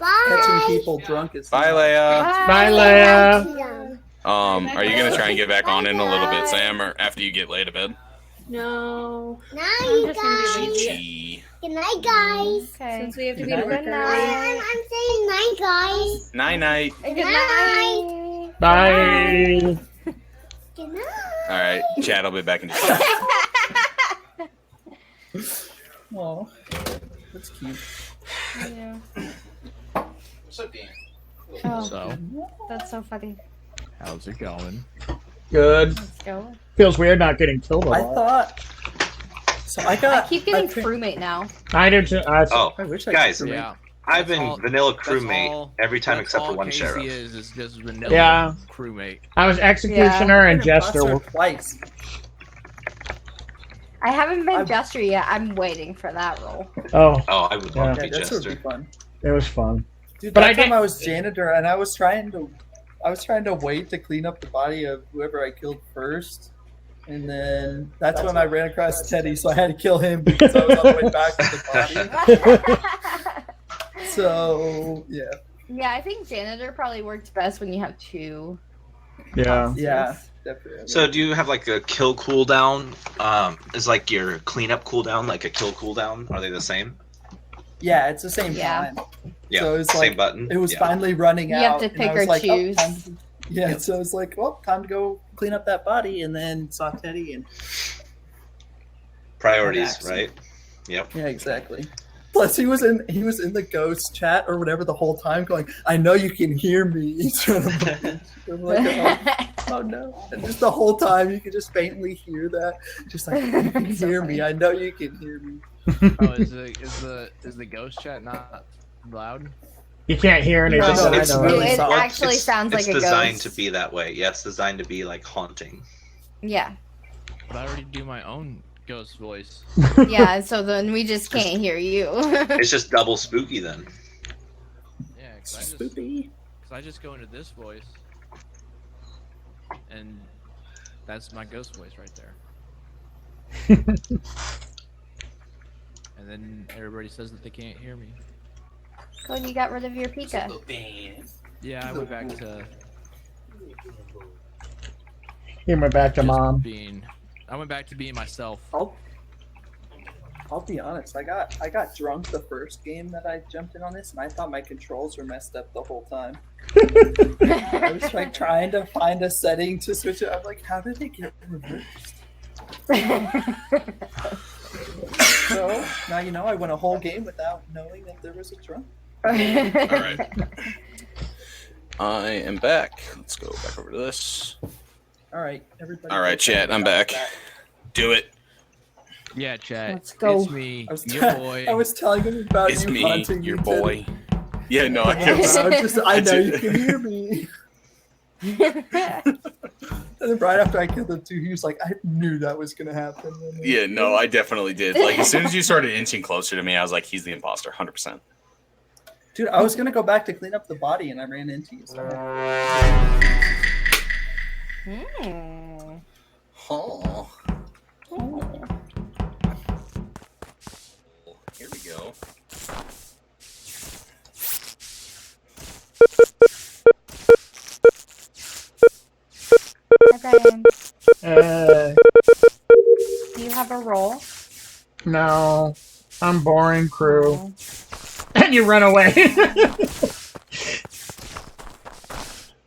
Catching people drunk is Bye, Leia. Bye, Leia. Are you going to try and get back on in a little bit, Sam, or after you get laid to bed? No. Night, I'm just gonna be lazy. Gee. Good night, guys. Okay. Since we have to be Good to work Good early. night. I'm saying night, guys. Night-night. Good night. Bye. Good night. All right, Chad, I'll be back in just a second. Aw, that's cute. Yeah. What's up, Dan? Oh, So, that's so funny. how's it going? Good. Let's go. Feels weird not getting killed a I lot. thought. So I got. I keep getting I think- crewmate now. I do too. Oh, I wish I guys, could Yeah. I've been all- vanilla that's crewmate all- every time That's except for all one Casey sheriff. is just vanilla Yeah. crewmate. I was executioner and Imposter jester. twice. I haven't been I'm- Jester yet. I'm waiting for that role. Oh, Oh, I would love Yeah. to Yeah, be that would be Jester. fun. it was fun. Dude, But that I time did- I was janitor, and I was trying to wait to clean up the body of whoever I killed first, and then that's when I ran across Teddy, so I had to kill him because I was on the way back to the body. So yeah, Yeah, I think janitor probably works best when you have two. Yeah. yeah, definitely. So do you have like a kill cooldown? Is like your cleanup cooldown like a kill cooldown? Are they the same? yeah, it's the same Yeah. time. Yeah, So it's same like- button. It was yeah. finally running You out. have to and I pick was or like, oh, choose. time to- yeah, Yep. so it's like, well, time to go clean up that body, and then saw Teddy, and Priorities, Relax. right? Yep. yeah, exactly. Plus, he was in the ghost chat or whatever the whole time, going, "I know you can hear me." I'm like, oh no! And just the whole time, you could just faintly hear that, just like, "You can So hear funny. me. I know you can hear me." Oh, is the ghost chat not loud? You can't hear anything. No, that I it's know. really it soft. actually sounds like it's a designed ghost. to be that way. Yeah, it's designed to be like haunting. Yeah, But I already do my own ghost voice. yeah. So then we just can't hear you. It's just double spooky then. Yeah, because Spoopy. I just go into this voice, and that's my ghost voice right there. And then everybody says that they can't hear me. Cody, you got rid of your Pika. Yeah, I went back to He went back to just mom. being. I went back to being myself. I'll be honest. I got drunk the first game that I jumped in on this, and I thought my controls were messed up the whole time. I was like trying to find a setting to switch it. I'm like, how did it get reversed? So now you know I went a whole game without knowing that there was a drunk. All right. I am back. Let's go back over to this. All right, everybody. All right, chat, I'm back. Do it. Yeah, chat. Let's go. It's me, I was, your boy. I was telling him about It's you me, haunting your me, boy. Yeah, no, I Teddy. can. I know you can hear me. And then right after I killed him too, he was like, I knew that was gonna happen. And then- Yeah, no, I definitely did. Like, as soon as you started inching closer to me, I was like, he's the imposter, 100%. Dude, I was gonna go back to clean up the body, and I ran into you. So. Hmm. Oh. Here we go. Hi, Brian. Do you have a role? No, I'm boring crew. And you run away.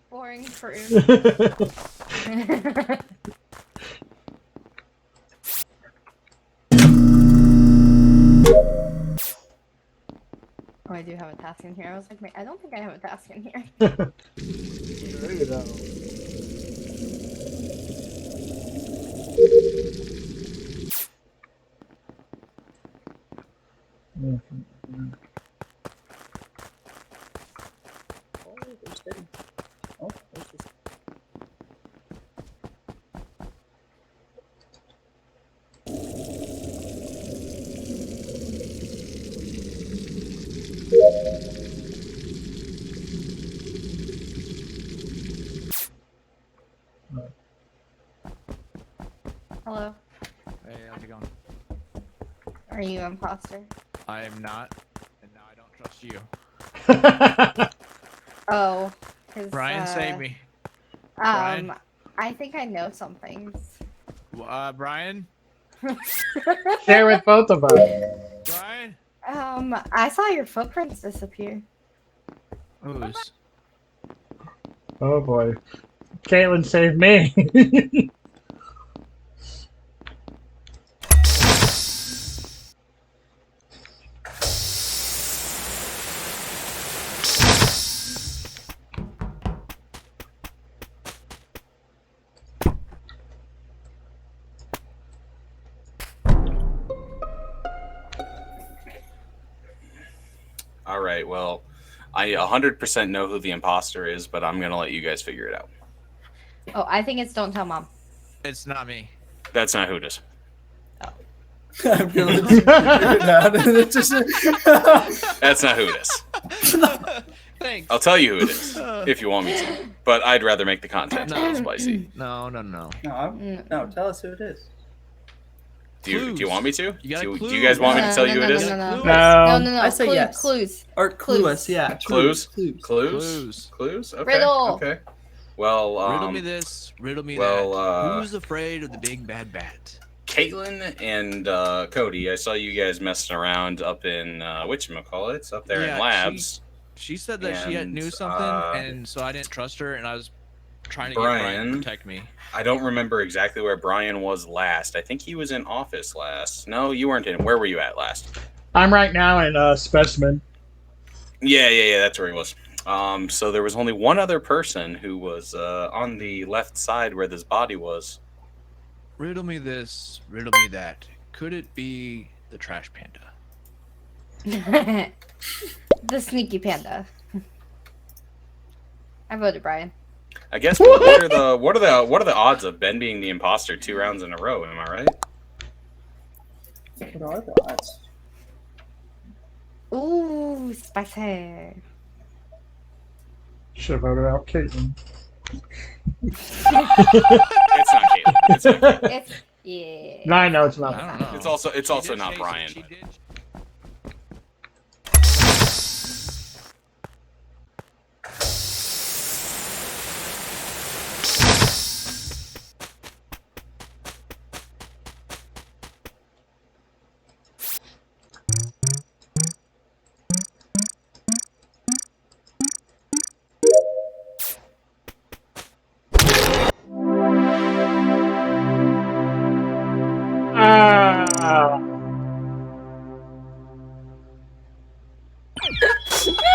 Boring crew. Oh, I do have a task in here. I was like, wait, I don't think I have a task in here. There you go. Oh, there's Teddy. Oh, there's this. Hello. Hey, how's it going? Are you imposter? I am not, and now I don't trust you. Oh. 'Cause, Brian, save me. Brian? I think I know some things. Brian? Share with both of us. Brian? I saw your footprints disappear. Who's? Oh boy. Caitlin saved me. All right. Well, I 100% know who the imposter is, but I'm gonna let you guys figure it out. Oh, I think it's Don't Tell Mom. It's not me. That's not who it is. I'm gonna figure it out, and it just. That's not who it is. Thanks. I'll tell you who it is if you want me to, but I'd rather make the content a little spicy. No. No, no, tell us who it is. Do you want me to? You gotta do you guys want me to tell you who it is? No. No. I say yes. Clues. Or clue us, yeah. Clues? Clues. Clues? Okay. Riddle. Okay. Well, riddle me this, riddle me well, that. Who's afraid of the big bad bat? Caitlin and Cody, I saw you guys messing around up in whatchamacallits, up there in labs. She said that she And, knew something, and so I didn't trust her, and I was trying to get Brian. Brian to protect me. I don't remember exactly where Brian was last. I think he was in office last. No, you weren't in. Where were you at last? I'm right now in Specimen. Yeah, that's where he was. So there was only one other person who was on the left side where this body was. Riddle me this, riddle me that. Could it be the trash panda? The sneaky panda. I voted Brian. I guess. What are the odds of Ben being the imposter 2 rounds in a row? Am I right? What are the odds? Ooh, spicy. Should have voted out Caitlin. It's not Caitlin. It's not Caitlin. It's yeah. No, I know it's I not. don't know. It's also did not chase it. Brian. She did.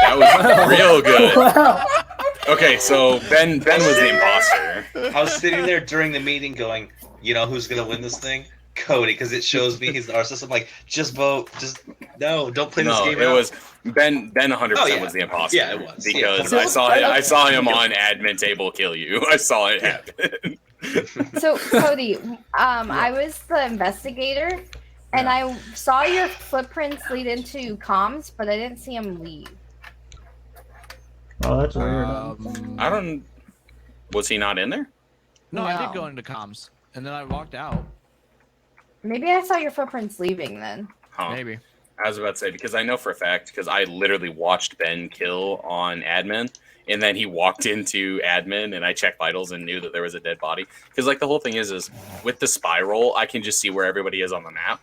That was real good. Wow. Okay, so Ben was the imposter. I was sitting there during the meeting going, you know who's gonna win this thing? Cody, because it shows me he's the narcissist. I'm like, just vote. Just no, don't play this No, game it out. was Ben 100% Oh, yeah. was the imposter. Yeah, it was. Because Yeah. I saw him on admin table kill you. I saw it happen. So Cody, I was the investigator, and I saw your footprints lead into comms, but I didn't see him leave. Oh, that's weird. I don't. Was he not in there? No, I did No. go into comms, and then I walked out. Maybe I saw your footprints leaving then. Huh. Maybe. I was about to say, because I know for a fact, because I literally watched Ben kill on admin, and then he walked into admin, and I checked vitals and knew that there was a dead body. Because, like, the whole thing is with the spiral, I can just see where everybody is on the map,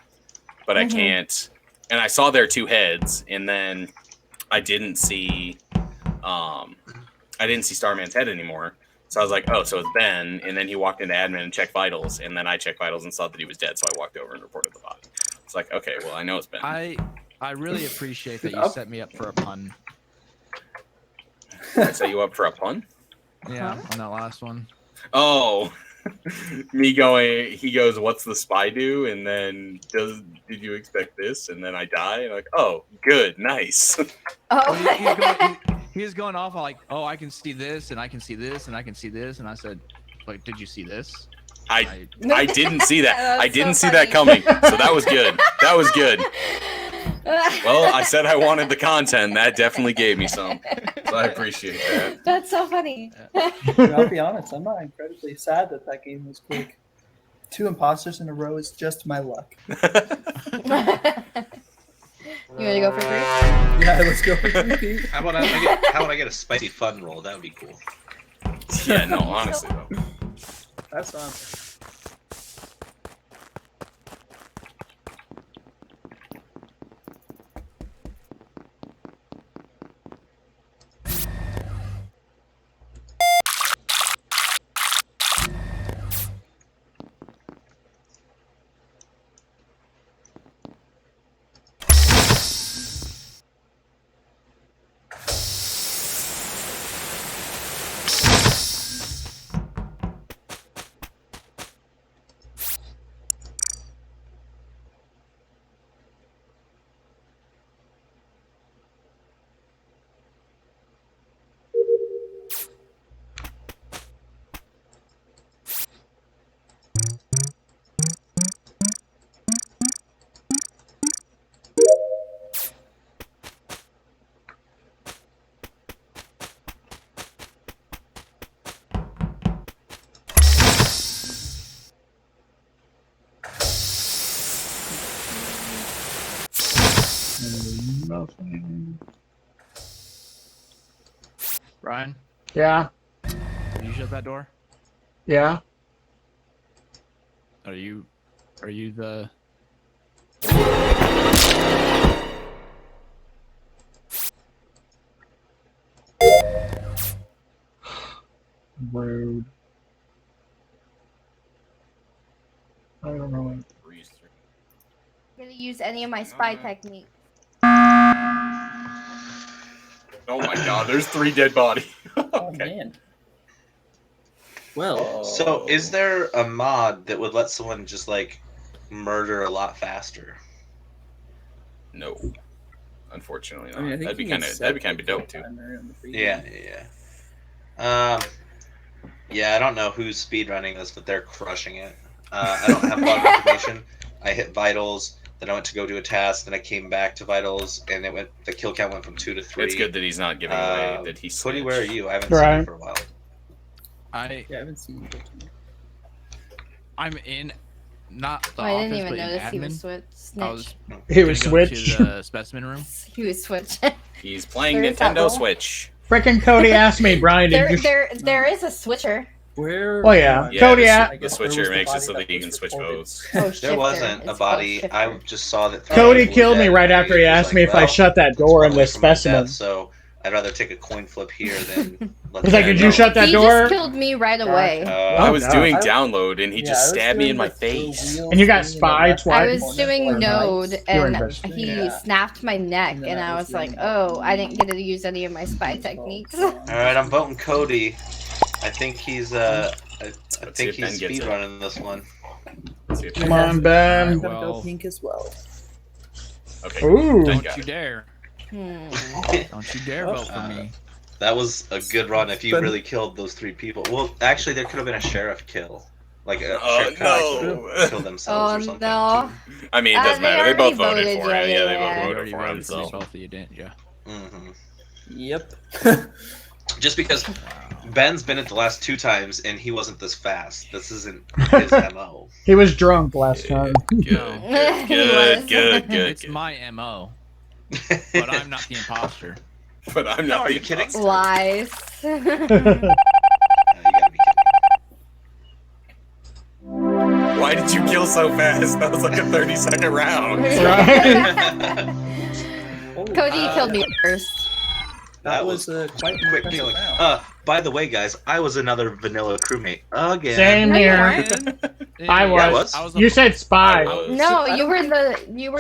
but I can't. And I saw their 2 heads, and then I didn't see Starman's head anymore. So I was like, oh, so it's Ben, and then he walked into admin and checked vitals, and then I checked vitals and saw that he was dead, so I walked over and reported the body. It's like, okay, well, I know it's Ben. I really appreciate that you set me up for a pun. I set you up for a pun? Yeah, on that last one. Oh, he goes, what's the spy do? And then did you expect this? And then I die. And like, oh, good, nice. Oh, he was going off like, oh, I can see this, and I can see this, and I can see this, and I said, like, did you see this? I didn't see that. I didn't see that coming. So that was good. That was good. Well, I said I wanted the content. That definitely gave me some. So I appreciate that. That's so funny. I'll be honest, I'm not incredibly sad that game was quick. 2 imposters in a row is just my luck. You want to go for 3? Yeah, let's go for 3, Pete. How about I get a spicy fun roll? That would be cool. Yeah, no, honestly though. That's awesome. Ryan, Yeah. did you shut that door? Yeah. Are you the? Rude. I don't know. I'm gonna use any of my spy techniques. Oh my god, there's 3 dead bodies. Oh man. Well, So, is there a mod that would let someone just like murder a lot faster? No. Unfortunately not. I mean, I think that'd be you kind can of set the dope too. timer on the free Yeah, game. yeah. Yeah, I don't know who's speedrunning this, but they're crushing it. I don't have a lot of information. I hit vitals, then I went to go do a task, then I came back to vitals, and the kill count went from 2 to 3. It's good that he's not giving away that he's. Cody, where are you? I haven't Right. seen you for a while. Yeah, I haven't seen you. I'm in, not the Oh, I office, didn't even but notice in he was admin. snitch. I was He was gonna go switch. to the specimen room. He was switch. He's playing There is that Nintendo role? Switch. Frickin' Cody asked me, Brian, did there is a switcher. Where? Oh, yeah. Yeah, Cody, the switcher where was makes the it so body that you that can was switch reported? votes. Oh, There wasn't a body. I just saw that. 3 Cody people were killed me dead, right and after he was asked like, me if I well, shut that it's door in probably the from my specimen. death, so I'd rather take a coin flip here than. let He's the like, guy did you know. shut that He door? just killed me right away. I was God. doing download and he Yeah, just I was stabbed me doing in my the face. wheels And you got thing in the spied left twice? I corner was doing for node nights. You're and investing. he Yeah. snapped my neck And then and I I was was like, doing- oh, I didn't get to use any of my spy techniques. All right, I'm voting Cody. I think he's I see think if Ben he's gets it. speedrunning this one. Let's see if Come on, Ben. I'm gonna go Well- pink as well. Okay. Ooh. Ben Don't got you it. dare! Hmm. Don't you dare vote for me! That was a good run if you Ben- really killed those 3 people. Well, actually, there could have been a sheriff kill. Like a Oh, sheriff could no. have killed themselves Oh or something. no. I mean, it doesn't They matter. They both already voted for voted, it. Yeah, they yeah. both You voted already for him. voted for So both of you, didn't you? Hmm Yep. Just because Ben's been it the last 2 times and he wasn't this fast. This isn't his MO. He was drunk last time. Good. It's my MO. But I'm not the imposter. But I'm No, not. are you kidding? Lies. No, you gotta be Why did you kill so fast? That was like a 30-second round. Right? Cody, you killed me first. That was quite quick impressive killing. round. By the way, guys, I was another vanilla crewmate again. Same No, you here. weren't. I Yeah, was. I was. You said spy. No, you were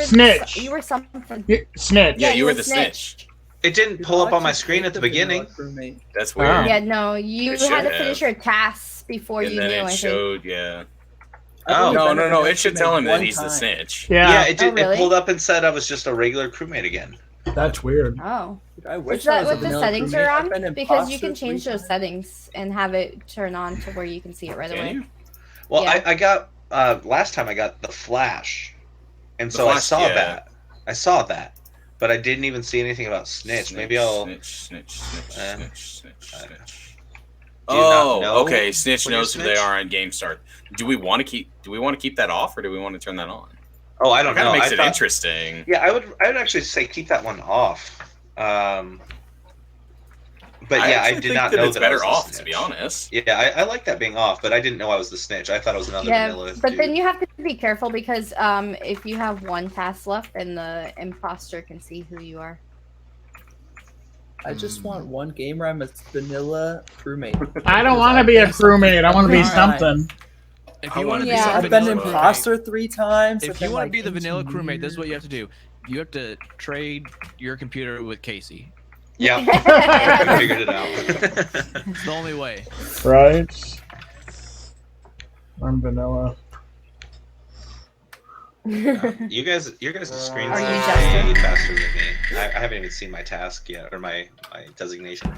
Snitch. You were something. Snitch. Yeah, you were you the snitch. It didn't pull up on my screen at the beginning. That's weird. Yeah, no, you It had should to finish have. your tasks before And you then knew. it I think. showed, yeah. Oh. No. It should tell him that One he's the time. snitch. Yeah. it did. Oh, really? It pulled up and said I was just a regular crewmate again. That's weird. Oh, I wish is I that was a what the vanilla settings crewmate. are I've been on? Because you imposter can change 3 those times. settings and have it turn on to where you can see it right Can away. you? Well, Yeah. I got last time I got the flash, and The so I Flash, saw yeah. that. I saw that, but I didn't even see anything about snitch. Maybe I'll. Snitch. Uh, Do you not know okay. Snitch when you're knows who they snitch? are on Game Start. Do we want to keep that off, or do we want to turn that on? Oh, I don't It kind know. of makes I it thought- interesting. Yeah, I would actually say keep that one off. But yeah, I actually did think not that know it's that I better was the off, snitch. to be honest. Yeah, I like that being off, but I didn't know I was the snitch. I thought it was another Yeah, vanilla. but dude. then you have to be careful because if you have one task left, then the imposter can see who you are. I just want one game where I'm a vanilla crewmate. I don't want to be a crewmate. I want to be something. If you want to be Yeah. the I've been vanilla imposter 3 times. If I've you been, want to like, be the vanilla engineer. crewmate, this is what you have to do. You have to trade your computer with Casey. Yeah, I figured it out. It's the only way. Right? I'm vanilla. You guys, your guys' screens Are you are Justin? way faster than me. I haven't even seen my task yet, or my designation.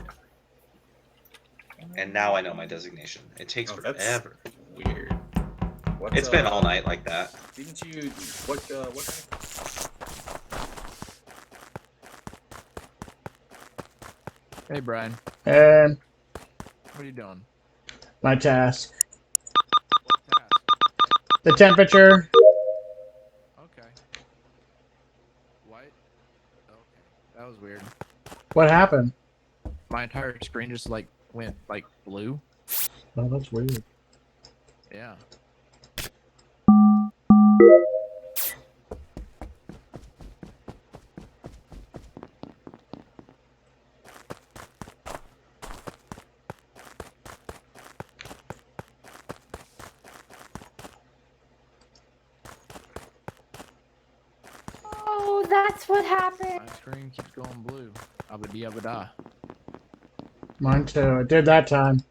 And now I know my designation. It takes that's forever. Weird. What, It's been all night like that. Didn't you? What kind of- Hey, Brian. And What are you doing? my task. What task? The temperature. Okay. What? Okay. That was weird. What happened? My entire screen just like went like blue. Oh, that's weird. Yeah. Oh, that's what happened. My screen keeps going blue. Abadi abada. Mine too. I did that time.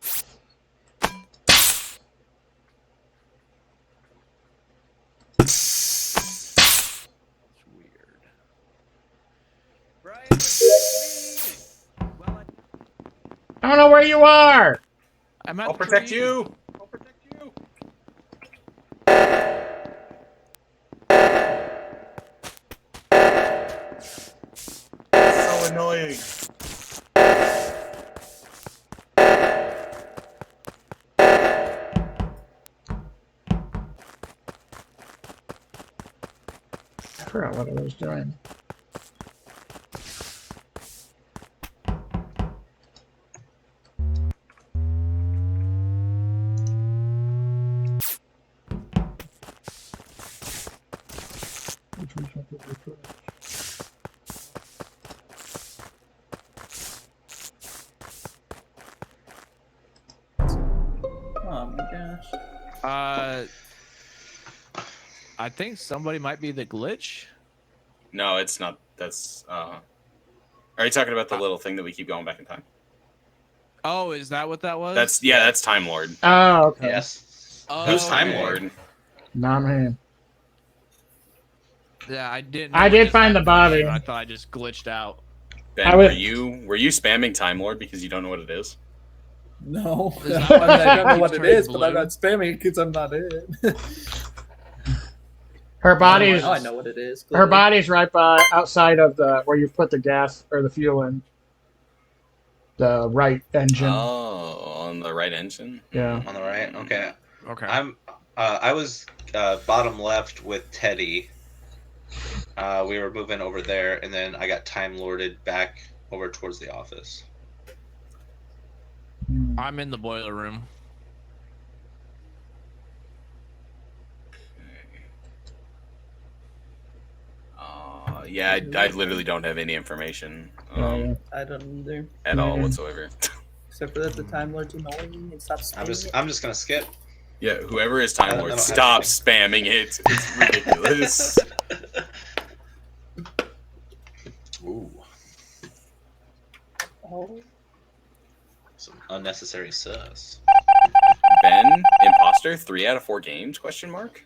It's weird. Brian, I don't know where you are. I'm at I'll the protect tree. you. I'll protect you. So annoying. I forgot what I was doing. Oh my gosh. I think somebody might be the glitch. No, it's not. That's. Are you talking about the little thing that we keep going back in time? Oh, is that what that was? That's Time Lord. Oh, okay. Yes. Oh, Who's Time okay. Lord? Not me. Yeah, I didn't. I know did this find the happened. body. I thought I just glitched out. Ben, I would- were you spamming Time Lord because you don't know what it is? No, Is I, that mean, why I don't know it what keeps it is, turning but I'm blue? not spamming it because I'm not in. Her body's Oh, I know what it is. her body's right by outside of the where you put the gas or the fuel in. the right engine. Oh, on the right engine. Yeah. On the right. Okay. Okay. I was bottom left with Teddy. We were moving over there, and then I got time lorded back over towards the office. I'm in the boiler room. Yeah, I literally don't have any information I don't either. at all whatsoever. Except for that the Time Lord's annoying and stop spamming I'm just gonna skip. Yeah, whoever is Time I Lord, don't have stop anything. spamming it. It's ridiculous. Ooh, Oh. some unnecessary sus. Ben, imposter, 3 out of 4 games? Question mark.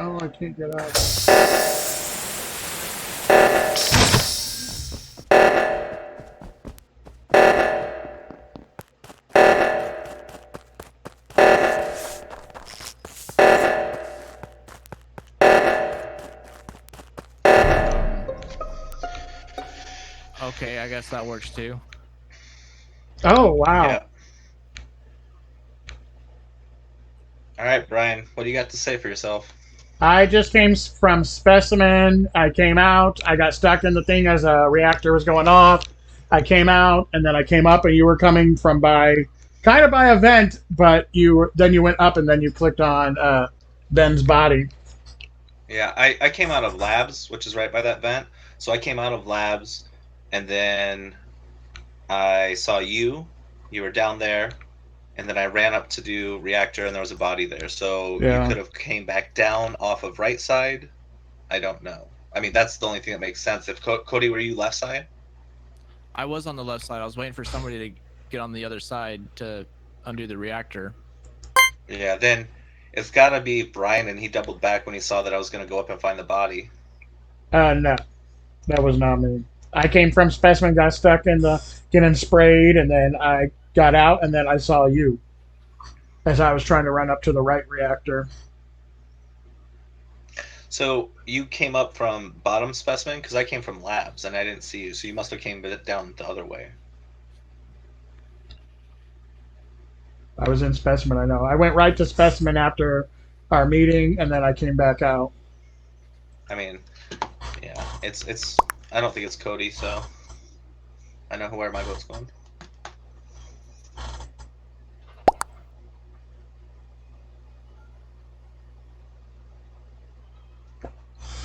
Oh, I can't get out. Okay, I guess that works too. Oh, wow. Yeah. All right, Brian, what do you got to say for yourself? I just came from Specimen. I came out. I got stuck in the thing as a reactor was going off. I came out, and then I came up, and you were coming from kind of by a vent, but then you went up, and then you clicked on Ben's body. Yeah, I came out of labs, which is right by that vent. So I came out of labs, and then I saw you. You were down there, and then I ran up to do reactor, and there was a body there. So Yeah. you could have came back down off of right side. I don't know. I mean, that's the only thing that makes sense. If Cody, were you left side? I was on the left side. I was waiting for somebody to get on the other side to undo the reactor. Yeah, then it's got to be Brian, and he doubled back when he saw that I was going to go up and find the body. No, that was not me. I came from Specimen, got stuck in the getting sprayed, and then I got out, and then I saw you as I was trying to run up to the right reactor. So you came up from bottom specimen? Because I came from labs, and I didn't see you. So you must have came down the other way. I was in Specimen, I know. I went right to Specimen after our meeting, and then I came back out. I mean, yeah, it's. I don't think it's Cody, so I know where my vote's going.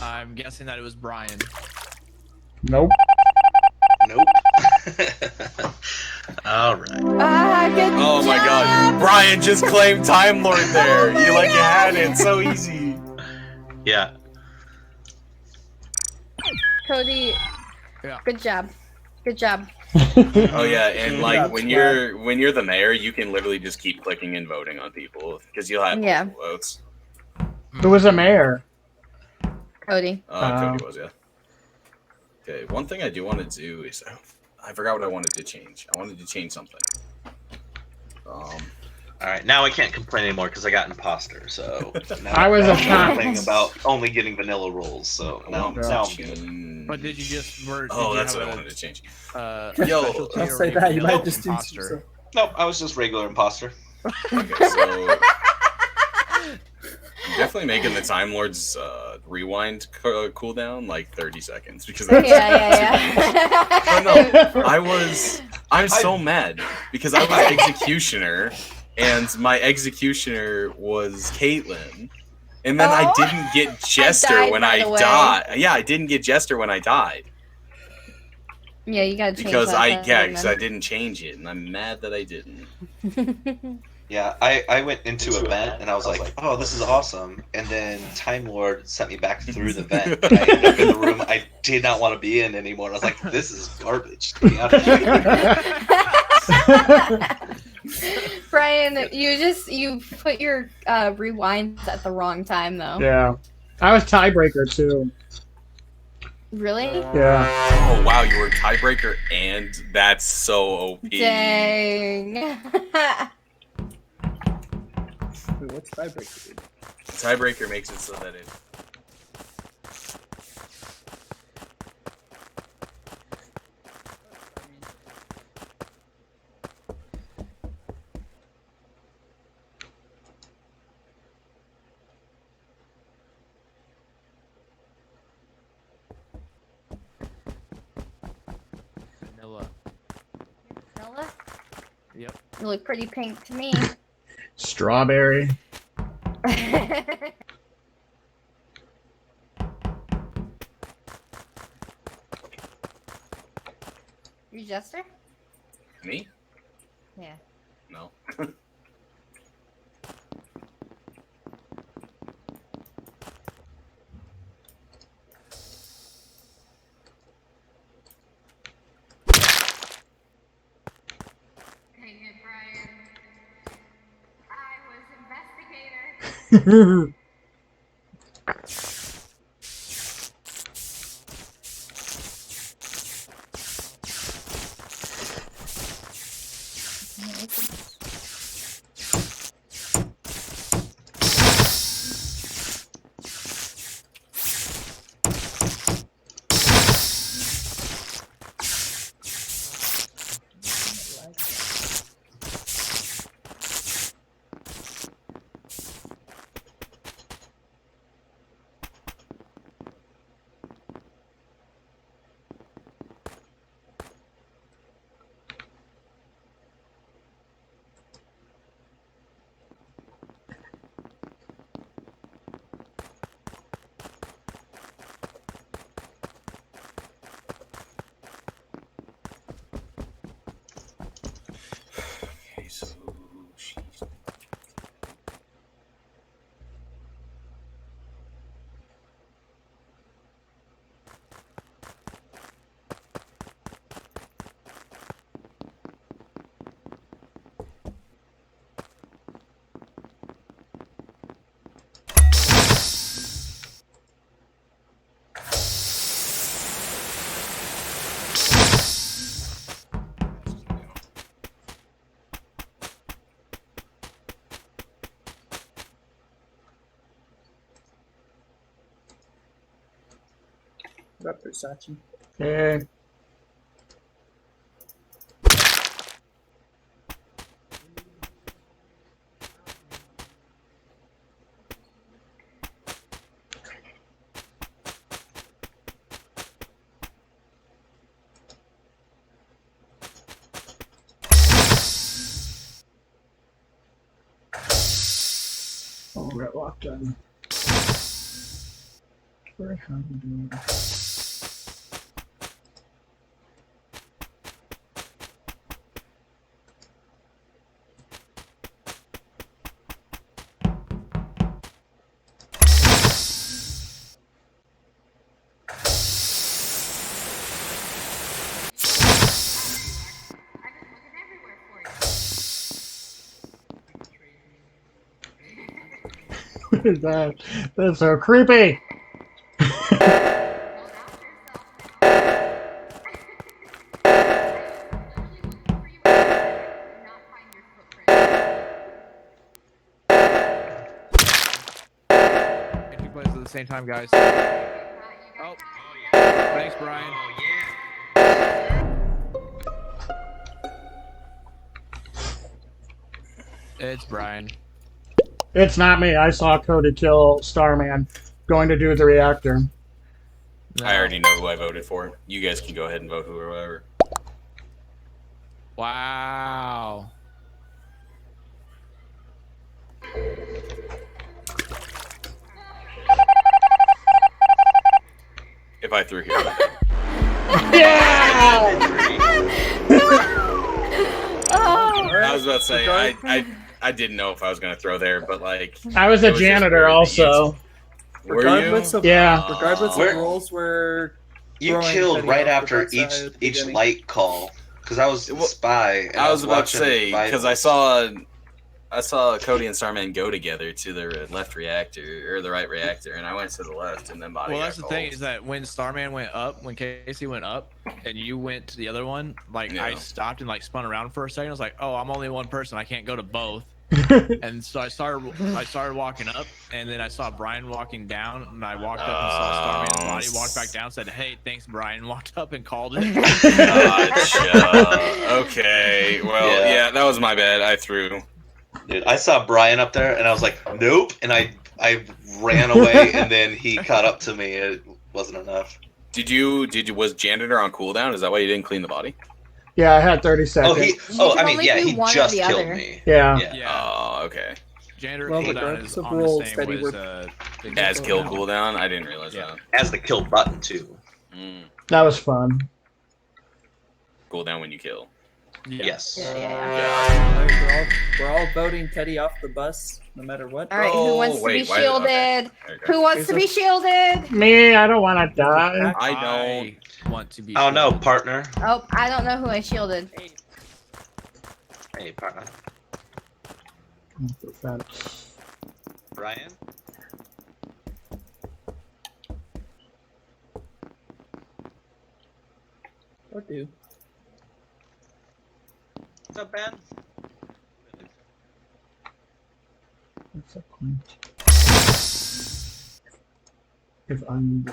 I'm guessing that it was Brian. Nope. Nope. All right. Good Oh my god. Brian just claimed Time Lord there. You had it so easy. Yeah. Cody. Yeah. Good job. Good job. Oh yeah, and when you're the mayor, you can literally just keep clicking and voting on people because you'll have multiple votes. Who was a mayor? Cody. Cody was, yeah. Okay, one thing I do want to do is I forgot what I wanted to change. I wanted to change something. All right, now I can't complain anymore because I got imposter. So now I was now a I'm cop. complaining about only getting vanilla rolls. So now I'm change But did you just? Did Oh, you that's have what I a, wanted to change. Yo, specialty Don't or say were that. You a might just do imposter? some. Nope, I was just regular imposter. Okay, so I'm definitely making the Time Lord's rewind cooldown like 30 seconds because that's Yeah. But no, I'm so mad because I was executioner and my executioner was Caitlyn. And then I didn't get Jester died when right I away. died. Yeah, I didn't get Jester when I died. Yeah, you gotta change Because that I then. didn't change it, and I'm mad that I didn't. Yeah, I went into a vent and I was like, oh, this is awesome. And then Time Lord sent me back through the vent. And I ended up in the room I did not want to be in anymore. And I was like, this is garbage. Get me out of here. Brian, you put your rewinds at the wrong time though. Yeah. I was tiebreaker too. Really? Yeah. Oh wow, you were tiebreaker, and that's so OP. Dang. Wait, what's tiebreaker? Dude? Tiebreaker makes it so that it. Vanilla. Vanilla? Yep. You look pretty pink to me. Strawberry. You Jester? Me? Yeah. No. Dang it, Brian. I was investigator. Okay, so she's. What up, Versace? Okay. Oh, we got locked in. Where how do we do it? What is that? That's so creepy. Two plays at the same time, guys. Oh. Thanks, Brian. It's Brian. It's not me. I saw Cody kill Starman going to do the reactor. No. I already know who I voted for. You guys can go ahead and vote whoever. Wow. If I threw here. Yeah! I was about to say, I didn't know if I was going to throw there, but like... I was a janitor also. Were you? Regardless of Yeah. regardless of rules, were You throwing killed Teddy right off after the right side at the each beginning. light call because I was the spy. And I was about to watching say, because I vitals. saw Cody and Starman go together to the left reactor, or the right reactor, and I went to the left, and then Body Well, got that's the called. thing is that when Starman went up, when Casey went up, and you went to the other one, like I Yeah. stopped and like spun around for a second. I was like, "Oh, I'm only one person. I can't go to both." And so I started walking up, and then I saw Brian walking down, and I walked up and saw Starman's body, walked back down, said, "Hey, thanks, Brian," walked up and called it. Gotcha. Okay. Well, yeah, that was my bad. I threw. Dude, I saw Brian up there, and I was like, "Nope," and I ran away, and then he caught up to me. It wasn't enough. Was janitor on cooldown? Is that why you didn't clean the body? Yeah, I had 30 seconds. He just killed me. Yeah. Oh, okay. Janitor Well, cooldown regardless is of on rules, the same Teddy, as we're- As kill cooldown? I didn't realize that. As the kill button too. That was fun. Cooldown when you kill. Yes. We're all voting Teddy off the bus, no matter what. All right, who wants to be shielded? There you go. Who wants to be shielded? Me, I don't want to die. I don't want to be. Oh no, partner. Oh, I don't know who I shielded. Hey, partner. Brian. Or do. What's up, Ben? What's up, Queen? If I'm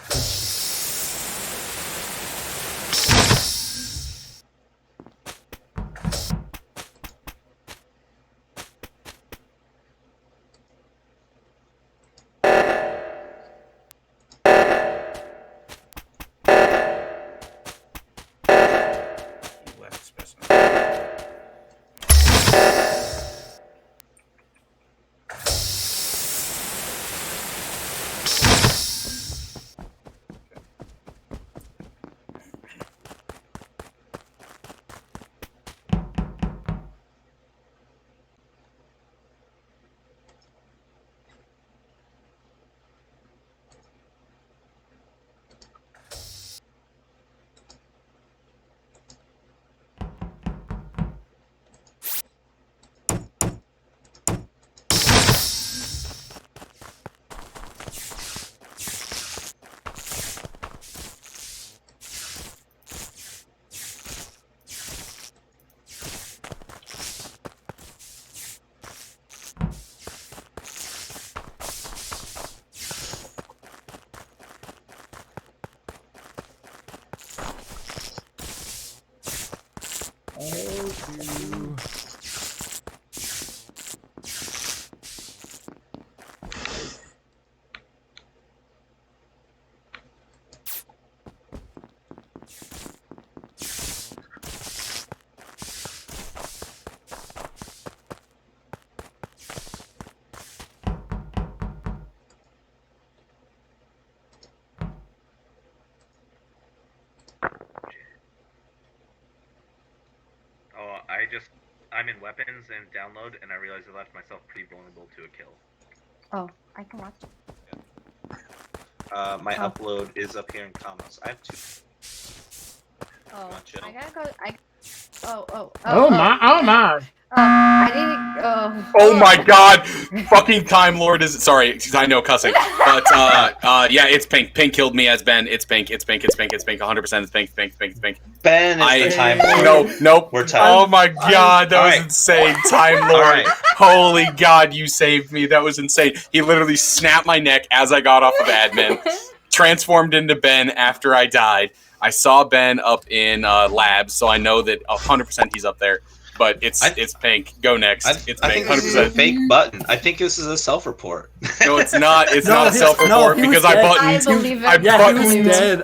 I'm in weapons and download, and I realized I left myself pretty vulnerable to a kill. Oh, I can watch. My upload is up here in comments. I have 2. Oh, Chill. I gotta go. Oh my. I didn't. Oh my god! Fucking Time Lord is. Sorry, I know cussing. But, yeah, it's Pink. Pink killed me as Ben. It's Pink. It's Pink. It's Pink. It's Pink. 100% it's Pink. Pink. Pink. Pink. Ben is the Time Lord. No, nope. We're time. Oh my god, that was Alright. insane. Time Lord. Alright. Holy god, you saved me. That was insane. He literally snapped my neck as I got off of admin. transformed into Ben after I died. I saw Ben up in labs, so I know that 100% he's up there. But it's pink. Go next. It's I pink. think this is a 100%. fake button. I think this is a self-report. No, it's not. It's No, not a he- self-report no, he was because I dead. buttoned. I believe it. I Yeah, he was buttoned. dead.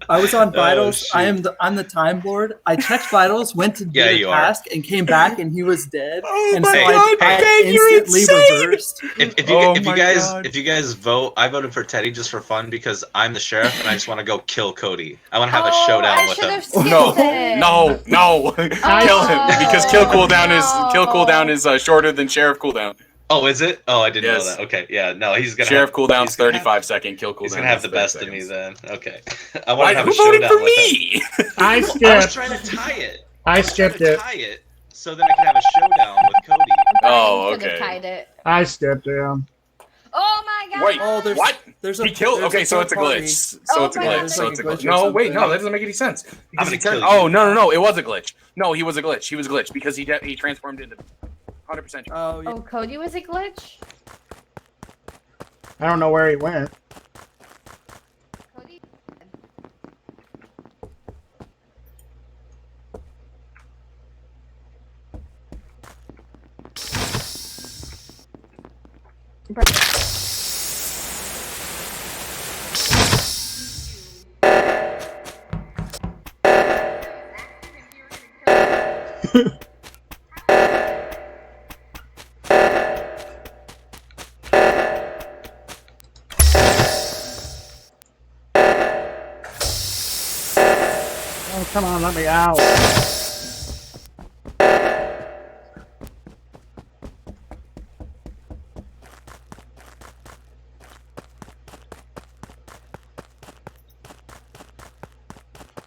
I was on vitals. shoot. I'm the time lord. I checked vitals, went to do Yeah, the you are. task, and came back, and he was dead. Oh and my so God, I Ben, you're instantly insane. reversed. If Oh you my guys God. if you guys vote, I voted for Teddy just for fun because I'm the sheriff and I just want to go kill Cody. I want to have a showdown I with should him. have skipped No, it. no, kill him because kill cooldown is shorter than sheriff cooldown. Oh, is it? Oh, I didn't Yes. know that. Okay, yeah, no, he's gonna Sheriff have, cooldown's he's gonna have- 35-second. Kill cooldown. He's gonna have is the 30 best of me seconds. then. Okay, I want Why, to have who a voted showdown for with him. me? I I was skipped. trying to tie it. I skipped it. Tie it so then I can have a showdown with Cody. Oh, Brian could have okay. tied it. I skipped him. Oh my god. Wait, Oh, there's what? there's a He killed. there's Okay, so third it's a party. glitch. So Oh it's a my glitch. God, So there's it's a like a glitch. glitch or No, wait, something. no, that doesn't make any sense. Because he gonna turned. kill you. Oh no, it was a glitch. No, he was a glitch. He was a glitch because he transformed into 100%. Oh, yeah. Oh, Cody was a glitch. I don't know where he went. Cody. Oh, come on, let me out.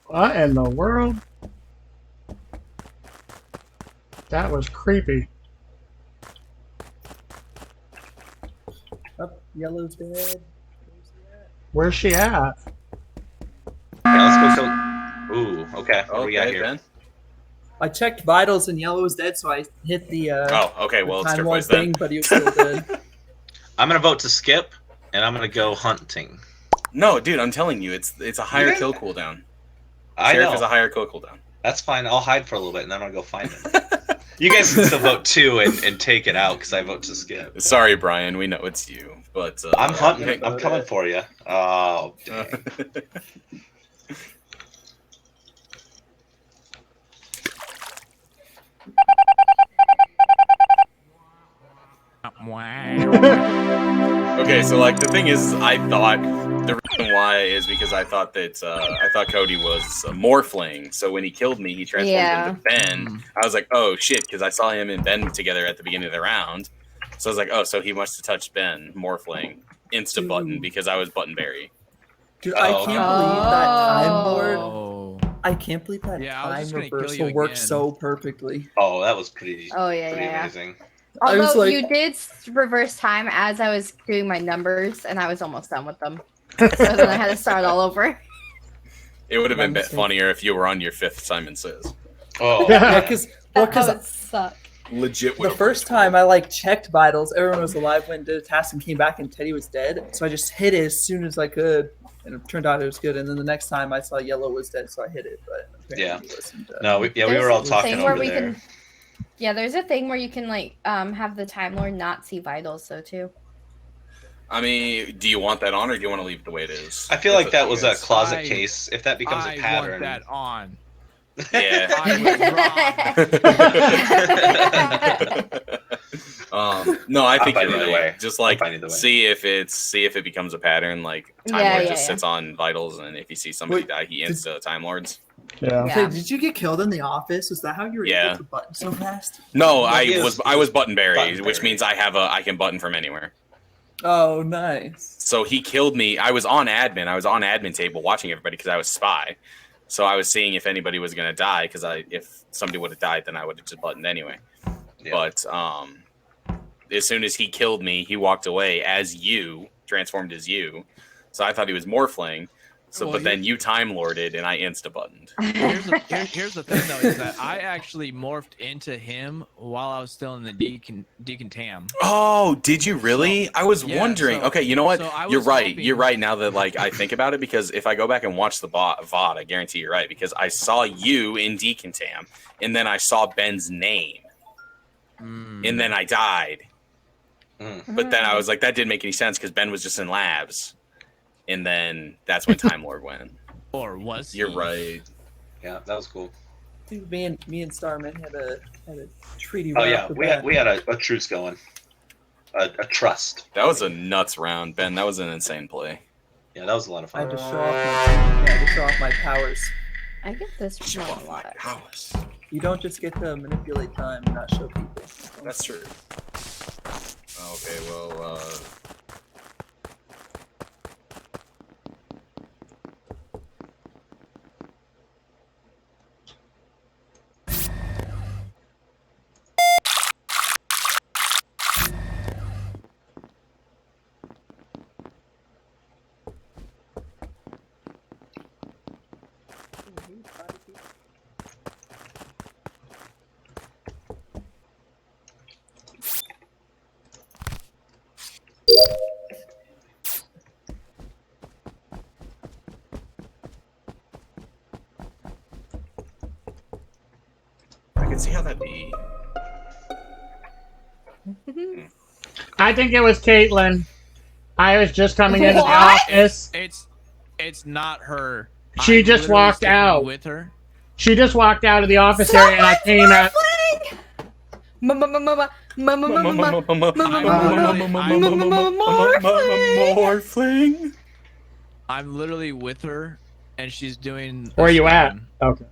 What in the world? That was creepy. Oh, yellow's dead. Where's she at? Yeah, let's go kill. Ooh, okay. What do we got Okay, here? Ben. I checked vitals and yellow was dead, so I hit the Oh, okay. Well, it's time turquoise lord then. thing, but he was still dead. I'm gonna vote to skip, and I'm gonna go hunting. No, dude, I'm telling you, it's a higher Yeah. kill cooldown. I Sheriff know. is a higher kill cooldown. That's fine. I'll hide for a little bit, and then I'll go find him. You guys can still vote too and take it out because I vote to skip. Sorry, Brian. We know it's you, but I'm hunting. okay. I'm coming for you. Oh, dang. Okay, so like the thing is, I thought the reason why is because I thought that I thought Cody was a morphling. So when he killed me, he transformed into Ben. I was like, oh shit, because I saw him and Ben together at the beginning of the round. So I was like, oh, so he must have touched Ben, morphling, insta button because I was button berry. Dude, I Oh, can't okay. believe that time lord. Oh. I can't believe that Yeah, I was time just gonna kill reversal you worked again. so perfectly. Oh, that was pretty. Oh yeah, Pretty yeah. amazing. I was Although like- you did reverse time as I was doing my numbers, and I was almost done with them. So then I had to start all over. It would have been a bit Mistake. funnier if you were on your 5th Simon Says. Oh, Yeah, because That would suck. Legit. the first time I like checked vitals, everyone was alive when did a task and came back and Teddy was dead. So I just hit it as soon as I could, and it turned out it was good. And then the next time I saw yellow was dead, so I hit it. But apparently Yeah. he wasn't, no, we There's were all a talking thing where over we there. can- Yeah, there's a thing where you can like have the Time Lord not see vitals, though too. I mean, do you want that on or do you want to leave it the way it is? I feel It's like up that to was you a guys. closet case. If that becomes I a pattern, want that on. Yeah. No, I think fine you're either right. way. Just like fine either way. see if it becomes a pattern. Like Time Yeah, Lord yeah, just yeah. sits on vitals, and if you see somebody Wait, die, he insta Time Lords. Yeah. Yeah. Hey, did you get killed in the office? Was that how you were Yeah. able to button so fast? No, he is- I was button berry, button which berry. means I can button from anywhere. Oh, nice. So he killed me. I was on admin. I was on admin table watching everybody because I was spy. So I was seeing if anybody was gonna die because if somebody would have died, then I would have just buttoned anyway. Yeah. But as soon as he killed me, he walked away as you, transformed as you. So I thought he was morphling. So, Well, but then you time lorded and I insta buttoned. Here's the thing though, is that I actually morphed into him while I was still in the Deacon Tam. Oh, did you really? I was wondering. Okay, you know what? You're right. hoping- You're right now that like I think about it, because if I go back and watch the VOD, I guarantee you're right, because I saw you in Deacon Tam and then I saw Ben's name and then I died. But then I was like, that didn't make any sense because Ben was just in labs. And then that's when Time Lord went. Or was You're right. Yeah, that was cool. Dude, me and Starman had a treaty. Oh right yeah, off the we bat. had a truce going, a trust. That was a nuts round, Ben. That was an insane play. Yeah, that was a lot of I fun. had to show off my powers. I get this from a lot. House. You don't just get to manipulate time and not show people. That's true. Okay, well, I can see how that'd be. I think it was Caitlin. I was just coming into the What? office. It's not her. She I'm just literally walked sitting out. with her. She just walked out of the office area and I came out. Morphling. I'm literally with her, and she's doing. Where are you at? Okay.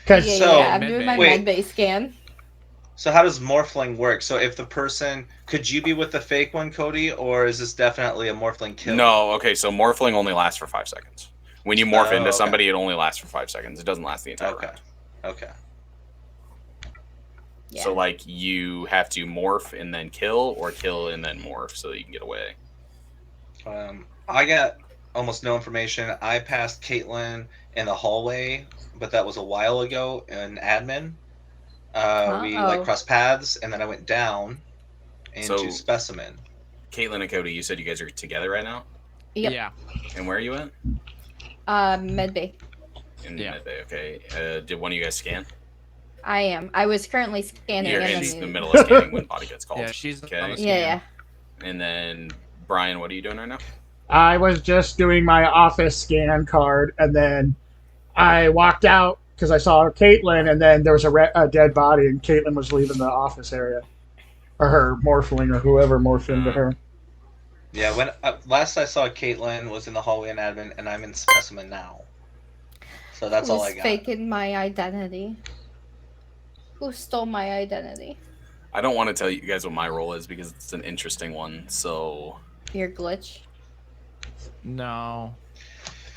Because I'm doing my wait. med base scan. So how does morphling work? So if the person, could you be with the fake one, Cody, or is this definitely a morphling kill? No, okay, so morphling only lasts for 5 seconds. When you morph Oh, into okay. somebody, it only lasts for 5 seconds. It doesn't last the entire round. Okay. So like you have to morph and then kill, or kill and then morph so that you can get away. I got almost no information. I passed Caitlin in the hallway, but that was a while ago in admin. We like crossed paths, and then I went down into So- specimen. Caitlin and Cody, you said you guys are together right now? Yep. Yeah. And where are you at? Med bay. In Medbay, okay. Did one of you guys scan? I am. I was currently scanning. You're and in then the middle of scanning when body gets called. Yeah, she's okay. on the Yeah. And then Brian, what are you doing right now? I was just doing my office scan card, and then I walked out because I saw Caitlin, and then there was a dead body, and Caitlin was leaving the office area, or her morphling, or whoever morphed into her. Yeah, when last I saw Caitlin was in the hallway in admin, and I'm in specimen now. So that's all I got. Faking my identity. Who stole my identity? I don't want to tell you guys what my role is because it's an interesting one. So Your glitch. No,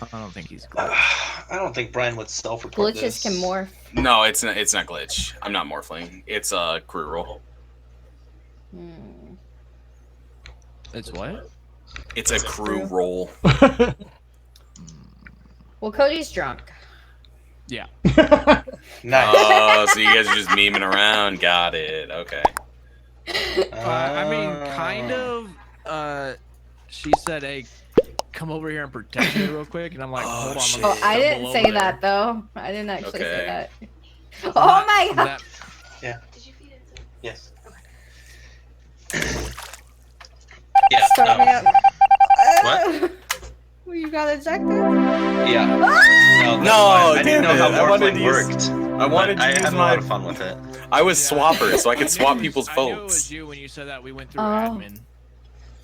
I don't think he's. I don't think Brian would self-report Glitches this. can morph. no, it's not glitch. I'm not morphling. It's a crew roll. It's what? It's a crew roll. Well, Cody's drunk. Yeah. Nice. Oh, so you guys are just memeing around. Got it. Okay. I mean, kind of. She said, "Hey, come over here and protect me real quick," and I'm like, "Hold on." shit. Oh, I didn't stumble say over that though. I didn't actually say Okay. that. Oh my god! That- Yeah. Yes. Yeah. Start me up. What? Well, you got ejected? Yeah. Ah! No, No, that's fine. I didn't damn know it. how I wanted morphling to use- worked. I wanted but to I use had a my- lot of fun with it. I was swapper, so I could swap people's I knew it votes. was you when you said that. We went through Oh. admin.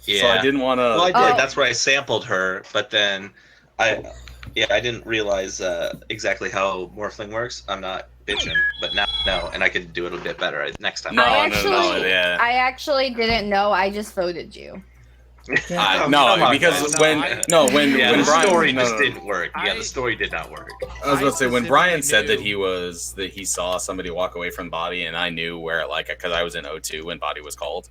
Yeah. So I didn't want to. Well, I did. Oh. That's where I sampled her, but then I didn't realize exactly how morphling works. I'm not bitching, but now I know, and I could do it a bit better next time. No, I actually didn't know. I just voted you. Come no, on, because guys. when Yeah, when the Brian story no, just no. didn't work. Yeah, the story did not work. I was about to say when specifically Brian said that knew- he saw somebody walk away from the body, and I knew where, like, because I was in O2 when body was called.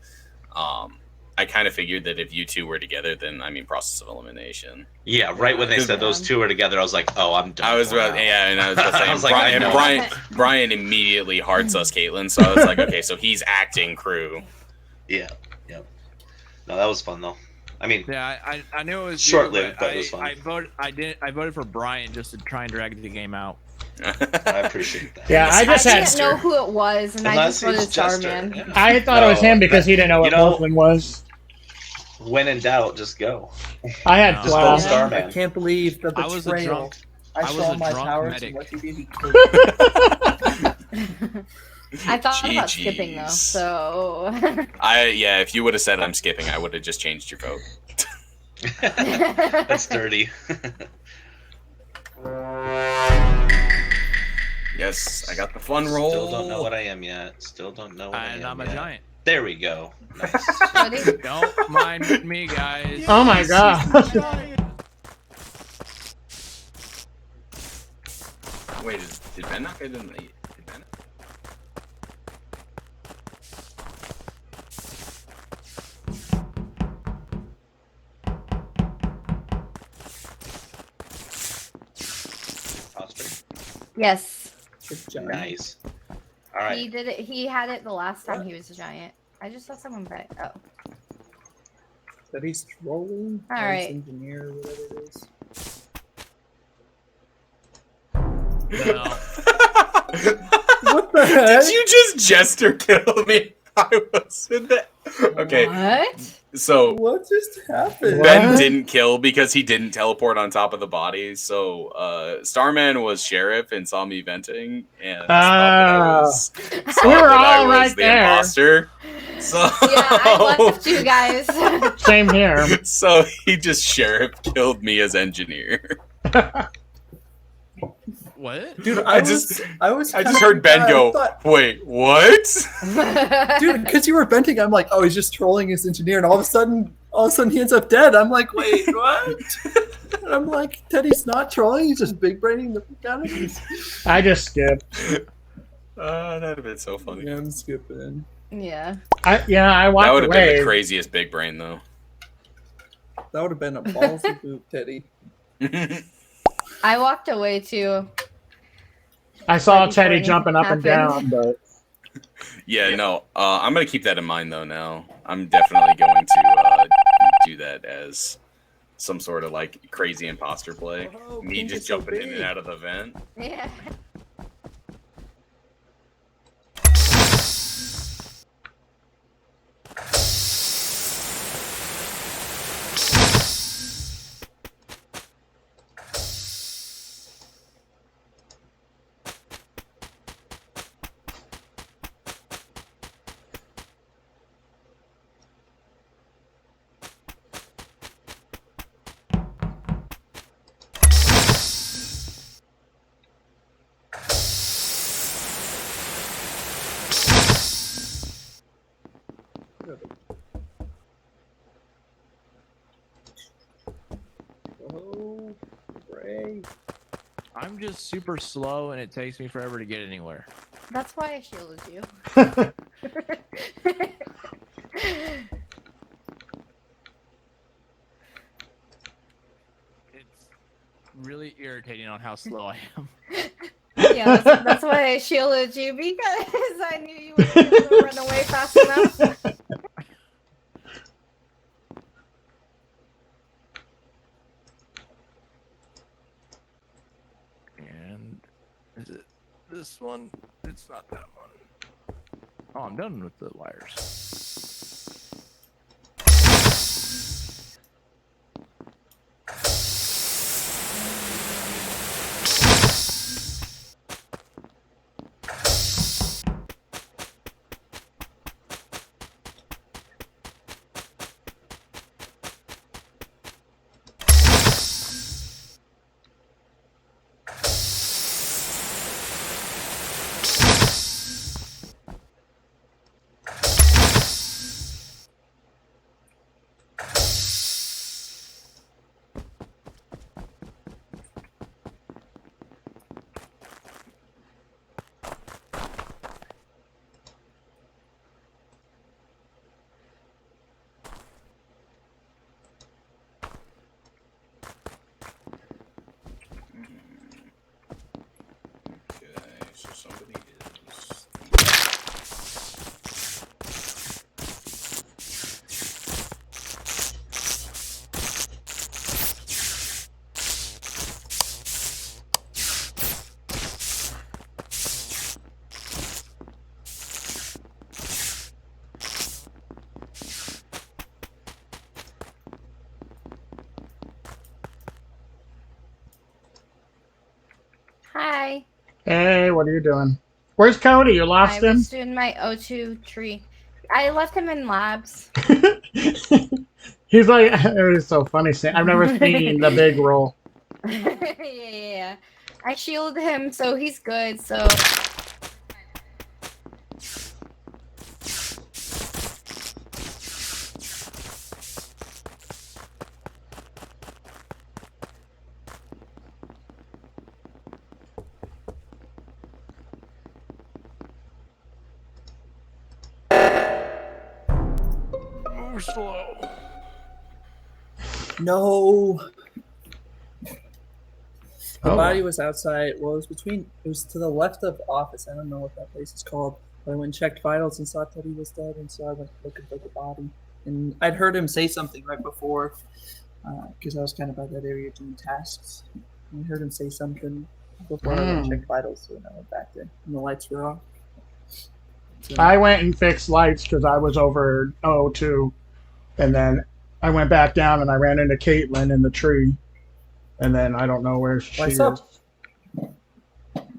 I kind of figured that if you two were together, then I mean, process of elimination. Yeah, right when they said those two were together, I was like, oh, I'm done. I was about, yeah, and I was about to say, I was like, I know. Brian immediately hard sus Caitlyn, so I was like, okay, so he's acting crew. Yeah, yeah. No, that was fun though. I mean, yeah, I knew it was short-lived, but it was fun. I voted for Brian just to try and drag the game out. I appreciate that. Yeah, I just didn't know who it was, and I just voted Starman. Yeah. I thought it was him because he didn't know what Wolfman was. When in doubt, just go. I had just go 12. Starman. I can't believe the I was a betrayal. drunk. I saw my powers medic. and what you did. I thought about skipping though, so. Yeah, if you would have said I'm skipping, I would have just changed your vote. That's dirty. Yes, I got the fun roll. Still don't know what I am yet. Still don't know what I am I'm a yet. giant. There we go. Nice. Don't mind me, guys. Oh my god. Wait, did Ben not get in the... Did Ben... Yes. Nice. All right. He did it. He had it the last time he was a giant. I just saw someone bet. Oh. That he's trolling. All right. Engineer, whatever it is. What the heck? Did you just jester kill me? I was in that. Okay. What? So what just happened? Ben didn't kill because he didn't teleport on top of the body. So Starman was sheriff and saw me venting, and we were all right there. Imposter. So Yeah, I left you guys. Same here. So he just sheriff killed me as engineer. What? Dude, I just heard Ben go, wait, what? Dude, because you were venting, I'm like, oh, he's just trolling his engineer, and all of a sudden he ends up dead. I'm like, wait, what? And I'm like, Teddy's not trolling, he's just big braining the guy. I just skipped. That'd have been so funny. Yeah, I'm skipping. Yeah. I walked That would have away. been the craziest big brain, though. That would have been a ballsy boot, Teddy. I walked away too. I saw Right Teddy before jumping up and happened. down, but Yeah, no. I'm gonna keep that in mind though. Now I'm definitely going to do that as some sort of like crazy imposter play. Oh, Me Pink just is so jumping in big. and out of the vent. Yeah. Oh, Ray. I'm just super slow, and it takes me forever to get anywhere. That's why I shielded you. It's really irritating on how slow I am. Yeah, that's why I shielded you, because I knew you weren't going to run away fast enough. And is it this one? It's not that one. Oh, I'm done with the wires. Hi. Hey, what are you doing? Where's Cody? You lost I him? was doing my O2 tree. I left him in labs. He's like, it was so funny. I've never seen the big roll. Yeah. I shielded him, so he's good. So. Move slow. No. The Oh. body was outside. Well, it was between. It was to the left of office. I don't know what that place is called. But I went and checked vitals and saw that he was dead, and so I went looking for the body. And I'd heard him say something right before, because I was kind of by that area doing tasks. And I heard him say something before I went and checked vitals, so then I went back there, and the lights were off. So, I went and fixed lights because I was over O2. And then I went back down and I ran into Caitlin in the tree. And then I don't know where she I is. saw.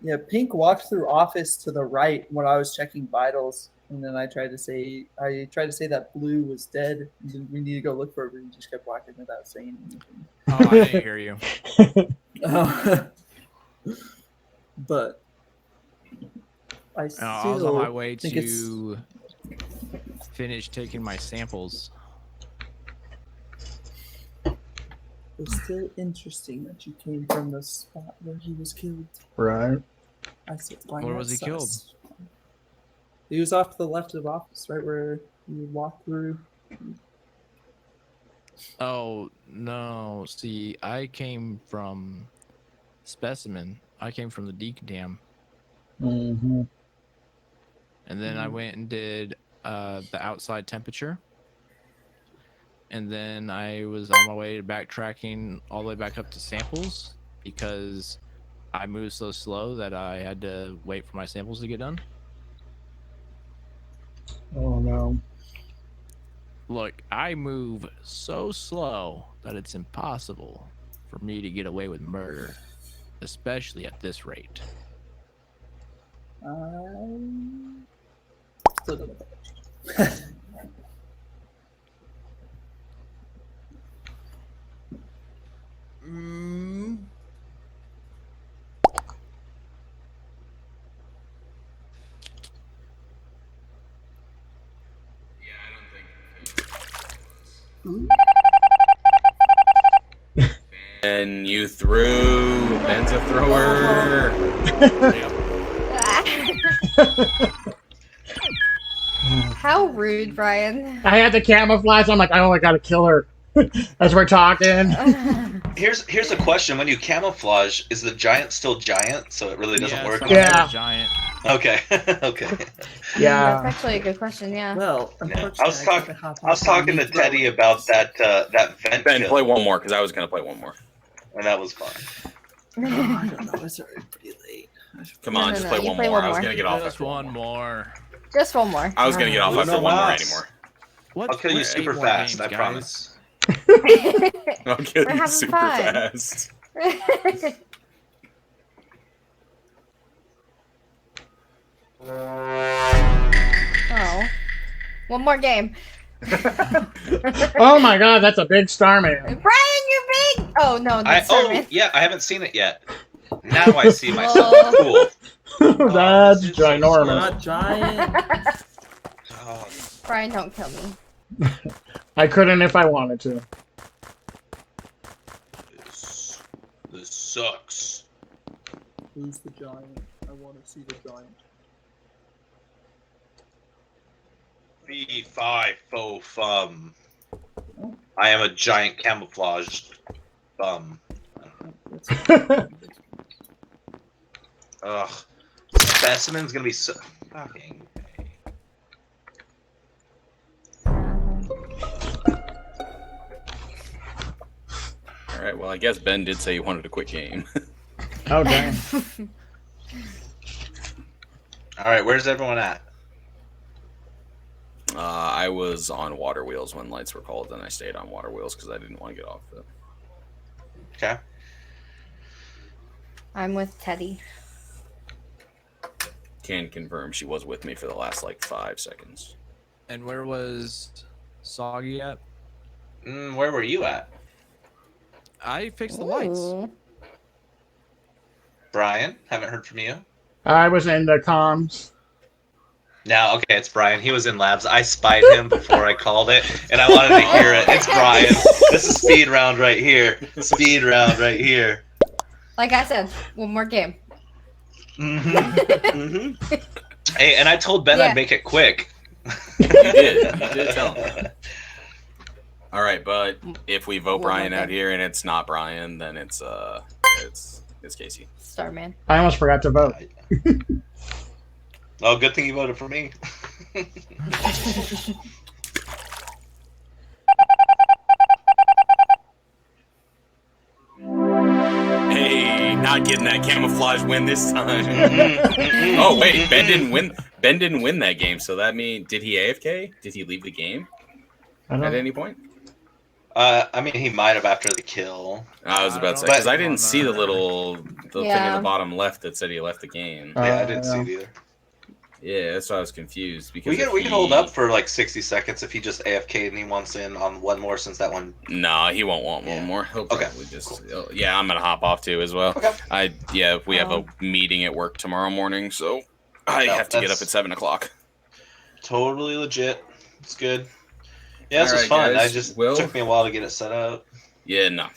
Yeah, Pink walked through office to the right when I was checking vitals, and then I tried to say that Blue was dead. And then we need to go look for her, but he just kept walking without saying anything. Oh, I didn't hear you. But I I was still on my way think to finish taking my samples. it's still interesting that you came from the spot where he was killed. Right. I said, why Where not was he killed? sus? He was off to the left of office, right where you walked through. Oh, no. See, I came from Specimen. I came from the decam. Mm-hmm. And then I went and did the outside temperature. And then I was on my way to backtracking all the way back up to samples because I moved so slow that I had to wait for my samples to get done. Oh, no. Look, I move so slow that it's impossible for me to get away with murder, especially at this rate. Still don't know. And you threw. Ben's a thrower. How rude, Brian. I had the camouflage. I'm like, oh, I gotta kill her as we're talking. Here's a question: when you camouflage, is the giant still giant? So it really doesn't work. Yeah. Giant. Okay. Okay. Yeah. That's actually a good question. Yeah. Well, Yeah. I was talking to Teddy about that vent Ben, kill, play one more because I was gonna play one more. and that was fun. I don't know. It's already pretty late. Come on, No, just no, play you one play more. one I was more. gonna get off Just after one more. Just one more. I was gonna get off Bruno after one more Mars. anymore. What? I'll kill you what super 8 more fast. games, I guys? promise. I'll kill We're you having super fun. fast. Oh. One more game. Oh my god, that's a big Starman. Brian, you're big. Oh no, that's Starman. Yeah, I haven't seen it yet. Now I see myself. Oh. Cool. That's this is so ginormous. Not giant. Oh, Brian, don't kill me. I couldn't if I wanted to. this sucks. Who's the giant? I want to see the giant. B5 faux fum. I am a giant camouflaged bum. Ugh. Specimen's gonna be so fucking. All right. Well, I guess Ben did say he wanted to quit game. Oh damn. All right, where's everyone at? I was on water wheels when lights were called, and I stayed on water wheels because I didn't want to get off it. Okay. I'm with Teddy. Can confirm she was with me for the last like 5 seconds. And where was Soggy at? Where were you at? I fixed the lights. Ooh. Brian, haven't heard from you. I was in the comms. Now, okay, it's Brian. He was in labs. I spied him before I called it, and I wanted to hear it. It's Brian. This is speed round right here. Speed round right here. Like I said, one more game. Hey, and I told Ben Yeah. I'd make it quick. You did tell him. All right, but if we vote One more Brian out thing. here and it's not Brian, then it's Casey. Starman. I almost forgot to vote. Oh, good thing you voted for me. Hey, not getting that camouflage win this time. Oh wait, Ben didn't win. Ben didn't win that game, so that means did he AFK? Did he leave the game I don't at know. any point? I mean, he might have after the kill. I was about to say But- because I didn't see the thing in Yeah. the bottom left that said he left the game. Yeah, I didn't see it either. Yeah, that's why I was confused because We if can hold up for like 60 seconds if he just AFK'd and he wants in on one more since that one. No, he won't want one more. He'll Okay, probably just. Yeah, I'm gonna hop off too as well. Okay. We have a meeting at work tomorrow morning, so I No, have to get up that's- at 7 o'clock. Totally legit. It's good. Yeah, this was Alright, fun. guys, I just Will? took me a while to get it set up. Yeah, no,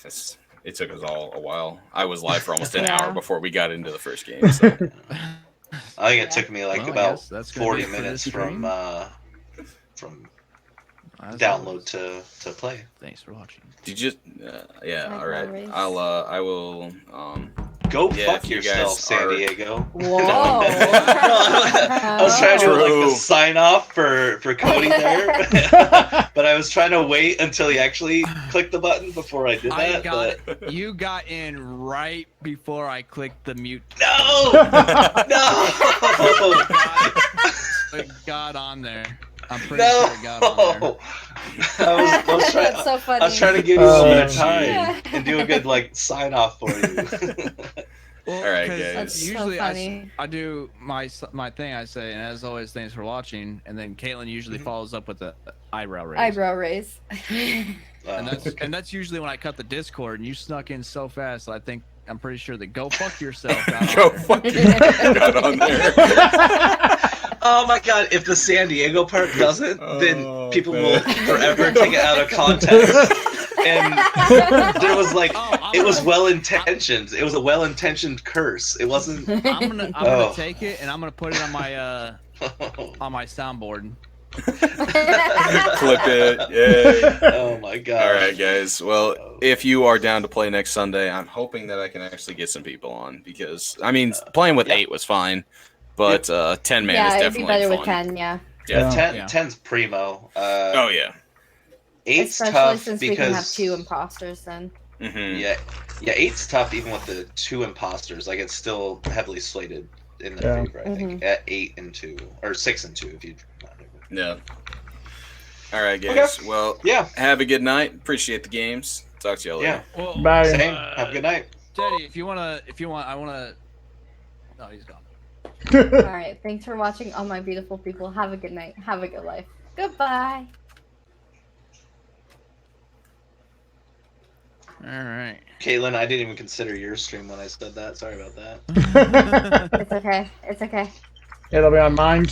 it took us all a while. I was live for almost an Yeah. hour before we got into the first game. So. I think it took me like Well, I about guess that's gonna 40 be it for minutes this from As download always, to play. Thanks for watching. Did you? Yeah. Like All right. always. I will. Go Yeah, fuck if you yourself, guys San are- Diego. Whoa. I was trying to do like True. the sign off for Cody there, but I was trying to wait until he actually clicked the button before I did that. but... You got in right before I clicked the mute. No, no, It got on there. I'm pretty sure it got on there. no. I was trying. That's so funny. I was trying to give you a little bit of Oh, time and do a good like sign off for you. Well, All right, 'cause guys. That's so Usually funny. I do my thing. I say, and as always, thanks for watching. And then Caitlin usually follows up with the eyebrow raise. Eyebrow raise. And that's usually when I cut the Discord, and you snuck in so fast. I'm pretty sure that go fuck yourself. got Go on there. fuck yourself. Got on there. Oh my god, if the San Diego part doesn't, then Oh, people man. will forever take it out of context. And there was like, it was well intentioned. It was a well intentioned curse. It wasn't. I'm gonna Oh. take it and I'm gonna put it on my soundboard. Clip it. Yay. Oh my god. All right, guys. Well, if you are down to play next Sunday, I'm hoping that I can actually get some people on because I mean, playing with 8 was fine, but 10 man is Yeah, it'd be definitely better fun. with 10, yeah. Yeah. Yeah. 10's primo. Oh yeah. 8's Especially tough since because we can have 2 imposters then. Mm-hmm. yeah, 8's tough even with the 2 imposters. Like it's still heavily slated in their Yeah. favor. I think at 8 and 2 or 6 and 2 if you. Yeah. All right, guys. Well, Yeah. have a good night. Appreciate the games. Talk to you later. Yeah. Well, Bye. Same. Have a good night. Teddy, if you want, I wanna. No, he's gone. Alright, thanks for watching, all my beautiful people. Have a good night. Have a good life. Goodbye. All right. Caitlin, I didn't even consider your stream when I said that. Sorry about that. It's okay. It's okay. It'll be on mine